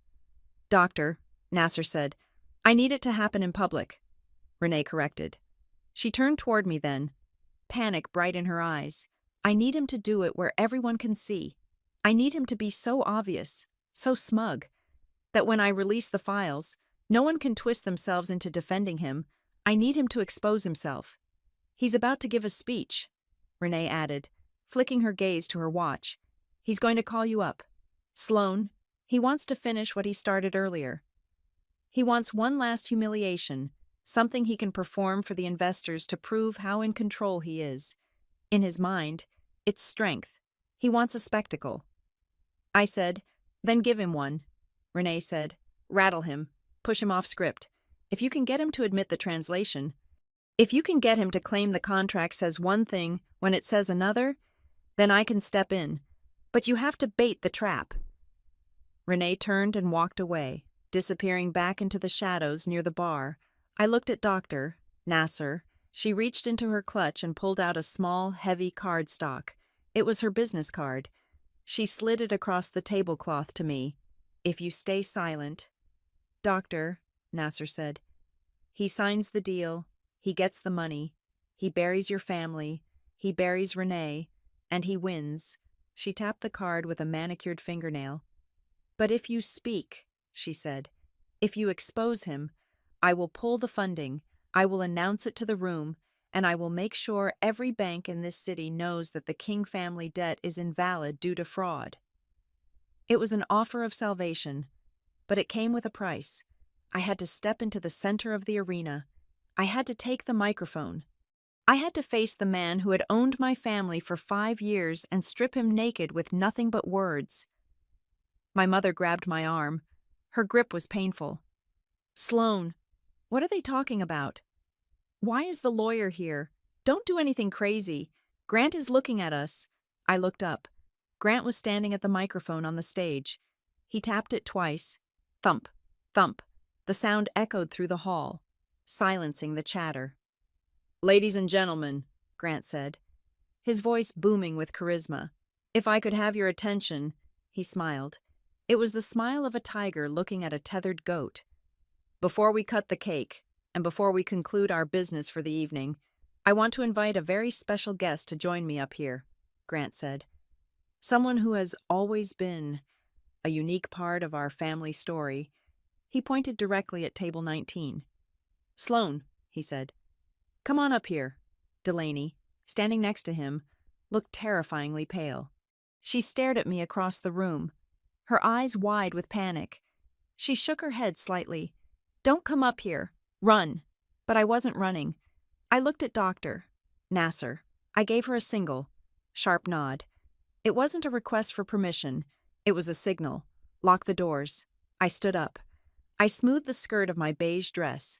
Doctor, Nasser said, I need it to happen in public, Renee corrected. She turned toward me then, panic bright in her eyes. I need him to do it where everyone can see. I need him to be so obvious, so smug, that when I release the files, no one can twist themselves into defending him. I need him to expose himself. He's about to give a speech, Renee added, flicking her gaze to her watch. He's going to call you up. Sloan, he wants to finish what he started earlier. He wants one last humiliation, something he can perform for the investors to prove how in control he is. In his mind, it's strength. He wants a spectacle. I said, then give him one. Renee said, rattle him, push him off script. If you can get him to admit the translation, if you can get him to claim the contract says one thing when it says another, then I can step in. But you have to bait the trap. Renee turned and walked away, disappearing back into the shadows near the bar. I looked at Dr. Nasser. She reached into her clutch and pulled out a small, heavy cardstock. It was her business card. She slid it across the tablecloth to me. If you stay silent, Doctor, Nasser said. He signs the deal, he gets the money, he buries your family, he buries Renee, and he wins. She tapped the card with a manicured fingernail. But if you speak, she said, if you expose him, I will pull the funding, I will announce it to the room, and I will make sure every bank in this city knows that the King family debt is invalid due to fraud. It was an offer of salvation, but it came with a price. I had to step into the center of the arena. I had to take the microphone. I had to face the man who had owned my family for 5 years and strip him naked with nothing but words. My mother grabbed my arm. Her grip was painful. Sloan, what are they talking about? Why is the lawyer here? Don't do anything crazy. Grant is looking at us. I looked up. Grant was standing at the microphone on the stage. He tapped it twice. Thump, thump. The sound echoed through the hall, silencing the chatter. Ladies and gentlemen, Grant said, his voice booming with charisma. If I could have your attention, he smiled. It was the smile of a tiger looking at a tethered goat. Before we cut the cake, and before we conclude our business for the evening, I want to invite a very special guest to join me up here, Grant said. Someone who has always been a unique part of our family story. He pointed directly at table 19. Sloan, he said. Come on up here. Delaney, standing next to him, looked terrifyingly pale. She stared at me across the room, her eyes wide with panic. She shook her head slightly. Don't come up here. Run. But I wasn't running. I looked at Dr. Nasser. I gave her a single, sharp nod. It wasn't a request for permission. It was a signal. Lock the doors. I stood up. I smoothed the skirt of my beige dress.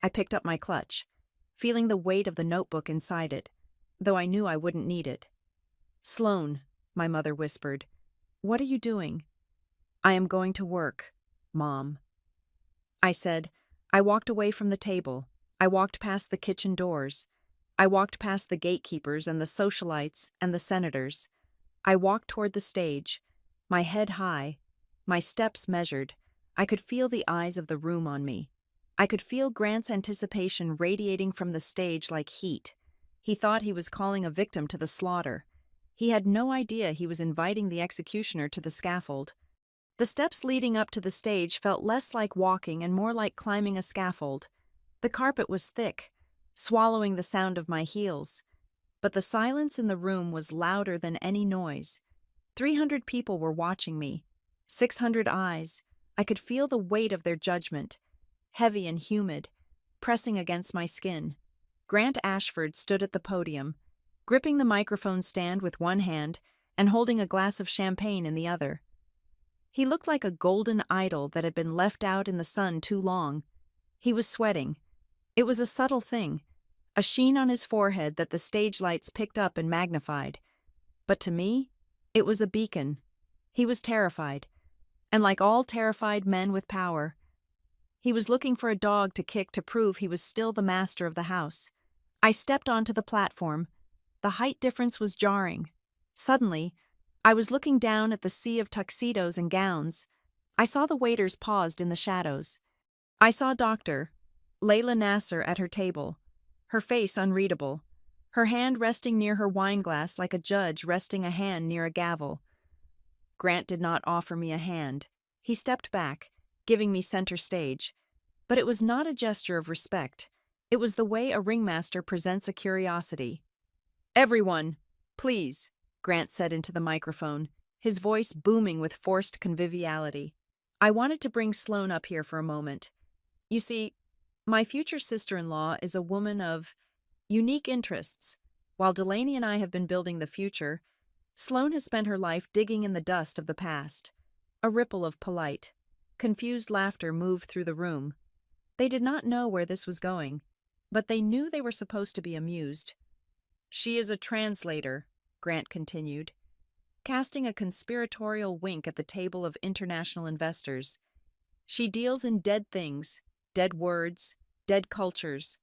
I picked up my clutch, feeling the weight of the notebook inside it, though I knew I wouldn't need it. Sloan, my mother whispered. What are you doing? I am going to work, Mom. I said. I walked away from the table. I walked past the kitchen doors. I walked past the gatekeepers and the socialites and the senators. I walked toward the stage, my head high, my steps measured. I could feel the eyes of the room on me. I could feel Grant's anticipation radiating from the stage like heat. He thought he was calling a victim to the slaughter. He had no idea he was inviting the executioner to the scaffold. The steps leading up to the stage felt less like walking and more like climbing a scaffold. The carpet was thick, swallowing the sound of my heels. But the silence in the room was louder than any noise. 300 people were watching me. 600 eyes. I could feel the weight of their judgment, heavy and humid, pressing against my skin. Grant Ashford stood at the podium, gripping the microphone stand with one hand and holding a glass of champagne in the other. He looked like a golden idol that had been left out in the sun too long. He was sweating. It was a subtle thing, a sheen on his forehead that the stage lights picked up and magnified. But to me, it was a beacon. He was terrified, and like all terrified men with power, he was looking for a dog to kick to prove he was still the master of the house. I stepped onto the platform. The height difference was jarring. Suddenly, I was looking down at the sea of tuxedos and gowns. I saw the waiters paused in the shadows. I saw Dr. Layla Nasser at her table, her face unreadable, her hand resting near her wineglass like a judge resting a hand near a gavel. Grant did not offer me a hand. He stepped back, giving me center stage. But it was not a gesture of respect. It was the way a ringmaster presents a curiosity. Everyone, please, Grant said into the microphone, his voice booming with forced conviviality. I wanted to bring Sloan up here for a moment. You see, my future sister-in-law is a woman of unique interests. While Delaney and I have been building the future, Sloan has spent her life digging in the dust of the past. A ripple of polite, confused laughter moved through the room. They did not know where this was going, but they knew they were supposed to be amused. She is a translator, Grant continued, casting a conspiratorial wink at the table of international investors. She deals in dead things, dead words, dead cultures.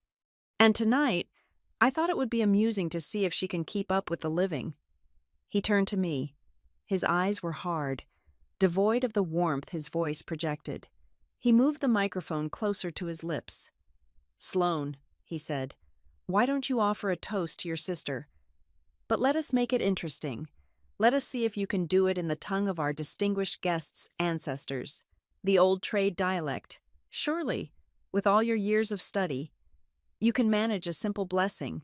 And tonight, I thought it would be amusing to see if she can keep up with the living. He turned to me. His eyes were hard, devoid of the warmth his voice projected. He moved the microphone closer to his lips. "Sloan," he said, "why don't you offer a toast to your sister? But let us make it interesting. Let us see if you can do it in the tongue of our distinguished guest's ancestors, the old trade dialect. Surely, with all your years of study, you can manage a simple blessing."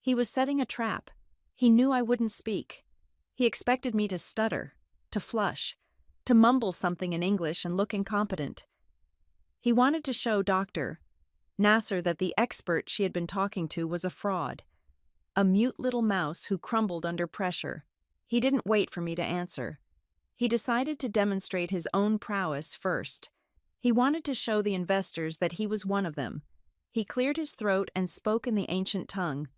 He was setting a trap. He knew I wouldn't speak. He expected me to stutter, to flush, to mumble something in English and look incompetent. He wanted to show Dr. Nasser that the expert she had been talking to was a fraud, a mute little mouse who crumbled under pressure. He didn't wait for me to answer. He decided to demonstrate his own prowess first. He wanted to show the investors that he was one of them. He cleared his throat and spoke in the ancient tongue.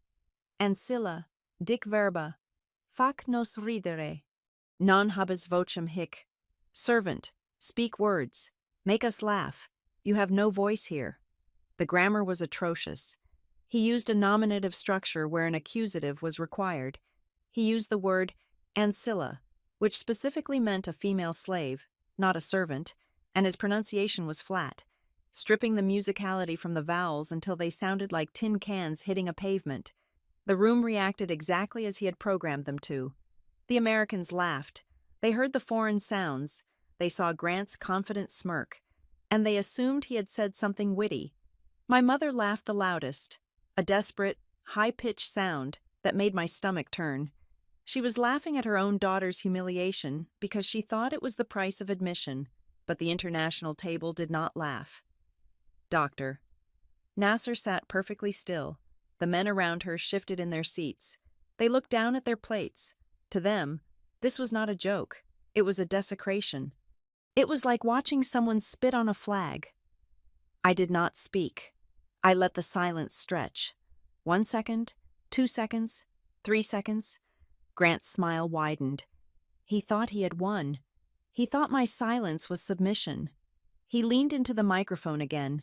"Ancilla, dic verba, fac nos ridere, non habes vocem hic." Servant, speak words. Make us laugh. You have no voice here. The grammar was atrocious. He used a nominative structure where an accusative was required. He used the word ancilla, which specifically meant a female slave, not a servant, and his pronunciation was flat, stripping the musicality from the vowels until they sounded like tin cans hitting a pavement. The room reacted exactly as he had programmed them to. The Americans laughed. They heard the foreign sounds. They saw Grant's confident smirk, and they assumed he had said something witty. My mother laughed the loudest, a desperate, high-pitched sound that made my stomach turn. She was laughing at her own daughter's humiliation because she thought it was the price of admission, but the international table did not laugh. Doctor. Nasser sat perfectly still. The men around her shifted in their seats. They looked down at their plates. To them, this was not a joke. It was a desecration. It was like watching someone spit on a flag. I did not speak. I let the silence stretch. 1 second, 2 seconds, 3 seconds. Grant's smile widened. He thought he had won. He thought my silence was submission. He leaned into the microphone again,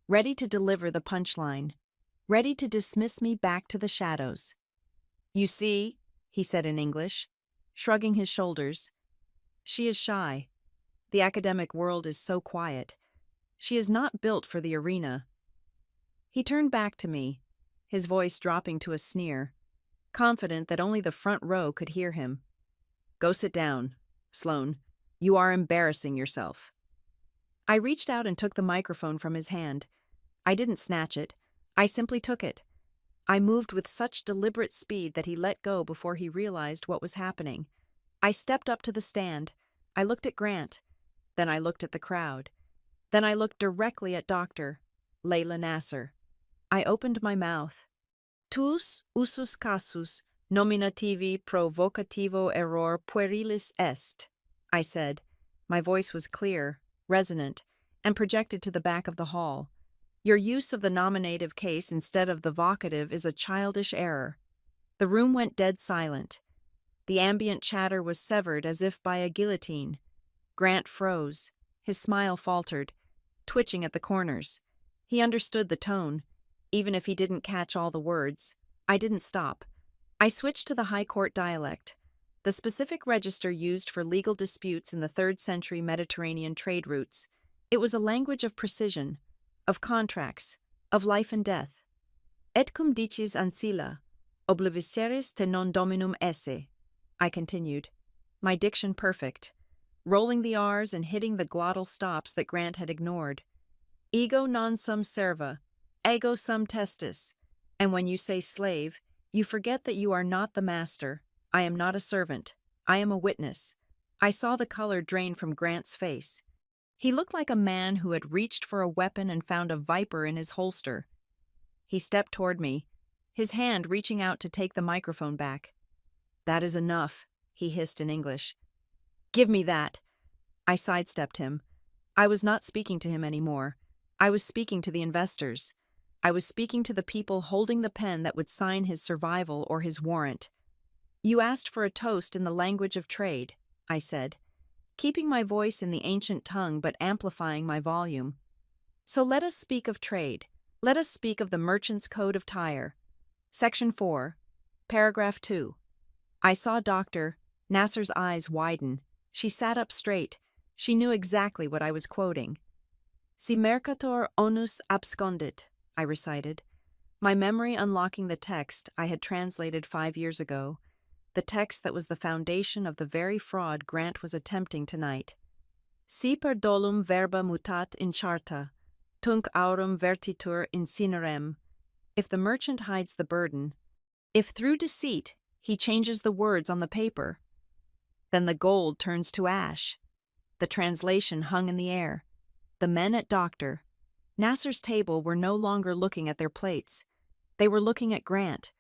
ready to deliver the punchline, ready to dismiss me back to the shadows. "You see," he said in English, shrugging his shoulders. "She is shy. The academic world is so quiet. She is not built for the arena." He turned back to me, his voice dropping to a sneer, confident that only the front row could hear him. "Go sit down, Sloan. You are embarrassing yourself." I reached out and took the microphone from his hand. I didn't snatch it. I simply took it. I moved with such deliberate speed that he let go before he realized what was happening. I stepped up to the stand. I looked at Grant. Then I looked at the crowd. Then I looked directly at Dr. Layla Nasser. I opened my mouth. "Tuus usus casus nominativi provocativo error puerilis est," I said. My voice was clear, resonant, and projected to the back of the hall. "Your use of the nominative case instead of the vocative is a childish error." The room went dead silent. The ambient chatter was severed as if by a guillotine. Grant froze. His smile faltered, twitching at the corners. He understood the tone, even if he didn't catch all the words. I didn't stop. I switched to the High Court dialect, the specific register used for legal disputes in the 3rd century Mediterranean trade routes. It was a language of precision, of contracts, of life and death. "Et cum dicis ancilla, obliviceris te non dominum esse," I continued, my diction perfect, rolling the R's and hitting the glottal stops that Grant had ignored. "Ego non sum serva, ego sum testis." And when you say slave, you forget that you are not the master. I am not a servant. I am a witness. I saw the color drain from Grant's face. He looked like a man who had reached for a weapon and found a viper in his holster. He stepped toward me, his hand reaching out to take the microphone back. "That is enough," he hissed in English. "Give me that." I sidestepped him. I was not speaking to him anymore. I was speaking to the investors. I was speaking to the people holding the pen that would sign his survival or his warrant. "You asked for a toast in the language of trade," I said, keeping my voice in the ancient tongue but amplifying my volume. "So let us speak of trade. Let us speak of the Merchant's Code of Tyre. Section 4, Paragraph 2. I saw Dr. Nasser's eyes widen. She sat up straight. She knew exactly what I was quoting. Si mercator onus abscondit, I recited, my memory unlocking the text I had translated 5 years ago, the text that was the foundation of the very fraud Grant was attempting tonight. Si per dolum verba mutat in charta, tunc aurum vertitur incinerem. If the merchant hides the burden, if through deceit he changes the words on the paper, then the gold turns to ash. The translation hung in the air. The men at Dr. Nasser's table were no longer looking at their plates. They were looking at Grant,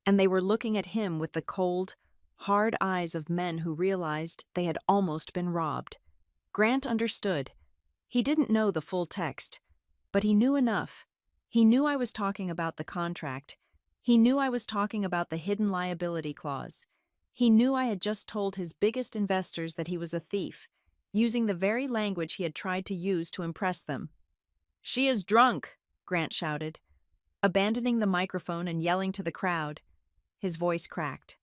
and they were looking at him with the cold, hard eyes of men who realized they had almost been robbed. Grant understood. He didn't know the full text, but he knew enough. He knew I was talking about the contract. He knew I was talking about the hidden liability clause. He knew I had just told his biggest investors that he was a thief, using the very language he had tried to use to impress them. "She is drunk," Grant shouted, abandoning the microphone and yelling to the crowd. His voice cracked.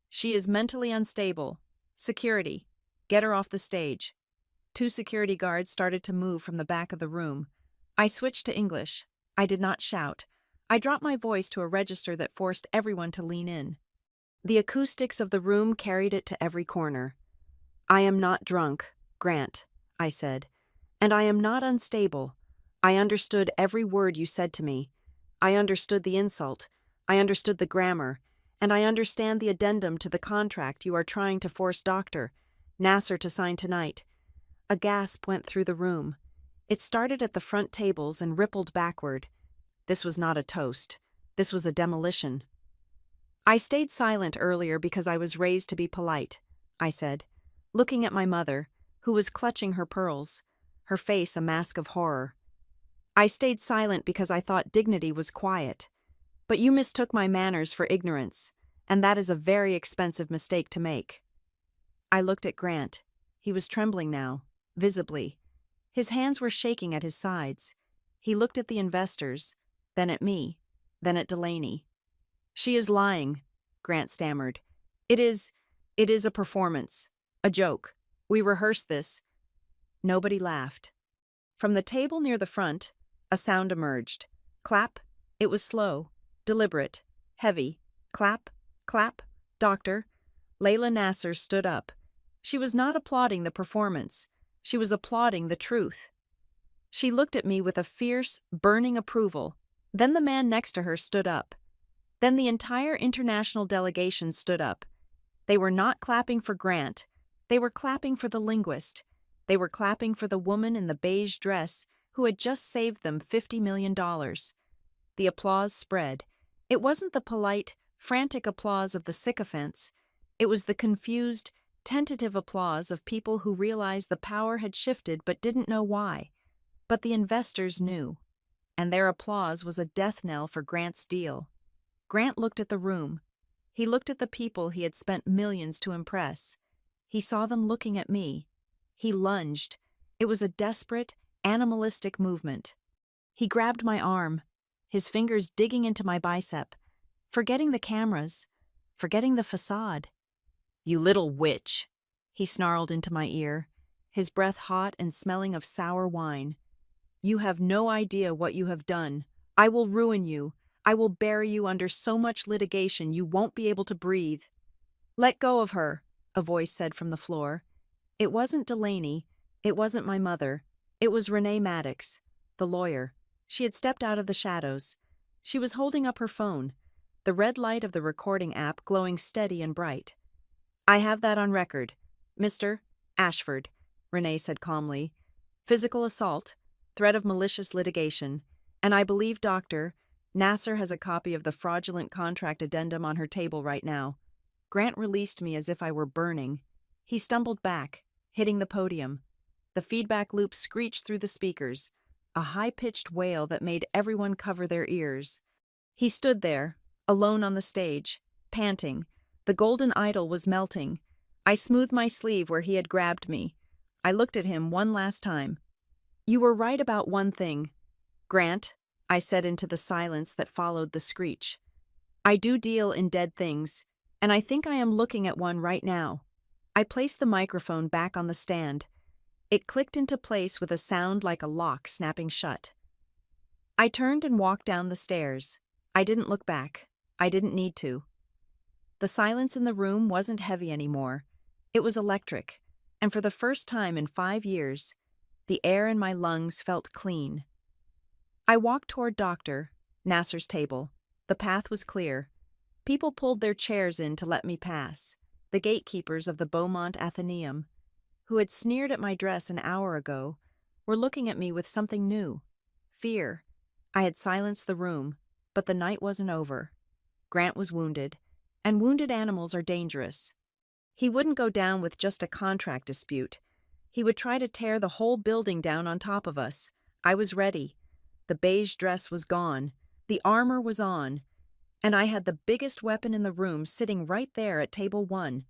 "She is mentally unstable. Security, get her off the stage." 2 security guards started to move from the back of the room. I switched to English. I did not shout. I dropped my voice to a register that forced everyone to lean in. The acoustics of the room carried it to every corner. "I am not drunk, Grant," I said, "and I am not unstable. I understood every word you said to me. I understood the insult. I understood the grammar. And I understand the addendum to the contract you are trying to force Dr. Nasser to sign tonight." A gasp went through the room. It started at the front tables and rippled backward. This was not a toast. This was a demolition. "I stayed silent earlier because I was raised to be polite," I said, looking at my mother, who was clutching her pearls, her face a mask of horror. "I stayed silent because I thought dignity was quiet. But you mistook my manners for ignorance, and that is a very expensive mistake to make." I looked at Grant. He was trembling now, visibly. His hands were shaking at his sides. He looked at the investors, then at me, then at Delaney. "She is lying," Grant stammered. It is a performance, a joke. We rehearsed this." Nobody laughed. From the table near the front, a sound emerged. Clap. It was slow, deliberate, heavy. Clap, clap. "Doctor." Layla Nasser stood up. She was not applauding the performance. She was applauding the truth. She looked at me with a fierce, burning approval. Then the man next to her stood up. Then the entire international delegation stood up. They were not clapping for Grant. They were clapping for the linguist. They were clapping for the woman in the beige dress who had just saved them $50 million. The applause spread. It wasn't the polite, frantic applause of the sycophants. It was the confused, tentative applause of people who realized the power had shifted but didn't know why. But the investors knew, and their applause was a death knell for Grant's deal. Grant looked at the room. He looked at the people he had spent millions to impress. He saw them looking at me. He lunged. It was a desperate, animalistic movement. He grabbed my arm, his fingers digging into my bicep, forgetting the cameras, forgetting the facade. "You little witch," he snarled into my ear, his breath hot and smelling of sour wine. "You have no idea what you have done. I will ruin you. I will bury you under so much litigation you won't be able to breathe." "Let go of her," a voice said from the floor. It wasn't Delaney. It wasn't my mother. It was Renee Maddox, the lawyer. She had stepped out of the shadows. She was holding up her phone, the red light of the recording app glowing steady and bright. "I have that on record. Mr. Ashford," Renee said calmly. "Physical assault, threat of malicious litigation, and I believe Dr. Nasser has a copy of the fraudulent contract addendum on her table right now." Grant released me as if I were burning. He stumbled back, hitting the podium. The feedback loop screeched through the speakers, a high-pitched wail that made everyone cover their ears. He stood there, alone on the stage, panting. The golden idol was melting. I smoothed my sleeve where he had grabbed me. I looked at him one last time. "You were right about one thing, Grant," I said into the silence that followed the screech. "I do deal in dead things, and I think I am looking at one right now." I placed the microphone back on the stand. It clicked into place with a sound like a lock snapping shut. I turned and walked down the stairs. I didn't look back. I didn't need to. The silence in the room wasn't heavy anymore. It was electric, and for the first time in 5 years, the air in my lungs felt clean. I walked toward Dr. Nasser's table. The path was clear. People pulled their chairs in to let me pass, the gatekeepers of the Beaumont Athenaeum, who had sneered at my dress an hour ago, were looking at me with something new. Fear. I had silenced the room, but the night wasn't over. Grant was wounded, and wounded animals are dangerous. He wouldn't go down with just a contract dispute. He would try to tear the whole building down on top of us. I was ready. The beige dress was gone. The armor was on. And I had the biggest weapon in the room sitting right there at table 1,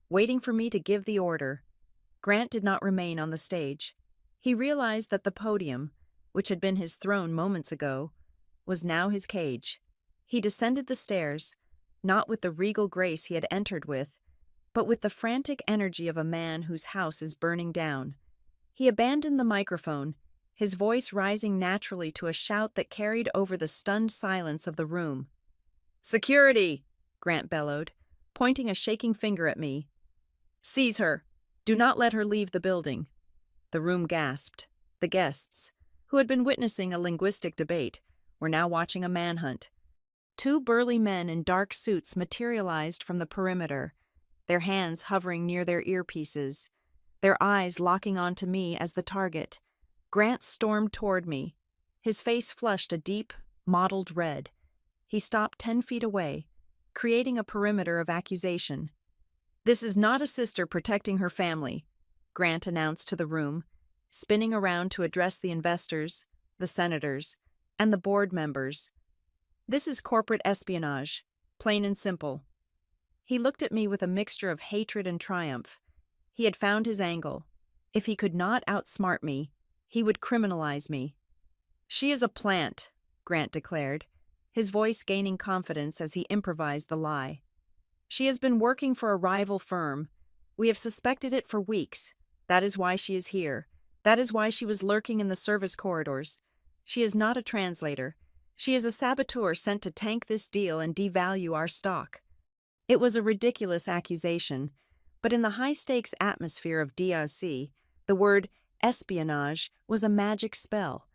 waiting for me to give the order. Grant did not remain on the stage. He realized that the podium, which had been his throne moments ago, was now his cage. He descended the stairs, not with the regal grace he had entered with, but with the frantic energy of a man whose house is burning down. He abandoned the microphone, his voice rising naturally to a shout that carried over the stunned silence of the room. "Security!" Grant bellowed, pointing a shaking finger at me. "Seize her! Do not let her leave the building." The room gasped. The guests, who had been witnessing a linguistic debate, were now watching a manhunt. 2 burly men in dark suits materialized from the perimeter, their hands hovering near their earpieces, their eyes locking onto me as the target. Grant stormed toward me. His face flushed a deep, mottled red. He stopped 10 feet away, creating a perimeter of accusation. "This is not a sister protecting her family," Grant announced to the room, spinning around to address the investors, the senators, and the board members. "This is corporate espionage, plain and simple." He looked at me with a mixture of hatred and triumph. He had found his angle. If he could not outsmart me, he would criminalize me. "She is a plant," Grant declared, his voice gaining confidence as he improvised the lie. "She has been working for a rival firm. We have suspected it for weeks. That is why she is here. That is why she was lurking in the service corridors. She is not a translator. She is a saboteur sent to tank this deal and devalue our stock." It was a ridiculous accusation, but in the high-stakes atmosphere of DRC, the word espionage was a magic spell.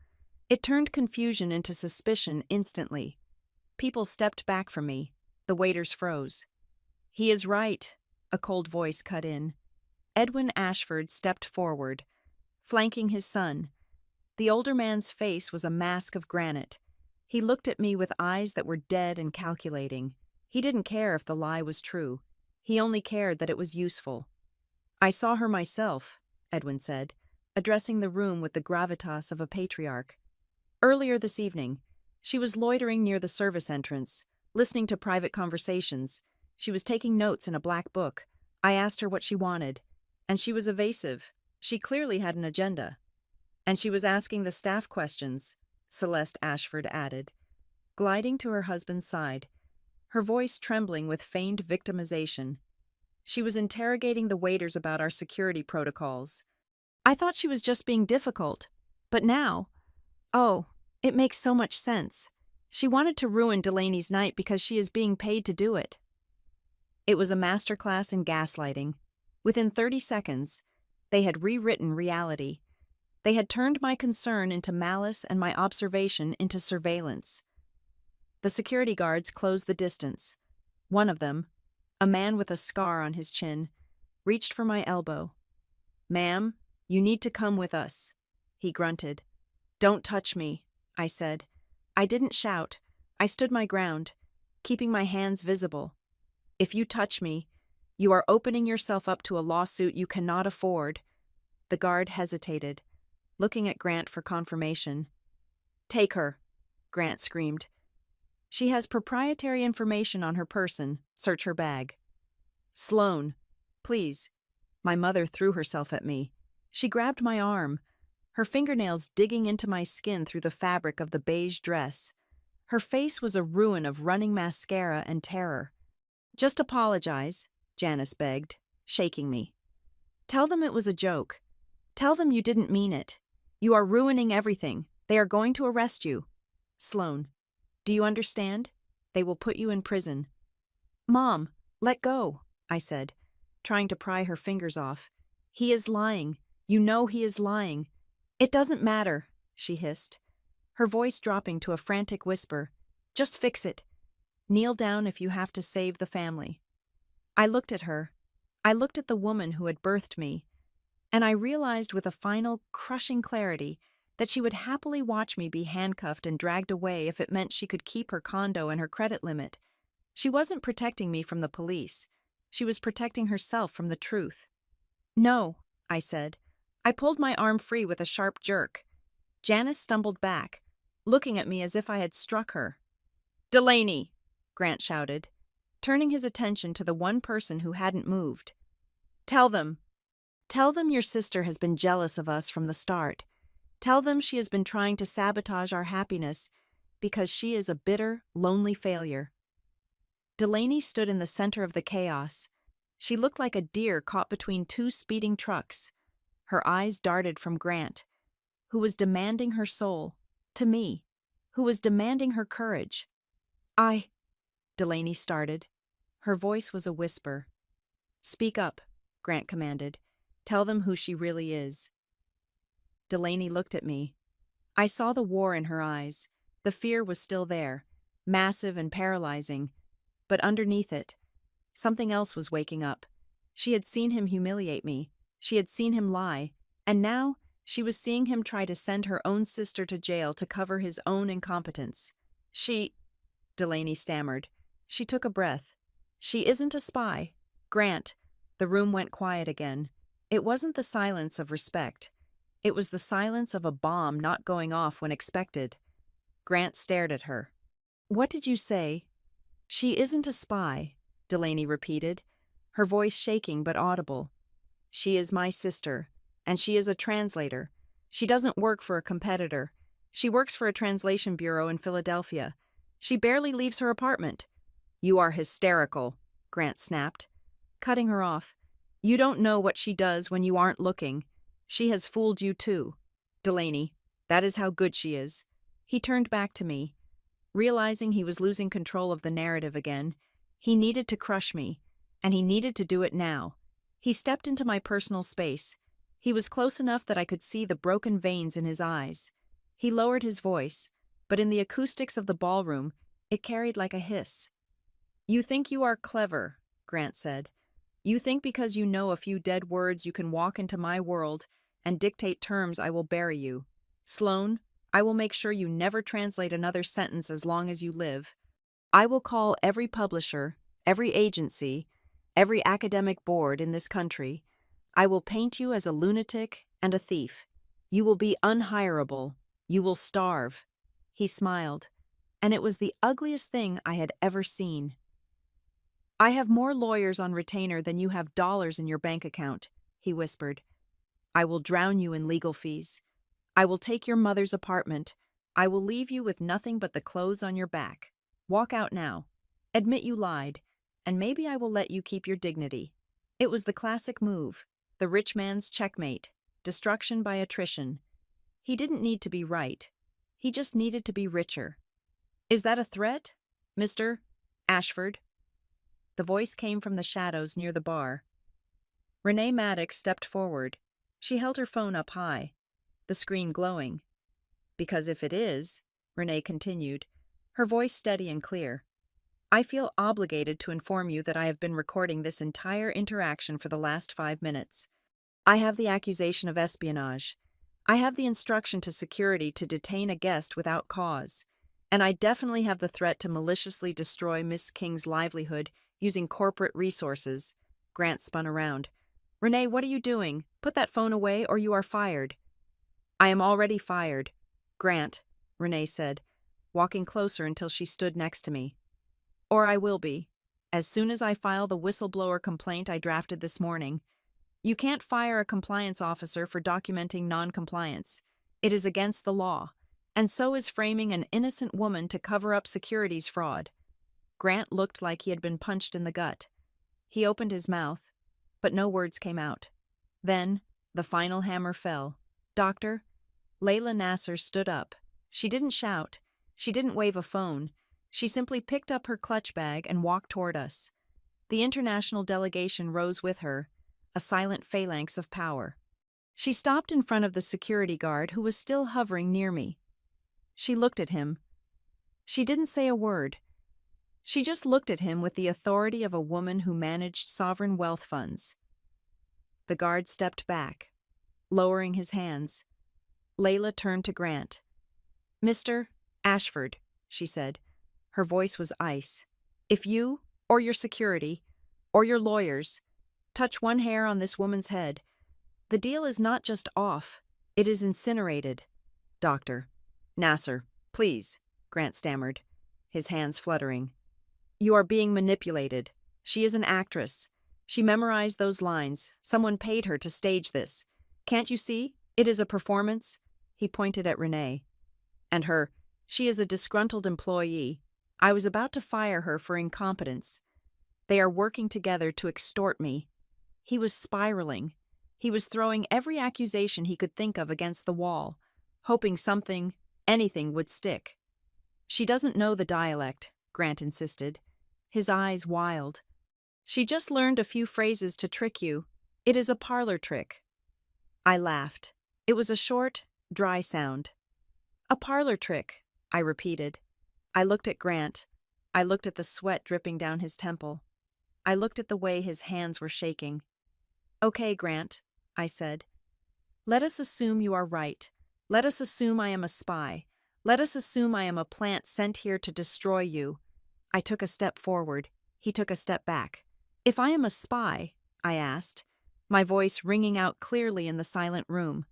It turned confusion into suspicion instantly. People stepped back from me. The waiters froze. "He is right," a cold voice cut in. Edwin Ashford stepped forward, flanking his son. The older man's face was a mask of granite. He looked at me with eyes that were dead and calculating. He didn't care if the lie was true. He only cared that it was useful. "I saw her myself," Edwin said, addressing the room with the gravitas of a patriarch. "Earlier this evening, she was loitering near the service entrance, listening to private conversations. She was taking notes in a black book. I asked her what she wanted, and she was evasive. She clearly had an agenda. And she was asking the staff questions," Celeste Ashford added, gliding to her husband's side, her voice trembling with feigned victimization. "She was interrogating the waiters about our security protocols. I thought she was just being difficult, but now, oh, it makes so much sense. She wanted to ruin Delaney's night because she is being paid to do it." It was a masterclass in gaslighting. Within 30 seconds, they had rewritten reality. They had turned my concern into malice and my observation into surveillance. The security guards closed the distance. One of them, a man with a scar on his chin, reached for my elbow. "Ma'am, you need to come with us," he grunted. "Don't touch me," I said. I didn't shout. I stood my ground, keeping my hands visible. "If you touch me, you are opening yourself up to a lawsuit you cannot afford." The guard hesitated, looking at Grant for confirmation. "Take her," Grant screamed. "She has proprietary information on her person. Search her bag." "Sloan, please." My mother threw herself at me. She grabbed my arm, her fingernails digging into my skin through the fabric of the beige dress. Her face was a ruin of running mascara and terror. "Just apologize," Janice begged, shaking me. "Tell them it was a joke. Tell them you didn't mean it. You are ruining everything. They are going to arrest you. Sloan. Do you understand? They will put you in prison. Mom, let go, I said, trying to pry her fingers off. He is lying. You know he is lying. It doesn't matter, she hissed, her voice dropping to a frantic whisper. Just fix it. Kneel down if you have to save the family. I looked at her. I looked at the woman who had birthed me, and I realized with a final, crushing clarity that she would happily watch me be handcuffed and dragged away if it meant she could keep her condo and her credit limit. She wasn't protecting me from the police. She was protecting herself from the truth. No, I said. I pulled my arm free with a sharp jerk. Janice stumbled back, looking at me as if I had struck her. Delaney, Grant shouted, turning his attention to the one person who hadn't moved. Tell them your sister has been jealous of us from the start. Tell them she has been trying to sabotage our happiness because she is a bitter, lonely failure. Delaney stood in the center of the chaos. She looked like a deer caught between two speeding trucks. Her eyes darted from Grant, who was demanding her soul, to me, who was demanding her courage. Delaney started. Her voice was a whisper. Speak up, Grant commanded. Tell them who she really is. Delaney looked at me. I saw the war in her eyes. The fear was still there, massive and paralyzing. But underneath it, something else was waking up. She had seen him humiliate me. She had seen him lie. And now, she was seeing him try to send her own sister to jail to cover his own incompetence. Delaney stammered. She took a breath. She isn't a spy. Grant. The room went quiet again. It wasn't the silence of respect. It was the silence of a bomb not going off when expected. Grant stared at her. What did you say? She isn't a spy, Delaney repeated, her voice shaking but audible. She is my sister, and she is a translator. She doesn't work for a competitor. She works for a translation bureau in Philadelphia. She barely leaves her apartment. You are hysterical, Grant snapped, cutting her off. You don't know what she does when you aren't looking. She has fooled you too. Delaney, that is how good she is. He turned back to me. Realizing he was losing control of the narrative again, he needed to crush me, and he needed to do it now. He stepped into my personal space. He was close enough that I could see the broken veins in his eyes. He lowered his voice, but in the acoustics of the ballroom, it carried like a hiss. You think you are clever, Grant said. You think because you know a few dead words you can walk into my world and dictate terms I will bury you. Sloan, I will make sure you never translate another sentence as long as you live. I will call every publisher, every agency, every academic board in this country. I will paint you as a lunatic and a thief. You will be unhireable. You will starve. He smiled, and it was the ugliest thing I had ever seen. I have more lawyers on retainer than you have dollars in your bank account, he whispered. I will drown you in legal fees. I will take your mother's apartment. I will leave you with nothing but the clothes on your back. Walk out now. Admit you lied, and maybe I will let you keep your dignity. It was the classic move, the rich man's checkmate, destruction by attrition. He didn't need to be right. He just needed to be richer. Is that a threat, Mr. Ashford? The voice came from the shadows near the bar. Renee Maddox stepped forward. She held her phone up high, the screen glowing. Because if it is, Renee continued, her voice steady and clear, I feel obligated to inform you that I have been recording this entire interaction for the last 5 minutes. I have the accusation of espionage. I have the instruction to security to detain a guest without cause. And I definitely have the threat to maliciously destroy Miss King's livelihood using corporate resources. Grant spun around. Renee, what are you doing? Put that phone away or you are fired. I am already fired. Grant, Renee said, walking closer until she stood next to me. Or I will be, as soon as I file the whistleblower complaint I drafted this morning. You can't fire a compliance officer for documenting non-compliance. It is against the law, and so is framing an innocent woman to cover up securities fraud. Grant looked like he had been punched in the gut. He opened his mouth, but no words came out. Then, The final hammer fell. "Doctor?" Layla Nasser stood up. She didn't shout. She didn't wave a phone. She simply picked up her clutch bag and walked toward us. The international delegation rose with her, a silent phalanx of power. She stopped in front of the security guard who was still hovering near me. She looked at him. She didn't say a word. She just looked at him with the authority of a woman who managed sovereign wealth funds. The guard stepped back, lowering his hands. Layla turned to Grant. "Mr. Ashford," she said. Her voice was ice. "If you, or your security, or your lawyers, touch one hair on this woman's head, the deal is not just off, it is incinerated." "Dr. Nasser, please," Grant stammered, his hands fluttering. "You are being manipulated. She is an actress. She memorized those lines. Someone paid her to stage this. Can't you see? It is a performance." He pointed at Renee. "And her. She is a disgruntled employee. I was about to fire her for incompetence. They are working together to extort me." He was spiraling. He was throwing every accusation he could think of against the wall, hoping something, anything would stick. "She doesn't know the dialect," Grant insisted, his eyes wild. "She just learned a few phrases to trick you. It is a parlor trick." I laughed. It was a short, dry sound. "A parlor trick," I repeated. I looked at Grant. I looked at the sweat dripping down his temple. I looked at the way his hands were shaking. "Okay, Grant," I said. "Let us assume you are right. Let us assume I am a spy. Let us assume I am a plant sent here to destroy you." I took a step forward. He took a step back. "If I am a spy," I asked, my voice ringing out clearly in the silent room,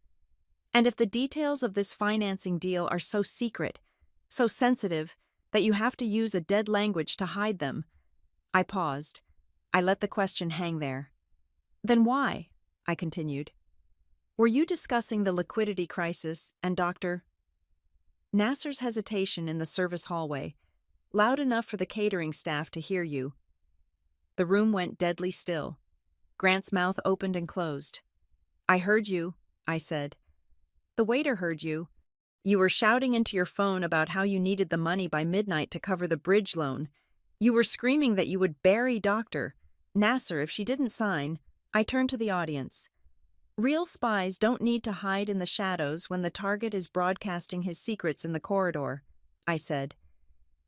"and if the details of this financing deal are so secret, so sensitive, that you have to use a dead language to hide them." I paused. I let the question hang there. "Then why?" I continued. "Were you discussing the liquidity crisis and Dr. Nasser's hesitation in the service hallway, loud enough for the catering staff to hear you?" The room went deadly still. Grant's mouth opened and closed. "I heard you," I said. "The waiter heard you. You were shouting into your phone about how you needed the money by midnight to cover the bridge loan. You were screaming that you would bury Dr. Nasser if she didn't sign." I turned to the audience. "Real spies don't need to hide in the shadows when the target is broadcasting his secrets in the corridor," I said.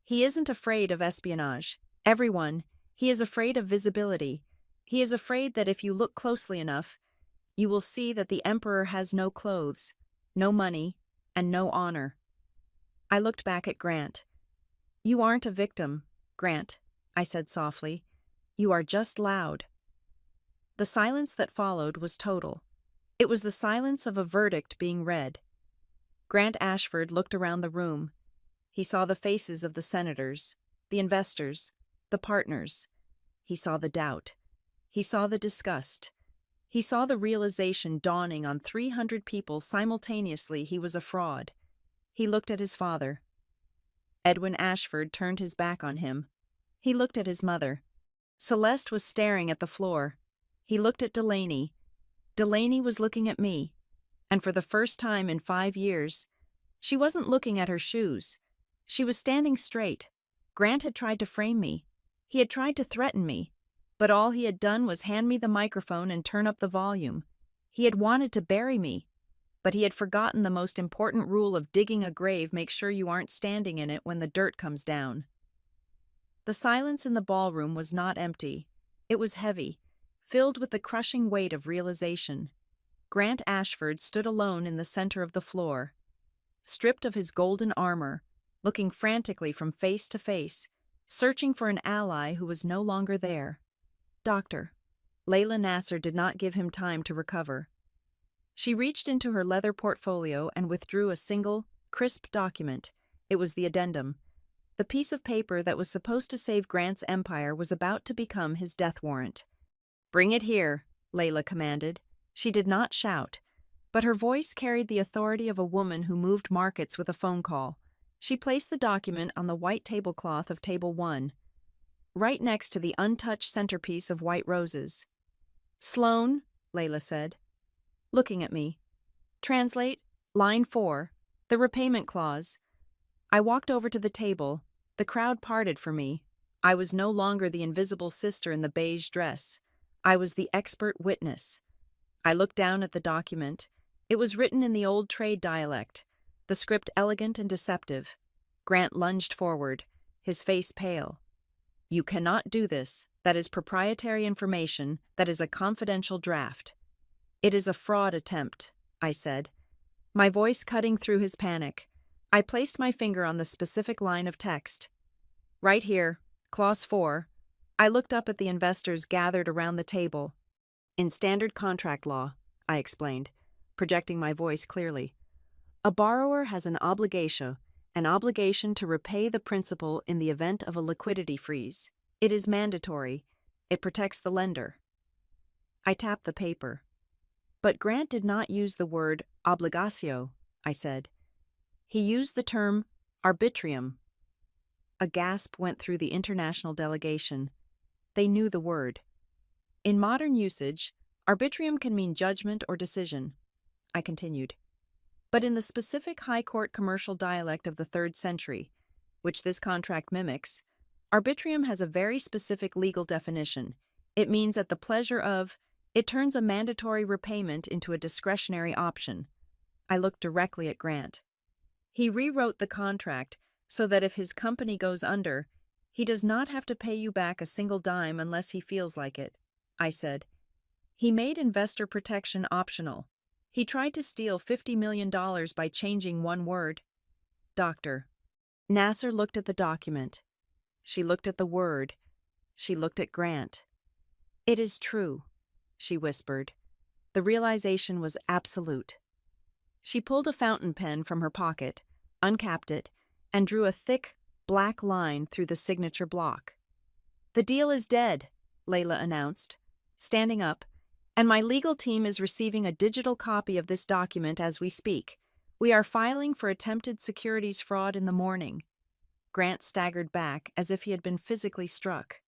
"He isn't afraid of espionage. Everyone, he is afraid of visibility. He is afraid that if you look closely enough, you will see that the emperor has no clothes, no money, and no honor." I looked back at Grant. "You aren't a victim, Grant," I said softly. "You are just loud." The silence that followed was total. It was the silence of a verdict being read. Grant Ashford looked around the room. He saw the faces of the senators, the investors, the partners. He saw the doubt. He saw the disgust. He saw the realization dawning on 300 people simultaneously he was a fraud. He looked at his father. Edwin Ashford turned his back on him. He looked at his mother. Celeste was staring at the floor. He looked at Delaney. Delaney was looking at me. And for the first time in 5 years, she wasn't looking at her shoes. She was standing straight. Grant had tried to frame me. He had tried to threaten me. But all he had done was hand me the microphone and turn up the volume. He had wanted to bury me. But he had forgotten the most important rule of digging a grave: make sure you aren't standing in it when the dirt comes down. The silence in the ballroom was not empty. It was heavy, filled with the crushing weight of realization. Grant Ashford stood alone in the center of the floor, stripped of his golden armor, looking frantically from face to face, searching for an ally who was no longer there. "Doctor." Layla Nasser did not give him time to recover. She reached into her leather portfolio and withdrew a single, crisp document. It was the addendum. The piece of paper that was supposed to save Grant's empire was about to become his death warrant. "Bring it here," Layla commanded. She did not shout, but her voice carried the authority of a woman who moved markets with a phone call. She placed the document on the white tablecloth of table 1, right next to the untouched centerpiece of white roses. "Sloan," Layla said. looking at me. Translate, line 4, the repayment clause. I walked over to the table. The crowd parted for me. I was no longer the invisible sister in the beige dress. I was the expert witness. I looked down at the document. It was written in the old trade dialect, the script elegant and deceptive. Grant lunged forward, his face pale. You cannot do this. That is proprietary information. That is a confidential draft. It is a fraud attempt, I said, my voice cutting through his panic. I placed my finger on the specific line of text. Right here, Clause 4. I looked up at the investors gathered around the table. In standard contract law, I explained, projecting my voice clearly, a borrower has an obligation to repay the principal in the event of a liquidity freeze. It is mandatory. It protects the lender. I tapped the paper. But Grant did not use the word obligatio, I said. He used the term arbitrium. A gasp went through the international delegation. They knew the word. In modern usage, arbitrium can mean judgment or decision, I continued. But in the specific high court commercial dialect of the 3rd century, which this contract mimics, arbitrium has a very specific legal definition. It means at the pleasure of, it turns a mandatory repayment into a discretionary option. I looked directly at Grant. He rewrote the contract so that if his company goes under, he does not have to pay you back a single dime unless he feels like it, I said. He made investor protection optional. He tried to steal $50 million by changing one word. Doctor. Nasser looked at the document. She looked at the word. She looked at Grant. It is true, she whispered. The realization was absolute. She pulled a fountain pen from her pocket, uncapped it, and drew a thick, black line through the signature block. The deal is dead, Layla announced, standing up, and my legal team is receiving a digital copy of this document as we speak. We are filing for attempted securities fraud in the morning. Grant staggered back as if he had been physically struck.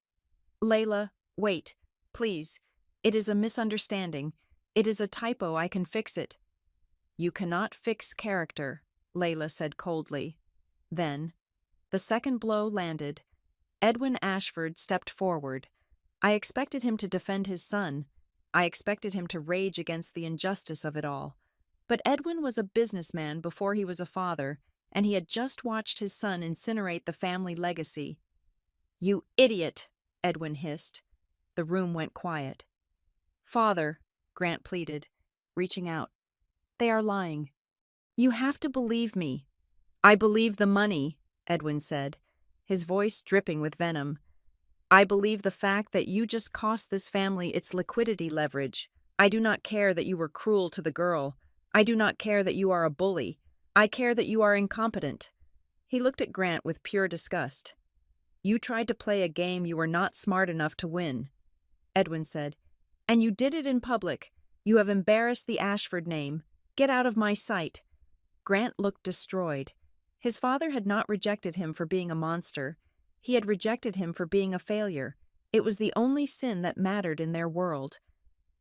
Layla, wait, please. It is a misunderstanding. It is a typo. I can fix it. You cannot fix character, Layla said coldly. Then, the second blow landed. Edwin Ashford stepped forward. I expected him to defend his son. I expected him to rage against the injustice of it all. But Edwin was a businessman before he was a father, and he had just watched his son incinerate the family legacy. You idiot, Edwin hissed. The room went quiet. Father, Grant pleaded, reaching out. They are lying. You have to believe me. I believe the money, Edwin said, his voice dripping with venom. I believe the fact that you just cost this family its liquidity leverage. I do not care that you were cruel to the girl. I do not care that you are a bully. I care that you are incompetent. He looked at Grant with pure disgust. You tried to play a game you were not smart enough to win, Edwin said. And you did it in public. You have embarrassed the Ashford name. Get out of my sight. Grant looked destroyed. His father had not rejected him for being a monster. He had rejected him for being a failure. It was the only sin that mattered in their world.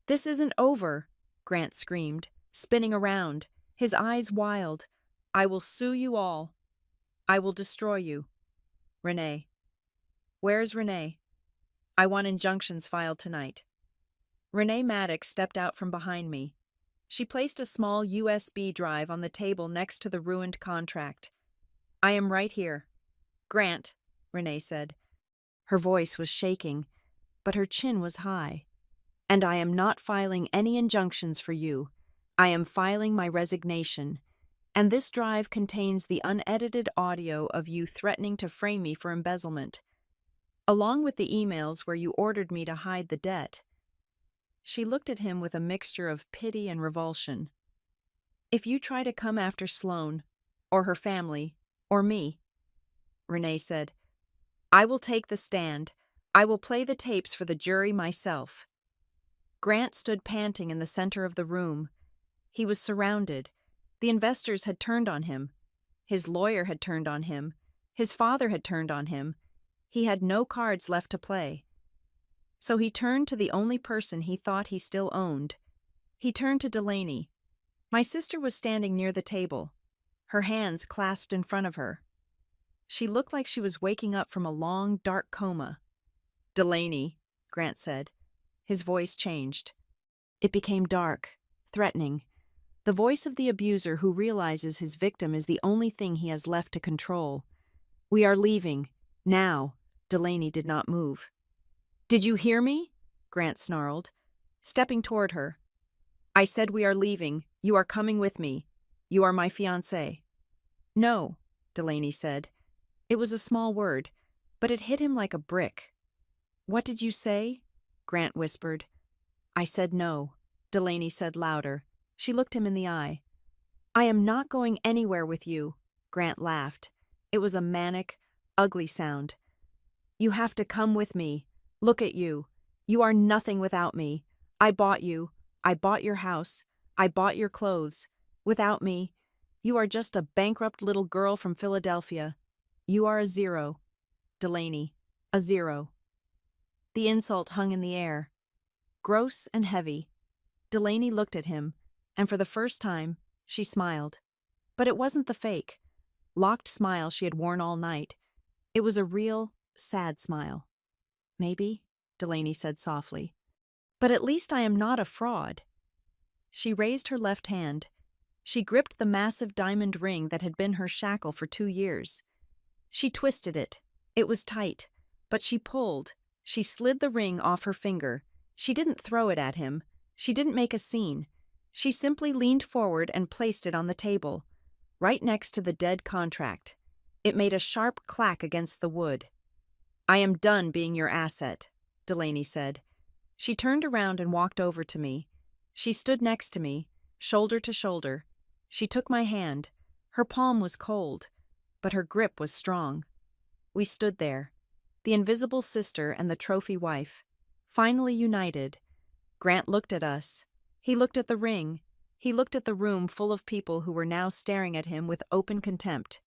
This isn't over, Grant screamed, spinning around, his eyes wild. I will sue you all. I will destroy you. Renee. Where is Renee? I want injunctions filed tonight. Renee Maddox stepped out from behind me. She placed a small USB drive on the table next to the ruined contract. I am right here. Grant, Renee said. Her voice was shaking, but her chin was high. And I am not filing any injunctions for you. I am filing my resignation. And this drive contains the unedited audio of you threatening to frame me for embezzlement, along with the emails where you ordered me to hide the debt. She looked at him with a mixture of pity and revulsion. If you try to come after Sloane, or her family, or me, Renee said, I will take the stand. I will play the tapes for the jury myself. Grant stood panting in the center of the room. He was surrounded. The investors had turned on him. His lawyer had turned on him. His father had turned on him. He had no cards left to play. So he turned to the only person he thought he still owned, He turned to Delaney. My sister was standing near the table, her hands clasped in front of her. She looked like she was waking up from a long, dark coma. Delaney, Grant said. His voice changed. It became dark, threatening. The voice of the abuser who realizes his victim is the only thing he has left to control. We are leaving. Now. Delaney did not move. Did you hear me? Grant snarled, stepping toward her. I said we are leaving. You are coming with me. You are my fiancé. No, Delaney said. It was a small word, but it hit him like a brick. What did you say? Grant whispered. I said no, Delaney said louder. She looked him in the eye. I am not going anywhere with you, Grant laughed. It was a manic, ugly sound. You have to come with me. Look at you. You are nothing without me. I bought you. I bought your house. I bought your clothes. Without me, you are just a bankrupt little girl from Philadelphia. You are a zero. Delaney, a zero. The insult hung in the air. Gross and heavy. Delaney looked at him, and for the first time, she smiled. But it wasn't the fake, locked smile she had worn all night. It was a real, sad smile. Maybe, Delaney said softly. But at least I am not a fraud. She raised her left hand. She gripped the massive diamond ring that had been her shackle for 2 years. She twisted it. It was tight, but she pulled. She slid the ring off her finger. She didn't throw it at him. She didn't make a scene. She simply leaned forward and placed it on the table, right next to the dead contract. It made a sharp clack against the wood. I am done being your asset, Delaney said. She turned around and walked over to me. She stood next to me, shoulder to shoulder. She took my hand. Her palm was cold, but her grip was strong. We stood there, the invisible sister and the trophy wife, finally united. Grant looked at us. He looked at the ring. He looked at the room full of people who were now staring at him with open contempt.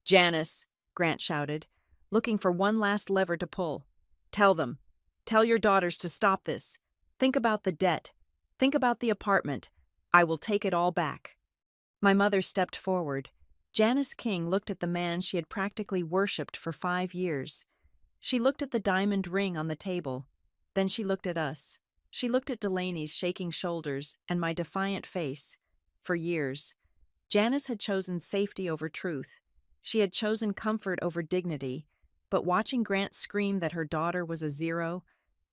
Janice, Grant shouted, looking for one last lever to pull. Tell them. Tell your daughters to stop this. Think about the debt. Think about the apartment. I will take it all back. My mother stepped forward. Janice King looked at the man she had practically worshipped for 5 years. She looked at the diamond ring on the table. Then she looked at us. She looked at Delaney's shaking shoulders and my defiant face. For years, Janice had chosen safety over truth. She had chosen comfort over dignity. But watching Grant scream that her daughter was a zero,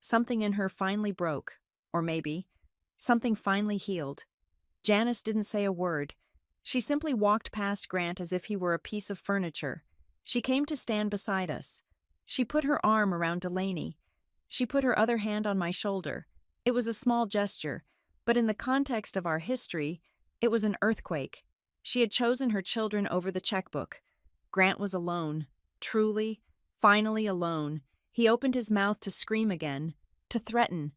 something in her finally broke. Or maybe, something finally healed. Janice didn't say a word. She simply walked past Grant as if he were a piece of furniture. She came to stand beside us. She put her arm around Delaney. She put her other hand on my shoulder. It was a small gesture, but in the context of our history, it was an earthquake. She had chosen her children over the checkbook. Grant was alone, truly, finally alone. He opened his mouth to scream again, to threaten,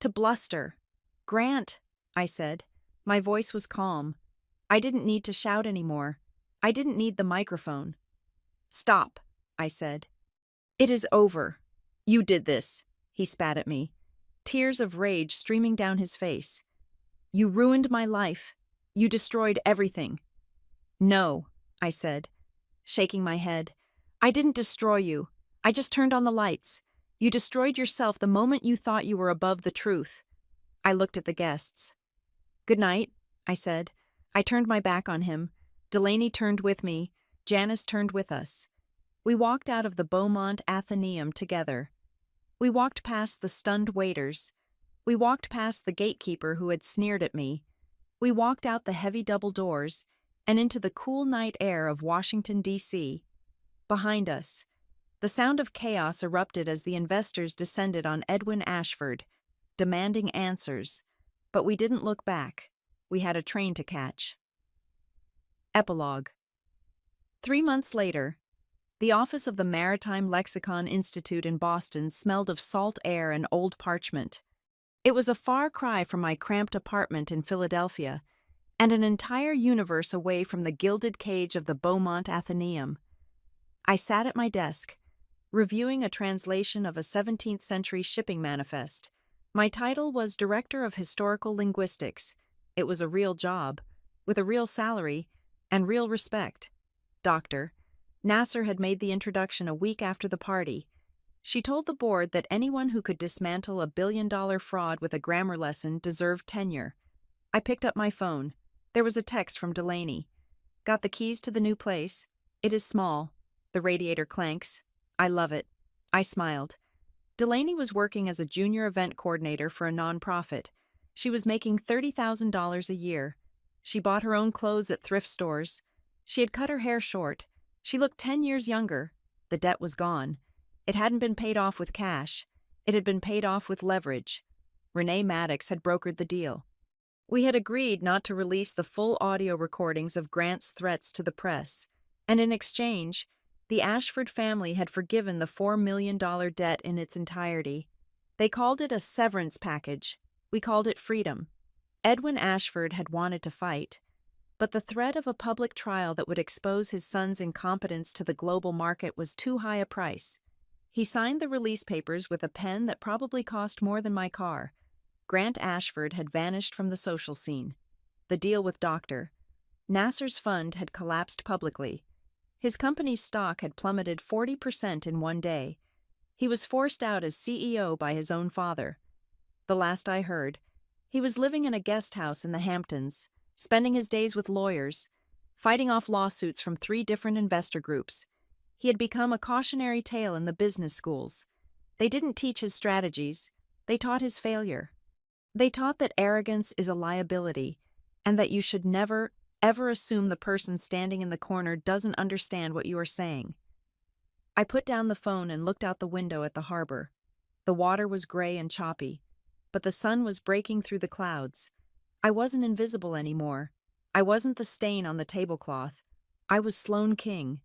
to bluster. Grant, I said. My voice was calm. I didn't need to shout anymore. I didn't need the microphone. Stop, I said. It is over. You did this, he spat at me, tears of rage streaming down his face. You ruined my life. You destroyed everything. No, I said, shaking my head. I didn't destroy you. I just turned on the lights. You destroyed yourself the moment you thought you were above the truth. I looked at the guests. Good night, I said. I turned my back on him. Delaney turned with me. Janice turned with us. We walked out of the Beaumont Athenaeum together. We walked past the stunned waiters. We walked past the gatekeeper who had sneered at me. We walked out the heavy double doors and into the cool night air of Washington, D.C. Behind us, the sound of chaos erupted as the investors descended on Edwin Ashford, demanding answers. But we didn't look back. We had a train to catch. Epilogue. 3 months later, the office of the Maritime Lexicon Institute in Boston smelled of salt air and old parchment. It was a far cry from my cramped apartment in Philadelphia, and an entire universe away from the gilded cage of the Beaumont Athenaeum. I sat at my desk, reviewing a translation of a 17th-century shipping manifest, My title was Director of Historical Linguistics. It was a real job, with a real salary, and real respect. Doctor. Nasser had made the introduction a week after the party. She told the board that anyone who could dismantle a billion-dollar fraud with a grammar lesson deserved tenure. I picked up my phone. There was a text from Delaney. Got the keys to the new place. It is small. The radiator clanks. I love it. I smiled. Delaney was working as a junior event coordinator for a nonprofit. She was making $30,000 a year. She bought her own clothes at thrift stores. She had cut her hair short. She looked 10 years younger. The debt was gone. It hadn't been paid off with cash. It had been paid off with leverage. Renee Maddox had brokered the deal. We had agreed not to release the full audio recordings of Grant's threats to the press, and in exchange, the Ashford family had forgiven the $4 million debt in its entirety. They called it a severance package. We called it freedom. Edwin Ashford had wanted to fight, but the threat of a public trial that would expose his son's incompetence to the global market was too high a price. He signed the release papers with a pen that probably cost more than my car. Grant Ashford had vanished from the social scene. The deal with Dr. Nasser's fund had collapsed publicly. His company's stock had plummeted 40% in one day. He was forced out as CEO by his own father. The last I heard, he was living in a guest house in the Hamptons, spending his days with lawyers, fighting off lawsuits from 3 different investor groups. He had become a cautionary tale in the business schools. They didn't teach his strategies. They taught his failure. They taught that arrogance is a liability, and that you should never, ever assume the person standing in the corner doesn't understand what you are saying. I put down the phone and looked out the window at the harbor. The water was gray and choppy, but the sun was breaking through the clouds. I wasn't invisible anymore. I wasn't the stain on the tablecloth. I was Sloane King.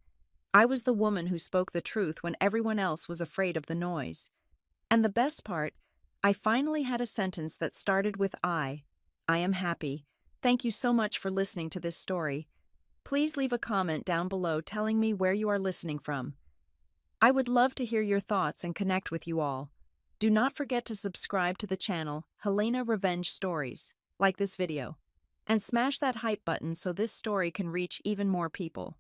I was the woman who spoke the truth when everyone else was afraid of the noise. And the best part, I finally had a sentence that started with I am happy. Thank you so much for listening to this story. Please leave a comment down below telling me where you are listening from. I would love to hear your thoughts and connect with you all. Do not forget to subscribe to the channel Helena Revenge Stories, like this video, and smash that hype button so this story can reach even more people.